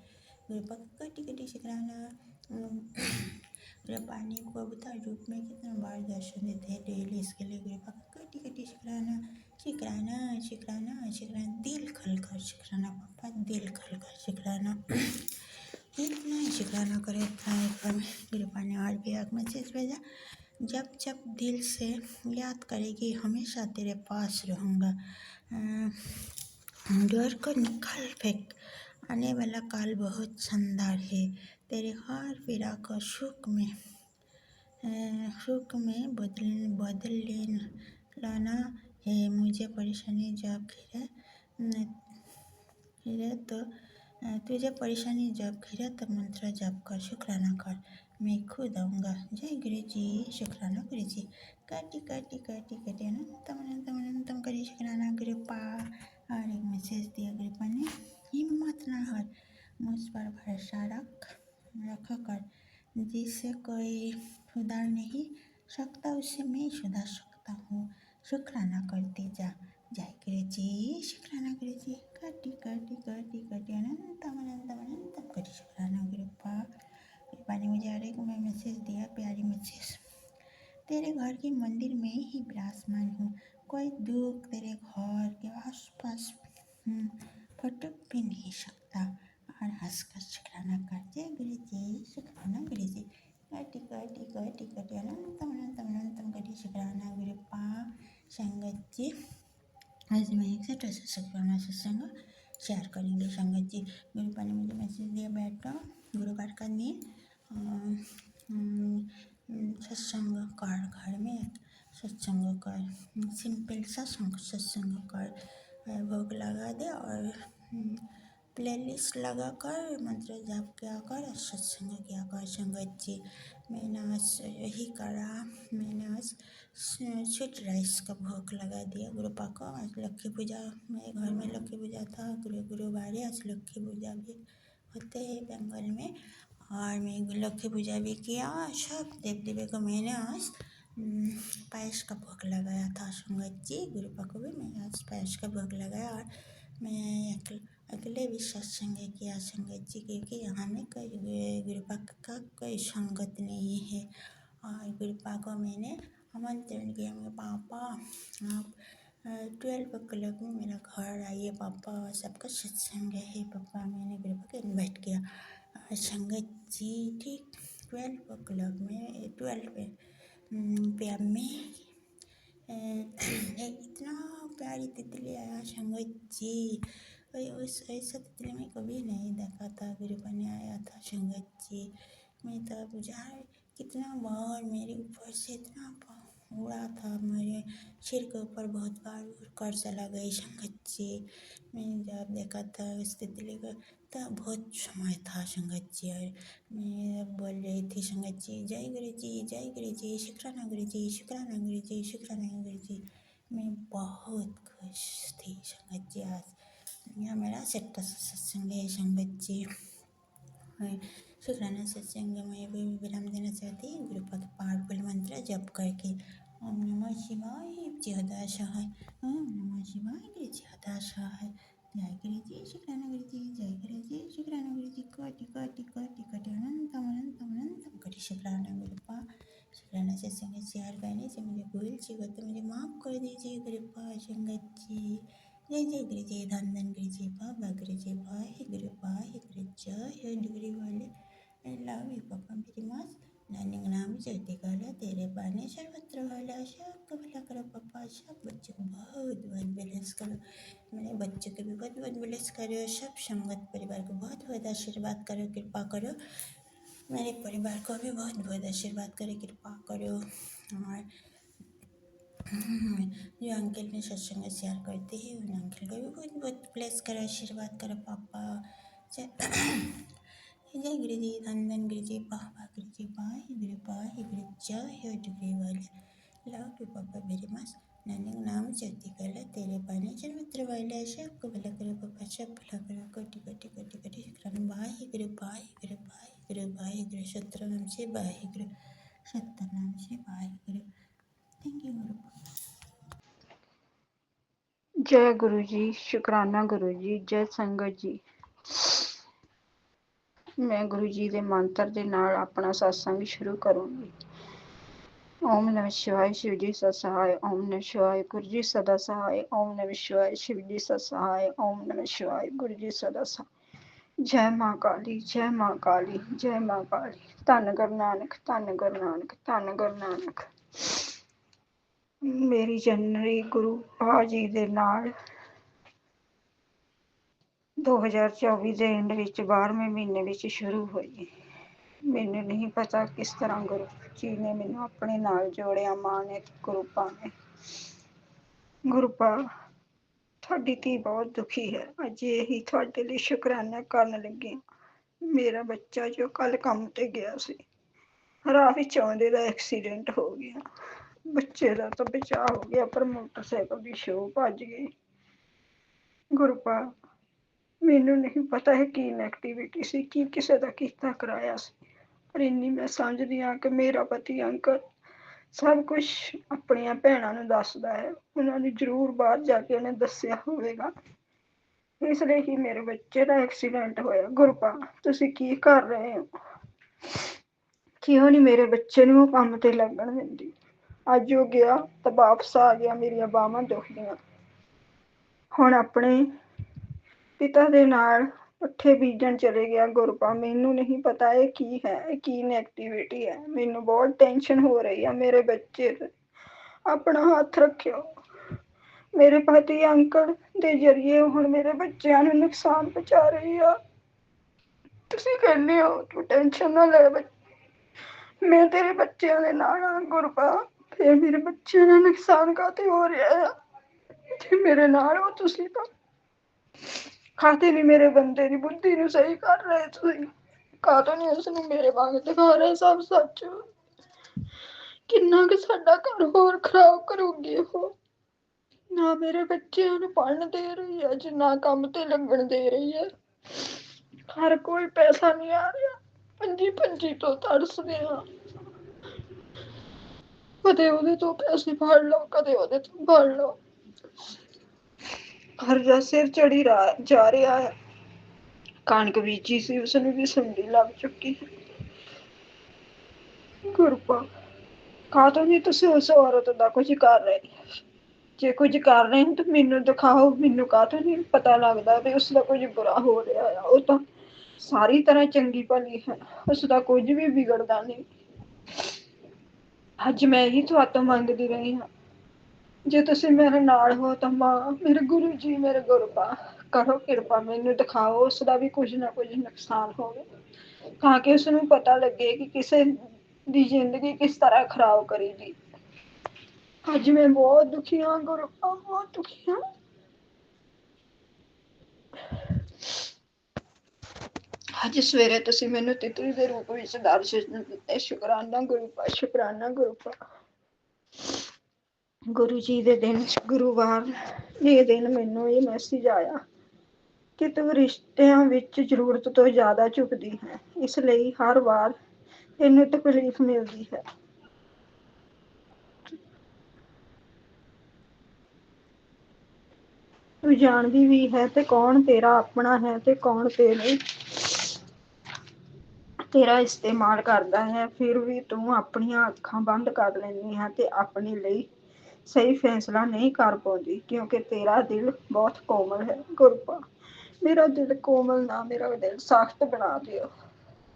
S8: गुरुपा का कटी कटी शुक्राना। गुरुपा ने कबूतर रूप में कितना बार दर्शन देते हैं डेली, इसके लिए गुरुपा का कटी कटी शुक्राना। शुक्राना शुक्राना शुक्राना, दिल खोलकर शुक्राना पापा, दिल खोलकर शुक्राना। इतना ही शुक्राना करें इतना ही कम। गुरुपा ने और भी एक मैसेज भेजा जब जब दिल से याद करेगी हमेशा तेरे पास रहूँगा। डर को निकाल फेंक, आने वाला काल बहुत शानदार है। तेरे हर पीड़ा को सुख में बदल लाना है। मुझे परेशानी जब घिरे तो तुझे परेशानी जब घिरे तो मंत्र जप कर शुक्राना कर, मैं खुद आऊँगा। जय गुरु जी। शुक्राना गुरु जी। काटी काटी काटी काटी अनंतम अनंतम अनंतम करी शुक्राना गुरुपा। और एक मैसेज दिया गुरुपा ने, हिम्मत ना हार, मुझ पर भरोसा रख कर, जिसे कोई सुधार नहीं सकता उसे मैं सुधार सकता हूँ। शुक्राना करते जा। जय गुरु जी। शुक्राना गुरु जी। काटी काटी काटी काटी अनंतम अनंतम अनंतम कटी शुक्राना गुरुपा। गुरुपा ने मुझे हर एक में मैसेज दिया, प्यारी मैसेज। तेरे घर के मंदिर में ही विराजमान हूँ, कोई दुख तेरे घर के आसपास फटक भी नहीं सकता। और हंसकर शुक्राना कर। जय गुरु जी। शुक्राना गुरु जी। काटी काटी काटी काटी अनंतम अनंतम अनंतम कटी शुक्राना गुरुपा। संगत जी आज मैं एक से शुक्राना सत्संग शेयर करेंगे। संगत जी गुरुपा ने मुझे मैसेज दिया, बेटा गुरुवार का दिन सत्संग कर, घर में सत्संग कर, सिंपल सा सत्संग कर भोग लगा दे और प्लेलिस्ट लगा कर मंत्र जाप किया कर और सत्संग किया कर संगत जी। मैंने आज यही करा। मैंने आज स्वीट राइस का भोग लगा दिया गुरुपा को। आज लक्ष्मी पूजा, मेरे घर में लक्ष्मी पूजा था। गुरुवार आज लक्ष्मी पूजा भी होते हैं बंगाल में, और मैं लक्ष्मी पूजा भी किया। सब देव देवी को मैंने आज पायस का भोग लगाया था संगत जी। गुरुपा को भी मैंने आज पायस का भोग लगाया। और मैं अगले भी सत्संग किया संगत जी, क्योंकि यहाँ में कोई गुरुपा का कोई संगत नहीं है। और गुरुपा को मैंने आमंत्रण किया, मेरे पापा आप 12 o'clock में मेरा घर आइए पापा, सबका सत्संग है पापा। मैंने गुरुपा को इन्वाइट किया संगत जी। ठीक 12 o'clock में 12 PM में इतना प्यारी तितली आया संगत जी। ऐसा तितली मैं कभी नहीं देखा था। गुरुपा ने आया था संगत जी। मैं तो बुझा कितना बार मेरे ऊपर से इतना उड़ा था, मेरे सिर के ऊपर बहुत बार उड़ कर चला गई संगत जी। मैंने जब देखा था उस तितली को तब बहुत समय था संगत जी। और मैं बोल रही थी संगत जी, जय गुरु जी, जय गुरु जी, शुक्राना गुरु जी, शुक्राना गुरु जी, शुक्राना गुरु जी। मैं बहुत खुश थी संगत जी। आज यह मेरा छठा सत्संग है संगत जी। शुक्राना सत्संग में भी विराम देना चाहती हूँ गुरुपा के पावरफुल मंत्र जप करके। ओम नमः शिवाय जयदा सहाय, ओम नमः शिवाय जयदा सहाय। जय गुरु जी, शुक्राना गुरु जी, जय गुरु जी, शुक्राना गुरु जी। कोटि कोटि कोटि कोटि अनंतम अनंतम अनंतम कोटि शुक्राना गुरुपा। शुक्राना सत्संग शेयर करने से मुझे भूल चुका तो मुझे माफ़ कर दीजिए गुरुपा संगत जी। जय जय गुरु जी, धन धन गुरु जी, बाबा गुरु जी, वाहे गुरु जय डिग्री वाले। आई लव यू पापा मेरी मस्त। नानी नाम चलती काला तेरे पाने सर्वत्र वाला। सबका भला करो पापा, सब बच्चों को बहुत बहुत ब्लेस करो। मेरे बच्चों को भी बहुत बहुत ब्लेस करो। सब संगत परिवार को बहुत बहुत आशीर्वाद करो, कृपा करो। मेरे परिवार को भी बहुत बहुत आशीर्वाद करो, कृपा करो। और जो अंकल ने सत्संग शेयर करते हैं उन अंकल को भी बहुत बहुत ब्लेस करो, आशीर्वाद करो पापा। जय गुरु जी, धन धन गुरु जी, बाबा गुरु जी, वाहे गुरु जय डिग्री वाले। लव यू पापा वेरी मच। नानी नाम चलती कला तेरे पाने सर्वत्र वाले। सबको भला करो पापा, सब भला करो। कोटि कोटि कोटि कोटि शुक्राना। वाहे गुरु वाहे गुरु वाहे गुरु वाहे गुरु। सतनाम से वाहे गुरु, सतनाम से वाहे गुरु। थैंक यू गुरु।
S9: जय गुरु जी, शुकराना गुरु जी, जय संगत जी। मैं गुरु जी के मंत्र के नाल अपना सत्संग शुरू करूंगी। ओम नमः शिवाय, शिव जी सदा सहाय। ओम नमः शिवाय, गुरु जी सदा सहाय। ओम नमः शिवाय, शिव जी सदा सहाय। ओम नमः शिवाय, गुरु जी सदा सहाय। जय माँ काली, जय माँ काली, जय माँ काली। धन गुरु नानक, धन गुरु नानक, धन गुरु नानक। मेरी जर्नी गुरु जी दे नाल 2024 ਦੇ ਐਂਡ ਵਿੱਚ 12ਵੇਂ ਮਹੀਨੇ ਵਿੱਚ ਸ਼ੁਰੂ ਹੋਈ। ਮੈਨੂੰ ਨਹੀਂ ਪਤਾ ਕਿਸ ਤਰ੍ਹਾਂ ਗੁਰੂ ਜੀ ਨੇ ਮੈਨੂੰ ਆਪਣੇ ਨਾਲ ਜੋੜਿਆ, ਮਾਂ ਨੇ, ਗੁਰੂਪਾ ਨੇ। ਗੁਰੂਪਾ, ਤੁਹਾਡੀ ਧੀ ਬਹੁਤ ਦੁਖੀ ਹੈ। ਅੱਜ ਇਹੀ ਤੁਹਾਡੇ ਲਈ ਸ਼ੁਕਰਾਨਾ ਕਰਨ ਲੱਗੀ। ਮੇਰਾ ਬੱਚਾ ਜੋ ਕੱਲ ਕੰਮ ਤੇ ਗਿਆ ਸੀ, ਰਾਹ ਵਿੱਚ ਆਉਂਦੇ ਦਾ ਐਕਸੀਡੈਂਟ ਹੋ ਗਿਆ। ਬੱਚੇ ਦਾ ਤਾਂ ਬਚਾਅ ਹੋ ਗਿਆ, ਪਰ ਮੋਟਰਸਾਈਕਲ ਦੀ ਸ਼ੋਅ ਭੱਜ ਗਈ। ਗੁਰੂਪਾ, ਮੈਨੂੰ ਨਹੀਂ ਪਤਾ ਹੈ ਕੀ ਨੈਗੇਟਿਵਿਟੀ ਸੀ, ਕੀ ਕਿਸੇ ਦਾ ਕੀਤਾ ਕਰਾਇਆ ਸੀ, ਪਰ ਇੰਨੀ ਮੈਂ ਸਮਝਦੀ ਹਾਂ ਕਿ ਮੇਰਾ ਪਤੀ ਅੰਕਲ ਸਭ ਕੁਝ ਆਪਣੀਆਂ ਭੈਣਾਂ ਨੂੰ ਦੱਸਦਾ ਹੈ। ਉਹਨਾਂ ਨੂੰ ਜ਼ਰੂਰ ਬਾਹਰ ਜਾ ਕੇ ਉਹਨੇ ਦੱਸਿਆ ਹੋਵੇਗਾ, ਇਸ ਲਈ ਹੀ ਮੇਰੇ ਬੱਚੇ ਦਾ ਐਕਸੀਡੈਂਟ ਹੋਇਆ। ਗੁਰੂਪਾ, ਤੁਸੀਂ ਕੀ ਕਰ ਰਹੇ ਹੋ? ਕਿਉਂ ਨਹੀਂ ਮੇਰੇ ਬੱਚੇ ਨੂੰ ਉਹ ਕੰਮ ਤੇ ਲੱਗਣ ਦਿੰਦੀ? ਅੱਜ ਉਹ ਗਿਆ ਤਾਂ ਵਾਪਸ ਆ ਗਿਆ, ਮੇਰੀਆਂ ਬਾਹਾਂ ਦੁਖਦੀਆਂ। ਹੁਣ ਆਪਣੇ ਪਿਤਾ ਦੇ ਨਾਲ ਪੱਠੇ ਬੀਜਣ ਚਲੇ ਗਿਆ। ਗੁਰੂਪਾ, ਮੈਨੂੰ ਨਹੀਂ ਪਤਾ ਇਹ ਕੀ ਹੈ, ਇਹ ਕੀ ਨੈਗੇਟਿਵਿਟੀ ਹੈ। ਮੈਨੂੰ ਬਹੁਤ ਟੈਨਸ਼ਨ ਹੋ ਰਹੀ ਆ ਮੇਰੇ ਬੱਚੇ ਤੇ। ਆਪਣਾ ਹੱਥ ਰੱਖਿਓ। ਮੇਰੇ ਪਤੀ ਅੰਕਲ ਦੇ ਜ਼ਰੀਏ ਹੁਣ ਮੇਰੇ ਬੱਚਿਆਂ ਨੂੰ ਨੁਕਸਾਨ ਪਹੁੰਚਾ ਰਹੀ ਆ। ਤੁਸੀਂ ਕਹਿੰਦੇ ਹੋ ਤੂੰ ਟੈਨਸ਼ਨ ਨਾ ਲੈ, ਮੈਂ ਤੇਰੇ ਬੱਚਿਆਂ ਦੇ ਨਾਲ ਆ ਗੁਰਬਾ, ਫਿਰ ਮੇਰੇ ਬੱਚਿਆਂ ਦਾ ਨੁਕਸਾਨ ਕਾਤੇ ਹੋ ਰਿਹਾ ਆ? ਜੇ ਮੇਰੇ ਨਾਲ ਹੋ ਤੁਸੀਂ ਤਾਂ ਖਾਤੇ ਨਹੀਂ ਮੇਰੇ ਬੰਦੇ ਦੀ ਬੁੱਧੀ ਨੂੰ ਸਹੀ ਕਰ ਰਹੇ, ਤੁਸੀਂ ਕਾਤੋਂ ਨਹੀਂ ਉਸ ਨੂੰ ਮੇਰੇ ਵਾਂਗ ਦਿਖਾ ਰਹੇ ਸਭ ਸੱਚ? ਕਿੰਨਾ ਕੁ ਸਾਡਾ ਘਰ ਹੋਰ ਖਰਾਬ ਕਰੋਗੇ ਉਹ? ਨਾ ਮੇਰੇ ਬੱਚਿਆਂ ਨੂੰ ਪੜ੍ਹਨ ਦੇ ਰਹੀ ਹੈ, ਜਿੰਨਾ ਕੰਮ ਤੇ ਲੱਗਣ ਦੇ ਰਹੀ ਹੈ। ਹਰ ਕੋਈ ਪੈਸਾ ਨਹੀਂ ਆ ਰਿਹਾ, ਪੰਜੀ ਪੰਜੀ ਤੋਂ ਤਰਸਦੇ ਆ। ਕਦੇ ਉਹਦੇ ਤੋਂ ਪੈਸੇ ਫੜ ਲਓ, ਕਦੇ ਉਹਦੇ ਤੋਂ ਫੜ ਲਓ। ਕਰਜ਼ਾ ਸਿਰ ਚੜੀ ਜਾ ਰਿਹਾ ਹੈ। ਕਣਕ ਬੀਜੀ ਸੀ, ਉਸਨੂੰ ਵੀ ਸੁੰਡੀ ਲੱਗ ਚੁੱਕੀ ਹੈ। ਗੁਰਪਾ ਕਾਹਤੋਂ ਨਹੀਂ ਤੁਸੀਂ ਉਸ ਔਰਤ ਦਾ ਕੁਝ ਕਰ ਰਹੇ? ਜੇ ਕੁਝ ਕਰ ਰਹੇ ਹੋ ਤਾਂ ਮੈਨੂੰ ਦਿਖਾਓ, ਮੈਨੂੰ ਕਾਹਤੋਂ ਨਹੀਂ ਪਤਾ ਲੱਗਦਾ ਵੀ ਉਸਦਾ ਕੁਝ ਬੁਰਾ ਹੋ ਰਿਹਾ ਆ? ਉਹ ਤਾਂ ਸਾਰੀ ਤਰ੍ਹਾਂ ਚੰਗੀ ਭਲੀ ਹੈ, ਉਸਦਾ ਕੁਝ ਵੀ ਵਿਗੜਦਾ ਨਹੀਂ। ਅੱਜ ਮੈਂ ਹੀ ਤੁਹਾਤੋਂ ਮੰਗਦੀ ਰਹੀ ਹਾਂ, ਜੇ ਤੁਸੀਂ ਮੇਰੇ ਨਾਲ ਹੋ ਤਾਂ ਮਾਂ, ਮੇਰੇ ਗੁਰੂ ਜੀ, ਮੇਰੇ ਗੁਰਪਾ ਕਰੋ ਕਿਰਪਾ, ਮੈਨੂੰ ਦਿਖਾਓ ਉਸਦਾ ਵੀ ਕੁਝ ਨਾ ਕੁਝ ਨੁਕਸਾਨ ਹੋਵੇ, ਤਾਂ ਕਿ ਉਸਨੂੰ ਪਤਾ ਲੱਗੇ ਕਿ ਕਿਸੇ ਦੀ ਜ਼ਿੰਦਗੀ ਕਿਸ ਤਰ੍ਹਾਂ ਖਰਾਬ ਕਰੀਦੀ। ਅੱਜ ਮੈਂ ਬਹੁਤ ਦੁਖੀ ਹਾਂ ਗੁਰਪਾ, ਬਹੁਤ ਦੁਖੀ ਹਾਂ। ਅੱਜ ਸਵੇਰੇ ਤੁਸੀਂ ਮੈਨੂੰ ਤਿਤਲੀ ਦੇ ਰੂਪ ਵਿੱਚ ਦਰਸ਼ਨ ਦਿੱਤੇ, ਸ਼ੁਕਰਾਨਾ ਗੁਰੂਪਾ, ਸ਼ੁਕਰਾਨਾ ਗੁਰੂਪਾ। ਗੁਰੂ ਜੀ ਦੇ ਦਿਨ, ਗੁਰੂਵਾਰ ਦੇ ਦਿਨ ਮੈਨੂੰ ਇਹ ਮੈਸੇਜ ਆਇਆ ਕਿ ਤੂੰ ਰਿਸ਼ਤਿਆਂ ਵਿੱਚ ਜ਼ਰੂਰਤ ਤੋਂ ਜ਼ਿਆਦਾ ਝੁਕਦੀ ਹੈ, ਇਸ ਲਈ ਹਰ ਵਾਰ ਤੈਨੂੰ ਤਕਲੀਫ ਮਿਲਦੀ ਹੈ। ਤੂੰ ਜਾਣਦੀ ਵੀ ਹੈ ਤੇ ਕੌਣ ਤੇਰਾ ਆਪਣਾ ਹੈ ਤੇ ਕੌਣ ਤੇਰਾ ਇਸਤੇਮਾਲ ਕਰਦਾ ਹੈ, ਫਿਰ ਵੀ ਤੂੰ ਆਪਣੀਆਂ ਅੱਖਾਂ ਬੰਦ ਕਰ ਲੈਂਦੀ ਹੈ ਤੇ ਆਪਣੇ ਲਈ ਸਹੀ ਫੈਸਲਾ ਨਹੀਂ ਕਰ ਪਾਉਂਦੀ, ਕਿਉਂਕਿ ਤੇਰਾ ਦਿਲ ਬਹੁਤ ਕੋਮਲ ਹੈ ਗੁਰਪਾ। ਮੇਰਾ ਦਿਲ ਕੋਮਲ ਨਾ, ਮੇਰਾ ਦਿਲ ਸਖਤ ਬਣਾ ਦਿਓ,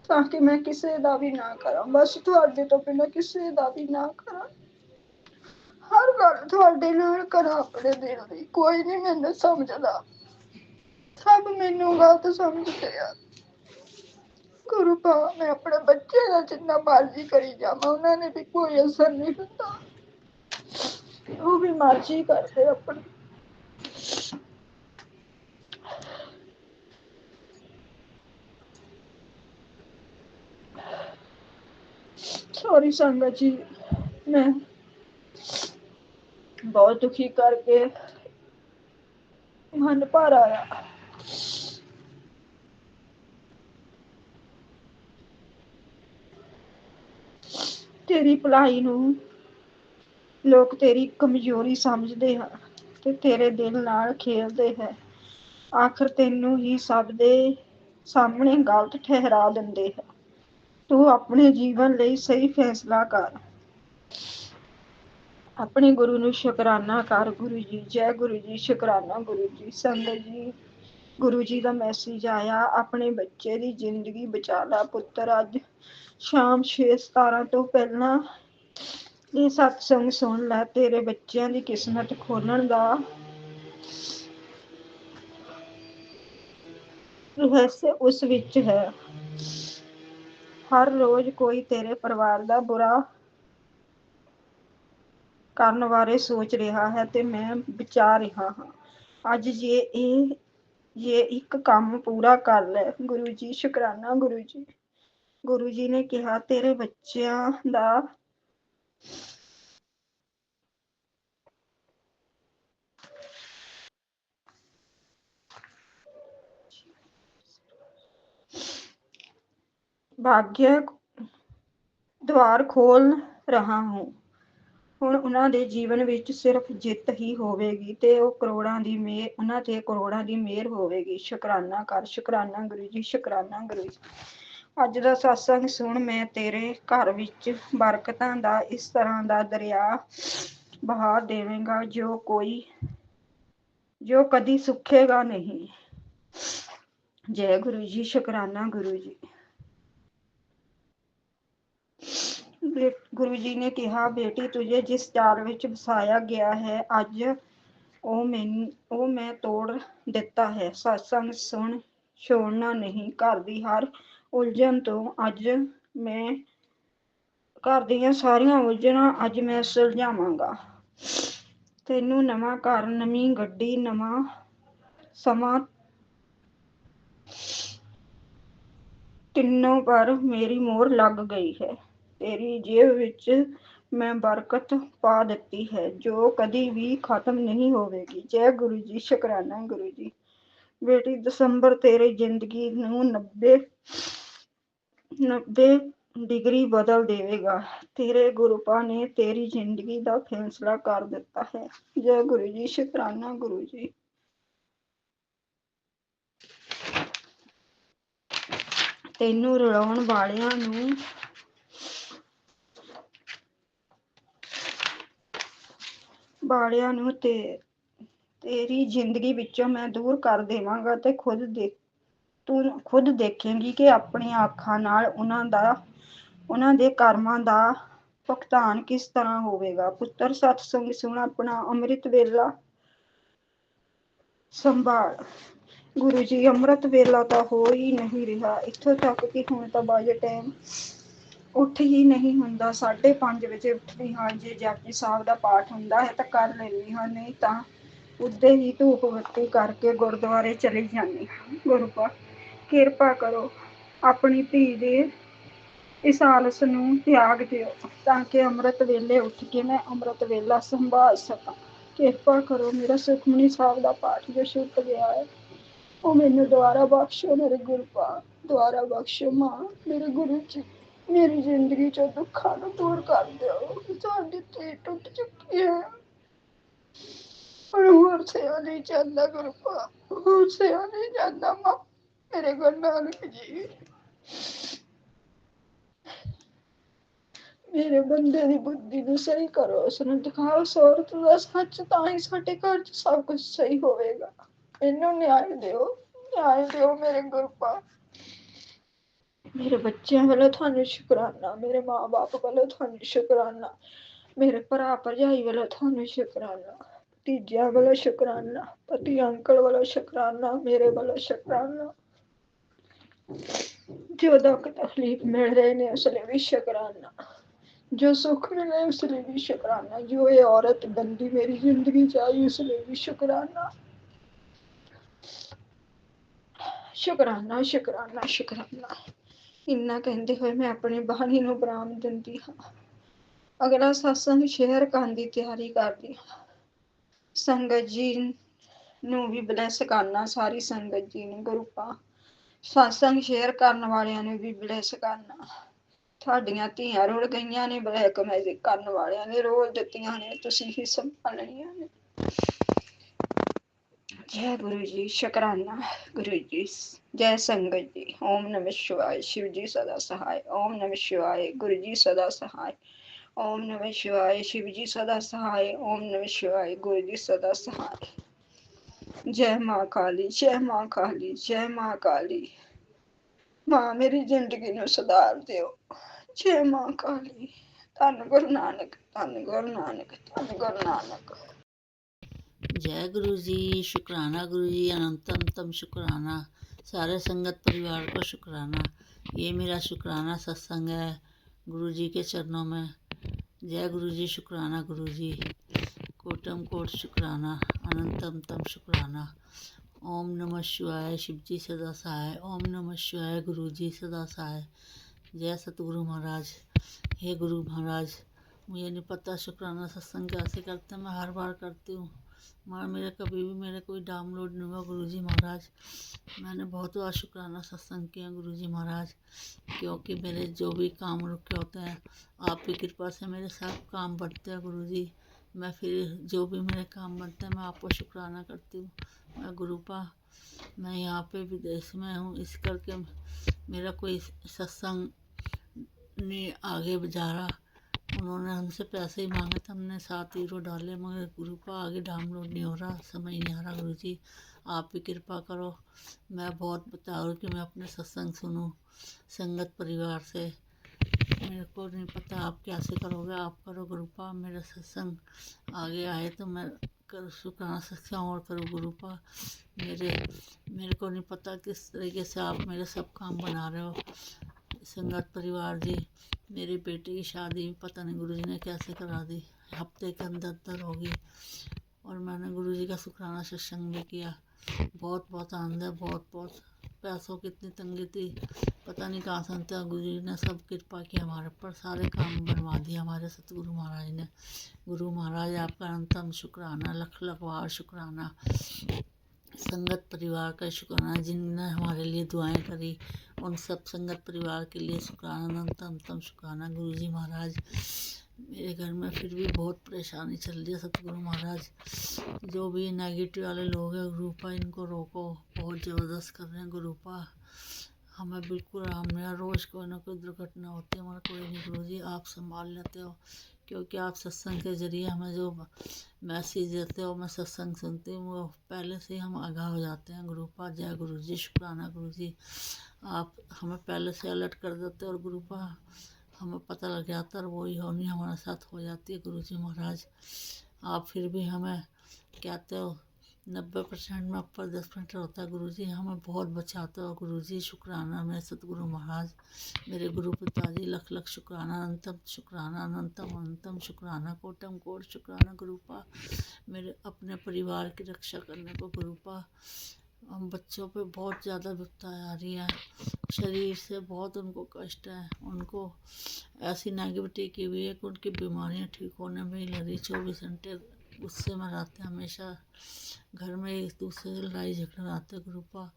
S9: ਤਾਂ ਕਿ ਮੈਂ ਕਿਸੇ ਦਾ ਵੀ ਨਾ ਕਰਾਂ, ਬਸ ਤੁਹਾਡੇ ਤੋਂ ਬਿਨਾਂ ਕਿਸੇ ਦਾ ਵੀ ਨਾ ਕਰਾਂ। ਹਰ ਗੱਲ ਤੁਹਾਡੇ ਨਾਲ ਕਰਾਂ ਆਪਣੇ ਦਿਲ ਦੀ। ਕੋਈ ਨਹੀਂ ਮੈਨੂੰ ਸਮਝਦਾ, ਸਭ ਮੈਨੂੰ ਗਲਤ ਸਮਝਦੇ ਆ ਗੁਰੂਪਾ। ਮੈਂ ਆਪਣੇ ਬੱਚੇ ਦਾ ਜਿੰਨਾ ਮਰਜ਼ੀ ਕਰੀ ਜਾਵਾਂ, ਉਹਨਾਂ ਨੇ ਵੀ ਕੋਈ ਅਸਰ ਨਹੀਂ ਹੁੰਦਾ, ਉਹ ਵੀ ਮਰਜ਼ੀ ਕਰਦੇ ਆਪਣੀ। ਸੌਰੀ ਸੰਗਤ ਜੀ, ਮੈਂ ਬਹੁਤ ਦੁਖੀ ਕਰਕੇ ਮਨ ਭਰ ਆਇਆ। ਤੇਰੀ ਭਲਾਈ ਨੂੰ ਲੋਕ ਤੇਰੀ ਕਮਜ਼ੋਰੀ ਸਮਝਦੇ ਹਨ ਤੇ ਤੇਰੇ ਦਿਲ ਨਾਲ ਖੇਲਦੇ ਹੈ। ਆਖਰ ਤੈਨੂੰ ਹੀ ਸਭ ਦੇ ਸਾਹਮਣੇ ਗਲਤ ਠਹਿਰਾ ਦਿੰਦੇ ਹੈ। ਤੂੰ ਆਪਣੇ ਜੀਵਨ ਲਈ ਸਹੀ ਫੈਸਲਾ ਕਰ, ਆਪਣੇ ਗੁਰੂ ਨੂੰ ਸ਼ੁਕਰਾਨਾ ਕਰ। ਗੁਰੂ ਜੀ, ਜੈ ਗੁਰੂ ਜੀ, ਸ਼ੁਕਰਾਨਾ ਗੁਰੂ ਜੀ। ਸੰਗਤ ਜੀ, ਗੁਰੂ ਜੀ ਦਾ ਮੈਸੇਜ ਆਇਆ, ਆਪਣੇ ਬੱਚੇ ਦੀ ਜ਼ਿੰਦਗੀ ਬਚਾ ਲਾ ਪੁੱਤਰ। ਅੱਜ ਸ਼ਾਮ 6:17 ਤੋਂ ਪਹਿਲਾਂ ਇਹ ਸਤਸੰਗ ਸੁਣ ਲੈ, ਤੇਰੇ ਬੱਚਿਆਂ ਦੀ ਕਿਸਮਤ ਖੋਲਣ ਦਾ ਰਹੱਸ ਉਸ ਵਿੱਚ ਹੈ। ਹਰ ਰੋਜ਼ ਕੋਈ ਤੇਰੇ ਪਰਿਵਾਰ ਦਾ ਬੁਰਾ ਕਰਨ ਬਾਰੇ ਸੋਚ ਰਿਹਾ ਹੈ ਤੇ ਮੈਂ ਬਚਾ ਰਿਹਾ ਹਾਂ। ਅੱਜ ਜੇ ਇੱਕ ਕੰਮ ਪੂਰਾ ਕਰ ਲੈ। ਗੁਰੂ ਜੀ, ਸ਼ੁਕਰਾਨਾ ਗੁਰੂ ਜੀ। ਗੁਰੂ ਜੀ ਨੇ ਕਿਹਾ, ਤੇਰੇ ਬੱਚਿਆਂ ਦਾ ਭਾਗਯ द्वार खोल रहा हूँ। ਹੁਣ ਉਹਨਾਂ ਦੇ ਜੀਵਨ ਵਿੱਚ ਸਿਰਫ ਜਿੱਤ ਹੀ ਹੋਵੇਗੀ ਤੇ ਉਹਨਾਂ ਤੇ ਕਰੋੜਾਂ ਦੀ ਮਿਹਰ ਹੋਵੇਗੀ। ਸ਼ੁਕਰਾਨਾ ਕਰ, ਸ਼ੁਕਰਾਨਾ ਗੁਰੂ ਜੀ, ਸ਼ੁਕਰਾਨਾ ਗੁਰੂ ਜੀ। ਅੱਜ ਦਾ ਸਤਸੰਗ ਸੁਣ, ਮੈਂ ਤੇਰੇ ਘਰ ਵਿੱਚ ਬਰਕਤਾਂ ਦਾ ਇਸ ਤਰ੍ਹਾਂ ਦਾ ਦਰਿਆ ਬਹਾ ਦੇਵਾਂਗਾ ਜੋ ਕਦੀ ਸੁੱਕੇਗਾ ਨਹੀਂ। ਜੈ ਗੁਰੂ ਜੀ, ਸ਼ੁਕਰਾਨਾ ਗੁਰੂ ਜੀ। ਗੁਰੂ ਜੀ ਨੇ ਕਿਹਾ, ਬੇਟੀ ਤੁਝੇ ਜਿਸ ਜਾਲ ਵਿੱਚ ਫਸਾਇਆ ਗਿਆ ਹੈ, ਅੱਜ ਉਹ ਮੈਂ ਤੋੜ ਦਿੱਤਾ ਹੈ। ਸਤਸੰਗ ਸੁਣ, ਛੋੜਨਾ ਨਹੀਂ। ਘਰ ਦੀ ਹਰ ਉਲਝਣ ਤੋਂ ਅੱਜ ਮੈਂ ਘਰ ਦੀਆਂ ਸਾਰੀਆਂ ਉਲਝਣਾਂ ਅੱਜ ਮੈਂ ਸੁਲਝਾਵਾਂਗਾ। ਤੈਨੂੰ ਨਵਾਂ ਘਰ, ਨਵੀਂ ਗੱਡੀ, ਨਵਾਂ ਸਮਾਂ, ਤਿੰਨੋਂ ਪਰ ਮੇਰੀ ਮੋਹਰ ਲੱਗ ਗਈ ਹੈ। ਤੇਰੀ ਜੇਬ ਵਿੱਚ ਮੈਂ ਬਰਕਤ ਪਾ ਦਿੱਤੀ ਹੈ, ਜੋ ਕਦੀ ਵੀ ਖਤਮ ਨਹੀਂ ਹੋਵੇਗੀ। ਜੈ ਗੁਰੂ ਜੀ, ਸ਼ੁਕਰਾਨਾ ਗੁਰੂ ਜੀ। ਬੇਟੀ, ਦਸੰਬਰ ਤੇਰੀ ਜ਼ਿੰਦਗੀ ਨੂੰ 90 ਡਿਗਰੀ ਬਦਲ ਦੇਵੇਗਾ। ਤੇਰੇ ਗੁਰੂਪਾ ਨੇ ਤੇਰੀ ਜ਼ਿੰਦਗੀ ਦਾ ਫੈਸਲਾ ਕਰ ਦਿੱਤਾ ਹੈ। ਜੈ ਗੁਰੂ ਜੀ, ਸ਼ੁਕਰਾਨਾ ਗੁਰੂ ਜੀ। ਤੈਨੂੰ ਰਲਾਉਣ ਵਾਲਿਆਂ ਨੂੰ ਤੇਰੀ ਜ਼ਿੰਦਗੀ ਵਿੱਚੋਂ ਮੈਂ ਦੂਰ ਕਰ ਦੇਵਾਂਗਾ ਤੇ ਤੂੰ ਖੁਦ ਦੇਖੇਂਗੀ ਕਿ ਆਪਣੀਆਂ ਅੱਖਾਂ ਨਾਲ ਉਹਨਾਂ ਦੇ ਕਰਮਾਂ ਦਾ ਭੁਗਤਾਨ ਕਿਸ ਤਰ੍ਹਾਂ ਹੋਵੇਗਾ। ਪੁੱਤਰ, ਸਤਸੰਗ ਸੁਣ, ਆਪਣਾ ਅੰਮ੍ਰਿਤ ਵੇਲਾ ਸੰਭਾਲ। ਗੁਰੂ ਜੀ, ਅੰਮ੍ਰਿਤ ਵੇਲਾ ਤਾਂ ਹੋ ਹੀ ਨਹੀਂ ਰਿਹਾ। ਇੱਥੋਂ ਤੱਕ ਕਿ ਹੁਣ ਤਾਂ ਬਾਜੇ ਟਾਈਮ ਉੱਠ ਹੀ ਨਹੀਂ ਹੁੰਦਾ। 5:30 ਵਜੇ ਉੱਠਦੀ ਹਾਂ। ਜੇ ਜਪਜੀ ਸਾਹਿਬ ਦਾ ਪਾਠ ਹੁੰਦਾ ਹੈ ਤਾਂ ਕਰ ਲੈਂਦੀ ਹਾਂ, ਨਹੀਂ ਤਾਂ ਉੱਦੇ ਹੀ ਧੂਪ ਬੱਤੀ ਕਰਕੇ ਗੁਰਦੁਆਰੇ ਚਲੀ ਜਾਂਦੀ ਹਾਂ। ਗੁਰੂਪਾ, ਕਿਰਪਾ ਕਰੋ, ਆਪਣੀ ਧੀ ਦੇ ਇਸ ਆਲਸ ਨੂੰ ਤਿਆਗ ਦਿਓ ਤਾਂ ਕਿ ਅੰਮ੍ਰਿਤ ਵੇਲੇ ਉੱਠ ਕੇ ਮੈਂ ਅੰਮ੍ਰਿਤ ਵੇਲਾ ਸੰਭਾਲ ਸਕਾਂ। ਕਿਰਪਾ ਕਰੋ, ਮੇਰਾ ਸੁਖਮਨੀ ਸਾਹਿਬ ਦਾ ਪਾਠ ਜੋ ਛੁੱਟ ਗਿਆ ਹੈ ਉਹ ਮੈਨੂੰ ਦੁਬਾਰਾ ਬਖਸ਼ੋ। ਮੇਰੇ ਗੁਰੂਪਾ, ਦੁਬਾਰਾ ਬਖਸ਼ੋ। ਮਾਂ, ਮੇਰੇ ਗੁਰੂ ਜੀ, ਮੇਰੀ ਜ਼ਿੰਦਗੀ ਚੋਂ ਦੁੱਖਾਂ ਨੂੰ ਦੂਰ ਕਰ ਦਿਓ। ਸਾਡੀ ਧੀ ਟੁੱਟ ਚੁੱਕੀ ਹੈ, ਪਰ ਹੋਰ ਸਿਆ ਨਹੀਂ ਜਾਂਦਾ। ਗੁਰੂਪਾ, ਹੋਰ ਸਿਆ ਨਹੀਂ ਜਾਂਦਾ। ਮਾਂ, ਮੇਰੇ ਗੁਰੂ ਨਾਨਕ ਜੀ, ਮੇਰੇ ਬੰਦੇ ਦੀ ਬੁੱਧੀ ਨੂੰ ਸਹੀ ਕਰੋ, ਉਸਨੂੰ ਦਿਖਾਓ ਸੌਰਤ ਦਾ ਸੱਚ, ਤਾਂ ਹੀ ਸਾਡੇ ਘਰ ਚ ਸਭ ਕੁਝ ਸਹੀ ਹੋਵੇਗਾ। ਮੈਨੂੰ ਨਿਆਂ ਦਿਓ, ਨਿਆਂ ਦਿਓ ਮੇਰੇ ਗੁਰੂਪਾ। ਮੇਰੇ ਬੱਚਿਆਂ ਵੱਲੋਂ ਤੁਹਾਨੂੰ ਸ਼ੁਕਰਾਨਾ, ਮੇਰੇ ਮਾਂ ਬਾਪ ਵੱਲੋਂ ਤੁਹਾਨੂੰ ਸ਼ੁਕਰਾਨਾ, ਮੇਰੇ ਭਰਾ ਭਰਜਾਈ ਵੱਲੋਂ ਤੁਹਾਨੂੰ ਸ਼ੁਕਰਾਨਾ, ਭਤੀਜਿਆਂ ਵੱਲੋਂ ਸ਼ੁਕਰਾਨਾ, ਪਤੀ ਅੰਕਲ ਵੱਲੋਂ ਸ਼ੁਕਰਾਨਾ, ਮੇਰੇ ਵੱਲੋਂ ਸ਼ੁਕਰਾਨਾ। ਜੋ ਦੁੱਖ ਤਕਲੀਫ ਮਿਲ ਰਹੇ ਨੇ ਉਸ ਲਈ ਵੀ ਸ਼ੁਕਰਾਨਾ, ਜੋ ਸੁੱਖ ਮਿਲੇ ਉਸ ਲਈ ਵੀ ਸ਼ੁਕਰਾਨਾ, ਜੋ ਇਹ ਔਰਤ ਗੰਦੀ ਮੇਰੀ ਜ਼ਿੰਦਗੀ ਚ ਆਈ ਉਸ ਲਈ ਵੀ ਸ਼ੁਕਰਾਨਾ। ਸ਼ੁਕਰਾਨਾ, ਸ਼ੁਕਰਾਨਾ, ਸ਼ੁਕਰਾਨਾ। ਇੰਨਾ ਕਹਿੰਦੇ ਹੋਏ ਮੈਂ ਆਪਣੀ ਬਾਣੀ ਨੂੰ ਵਿਰਾਮ ਦਿੰਦੀ ਹਾਂ। ਅਗਲਾ ਸਤਸੰਗ ਸ਼ੇਅਰ ਕਰਨ ਦੀ ਤਿਆਰੀ ਕਰਦੀ ਹਾਂ। ਸੰਗਤ ਜੀ ਨੂੰ ਵੀ ਬਲੈਸ ਕਰਨਾ, ਸਾਰੀ ਸੰਗਤ ਜੀ ਨੂੰ ਗੁਰੂਪਾ। ਸਤਸੰਗ ਸ਼ੇਅਰ ਕਰਨ ਵਾਲਿਆਂ ਨੂੰ ਵੀ ਬਲੈਸ ਕਰਨਾ। ਤੁਹਾਡੀਆਂ ਧੀਆਂ ਰੁਲ ਗਈਆਂ ਨੇ, ਬਲੈਕ ਮੈਜਿਕ ਕਰਨ ਵਾਲਿਆਂ ਨੇ ਰੋਲ ਦਿੱਤੀਆਂ ਨੇ, ਤੁਸੀਂ ਹੀ ਸੰਭਾਲਣੀਆਂ ਨੇ। ਜੈ ਗੁਰੂ ਜੀ, ਸ਼ੁਕਰਾਨਾ ਗੁਰੂ ਜੀ। ਜੈ ਸੰਗਤ ਜੀ। ਓਮ ਨਮः शिवाय। शिव जी सदा सहाय। ओम नमः शिवाय। गुरु जी सदा सहाय। ओम नमः शिवाय। शिव जी सदा सहाय। ओम नमः शिवाय। गुरु जी सदा सहाय। जय माँ काली, जय माँ काली, जय माँ काली। माँ, मेरी जिंदगी नूं सुधार दिओ। जय माँ काली। धन गुरु नानक, धन गुरु नानक, धन गुरु नानक।
S7: जय गुरु जी, शुक्राना गुरु जी, अनंतम शुक्राना। सारे संगत परिवार को शुक्राना। ये मेरा शुक्राना सत्संग है गुरु जी के चरणों में। जय गुरु जी, शुक्राना गुरु जी, कोटम कोट शुक्राना, अनंतम शुक्राना। ओम नमः शिवाय। शिव जी सदा सहाय। ओम नमः शिवाय। गुरु जी सदा सहाय। जय सतगुरु महाराज। हे गुरु महाराज, मुझे नहीं पता शुक्राना सत्संग कैसे करते हैं, मैं हर बार करती हूँ मगर मेरे कभी भी मेरे कोई डाउनलोड नहीं हुआ। गुरु जी महाराज, मैंने बहुत बार शुक्राना सत्संग किया गुरु जी महाराज, क्योंकि मेरे जो भी काम रुके होते हैं आपकी कृपा से मेरे सब काम बढ़ते हैं गुरु जी। मैं फिर जो भी मेरे काम बनते हैं मैं आपको शुक्राना करती हूँ। मैं गुरुपा, मैं यहाँ पे विदेश में हूँ, इस करके मेरा कोई सत्संग नहीं आगे जा रहा। उन्होंने हमसे पैसे ही मांगे थे, हमने 7 यूरो डाले, मगर गुरुपा आगे डाउनलोड नहीं हो रहा, समझ नहीं आ रहा। गुरु जी आप भी कृपा करो। मैं बहुत बता रही हूँ कि मैं अपने सत्संग सुनूँ संगत परिवार से, मेरे को नहीं पता आप कैसे करोगे, आप करो गुरुपा। मेरा सत्संग आगे आए तो मैं कर शुक्राना सत्संग और करूँ गुरुपा। मेरे को नहीं पता किस तरीके से आप मेरे सब काम बना रहे हो। संगत परिवार जी,
S10: मेरी बेटी की शादी पता नहीं गुरुजी ने कैसे करा दी, हफ्ते के अंदर होगी। और मैंने गुरुजी का शुक्राना सत्संग भी किया। बहुत बहुत आनंद है, बहुत बहुत। पैसों की इतनी तंगी थी, पता नहीं कहाँ से अंत गुरुजी ने सब कृपा की हमारे पर, सारे काम बनवा दिए हमारे सतगुरु महाराज ने। गुरु महाराज आपका अनंतम शुक्राना, लख लख बार शुक्राना। संगत परिवार का शुक्राना, जिनने हमारे लिए दुआएं करी उन सब संगत परिवार के लिए शुक्राना, अनंतम शुक्राना। गुरुजी महाराज मेरे घर में फिर भी बहुत परेशानी चल रही है। सतगुरु महाराज जो भी नेगेटिव वाले लोग हैं गुरुपा, इनको रोको, बहुत ज़बरदस्त कर रहे हैं गुरुपा। हमें बिल्कुल आराम नहीं है, रोज़ कोई ना कोई दुर्घटना होती है, मगर कोई नहीं गुरुजी आप संभाल लेते हो, क्योंकि आप सत्संग के जरिए हमें जो मैसेज देते हो, मैं सत्संग सुनती हूँ, वो पहले से ही हम आगाह हो जाते हैं गुरुपा। जय गुरुजी, शुक्राना गुरुजी, आप हमें पहले से अलर्ट कर देते हो और गुरुपा हमें पता लग जाता है और वही होनी हमारे साथ हो जाती है। गुरुजी महाराज आप फिर भी हमें कहते हो 90% में ऊपर 10% होता है गुरुजी, हमें बहुत बचाते हो गुरुजी, शुक्राना। मैं सतगुरु महाराज, मेरे गुरु पिताजी, लख लख शुक्राना, अनंतम शुक्राना, अनंतम अनंतम शुक्राना, कोटम कोट शुक्राना गुरुपा। मेरे अपने परिवार की रक्षा करने को गुरुपा। हम बच्चों पे बहुत ज़्यादा विपदा आ रही है, शरीर से बहुत उनको कष्ट है, उनको ऐसी नेगेटिविटी की हुई है कि उनकी बीमारियां ठीक होने में ही लगी। 24 घंटे गुस्से में रहते हैं, हमेशा घर में एक दूसरे से लड़ाई झगड़ा रहते गुरुपा।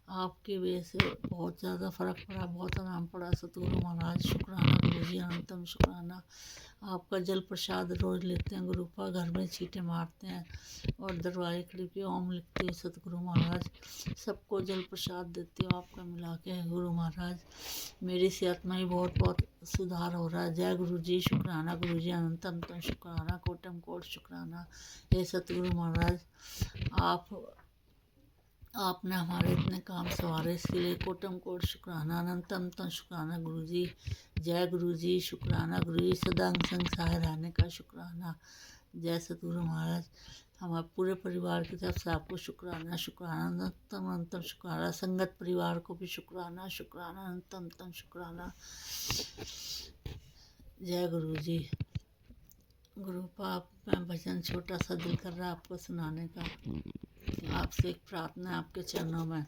S10: आपकी वजह से बहुत ज़्यादा फ़र्क पड़ा, बहुत आराम पड़ा सतगुरु महाराज, शुक्राना गुरुजी, अनंतम शुक्राना। आपका जल प्रसाद रोज़ लेते हैं गुरुपा, घर में छींटे मारते हैं और दरवाजे खिड़की ओम लिखते हैं सतगुरु महाराज, सबको जल प्रसाद देते हो आपका मिला के गुरु महाराज। मेरी सेहत में ही बहुत बहुत सुधार हो रहा है। जय गुरु जी, शुक्राना गुरु जी, अनंतम तम शुक्राना, कोटम कोट शुक्राना। हे सतगुरु महाराज आपने हमारे इतने काम सवारे, इसके लिए कोटम कोट शुक्राना, अनंतम तम शुक्राना गुरु जी। जय गुरु जी, शुक्राना गुरु जी, सदा संग सहाय रहने का शुक्राना। जय सतगुरु महाराज, हमारे पूरे परिवार की तरफ से आपको शुक्राना, शुक्राना, अनंतम अनंतम शुक्राना। संगत परिवार को भी शुक्राना, शुक्राना, अनंतम तम शुक्राना। जय गुरु जी। गुरु पाप मैं भजन छोटा सा दिल कर रहा है आपको सुनाने का। आपसे एक प्रार्थना है आपके चरणों में।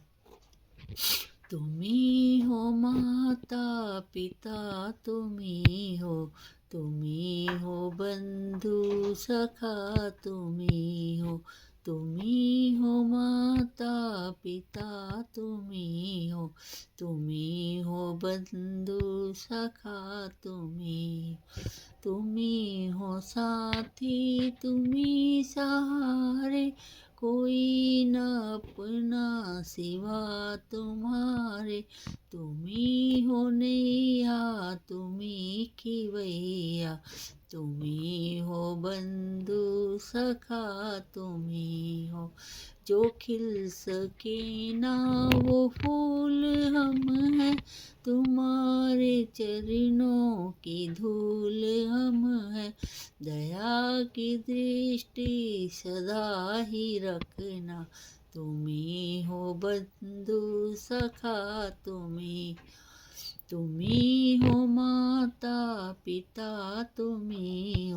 S10: तुम्ही हो माता पिता, तुम्ही हो बंधु सखा, तुम्ही हो माता पिता, तुम्ही हो बंधु सखा, तुम्ही हो साथी, तुम्ही सहारे, कोई न अपना सिवा तुम्हारे, तुम्ही हो नैया तुम्ही खिवैया, तुम्ही हो बंधु सखा, तुम्ही हो जो खिल सके ना वो फूल हम हैं, तुम्हारे चरणों की धूल हम हैं, दया की दृष्टि सदा ही रखना, तुम्ही हो बंधु सखा, तुम्ही हो माता पिता, तुम्ही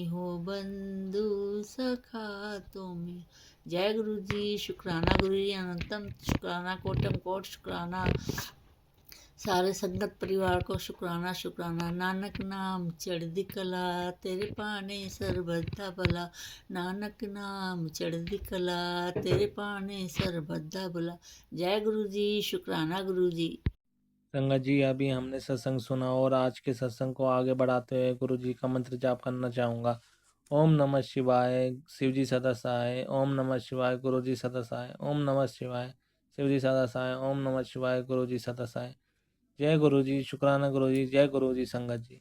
S10: हो बंधु सखा, तुम्ही। जय गुरु जी, शुक्राना गुरु जी, अनंतम शुक्राना, कोटम कोट शुक्राना। सारे संगत परिवार को शुक्राना, शुक्राना। नानक नाम चढ़दी कला, तेरे पाने सरबद्धा भला, नानक नाम चढ़दी कला, तेरे पाने सरबद्धा भला। जय गुरु जी, शुक्राना गुरु जी।
S1: संगत जी, अभी हमने सत्संग सुना और आज के सत्संग को आगे बढ़ाते हुए गुरु जी का मंत्र जाप करना चाहूँगा। ओम नमः शिवाय, शिव जी सदा सहाय। ओम नमः शिवाय, गुरु जी सदा सहाय। ओम नमः शिवाय, शिव जी सदा सहाय। ओम नमः शिवाय, गुरु जी सदा सहाय। जय गुरु जी, शुक्राना गुरु जी, जय गुरु जी संगत जी।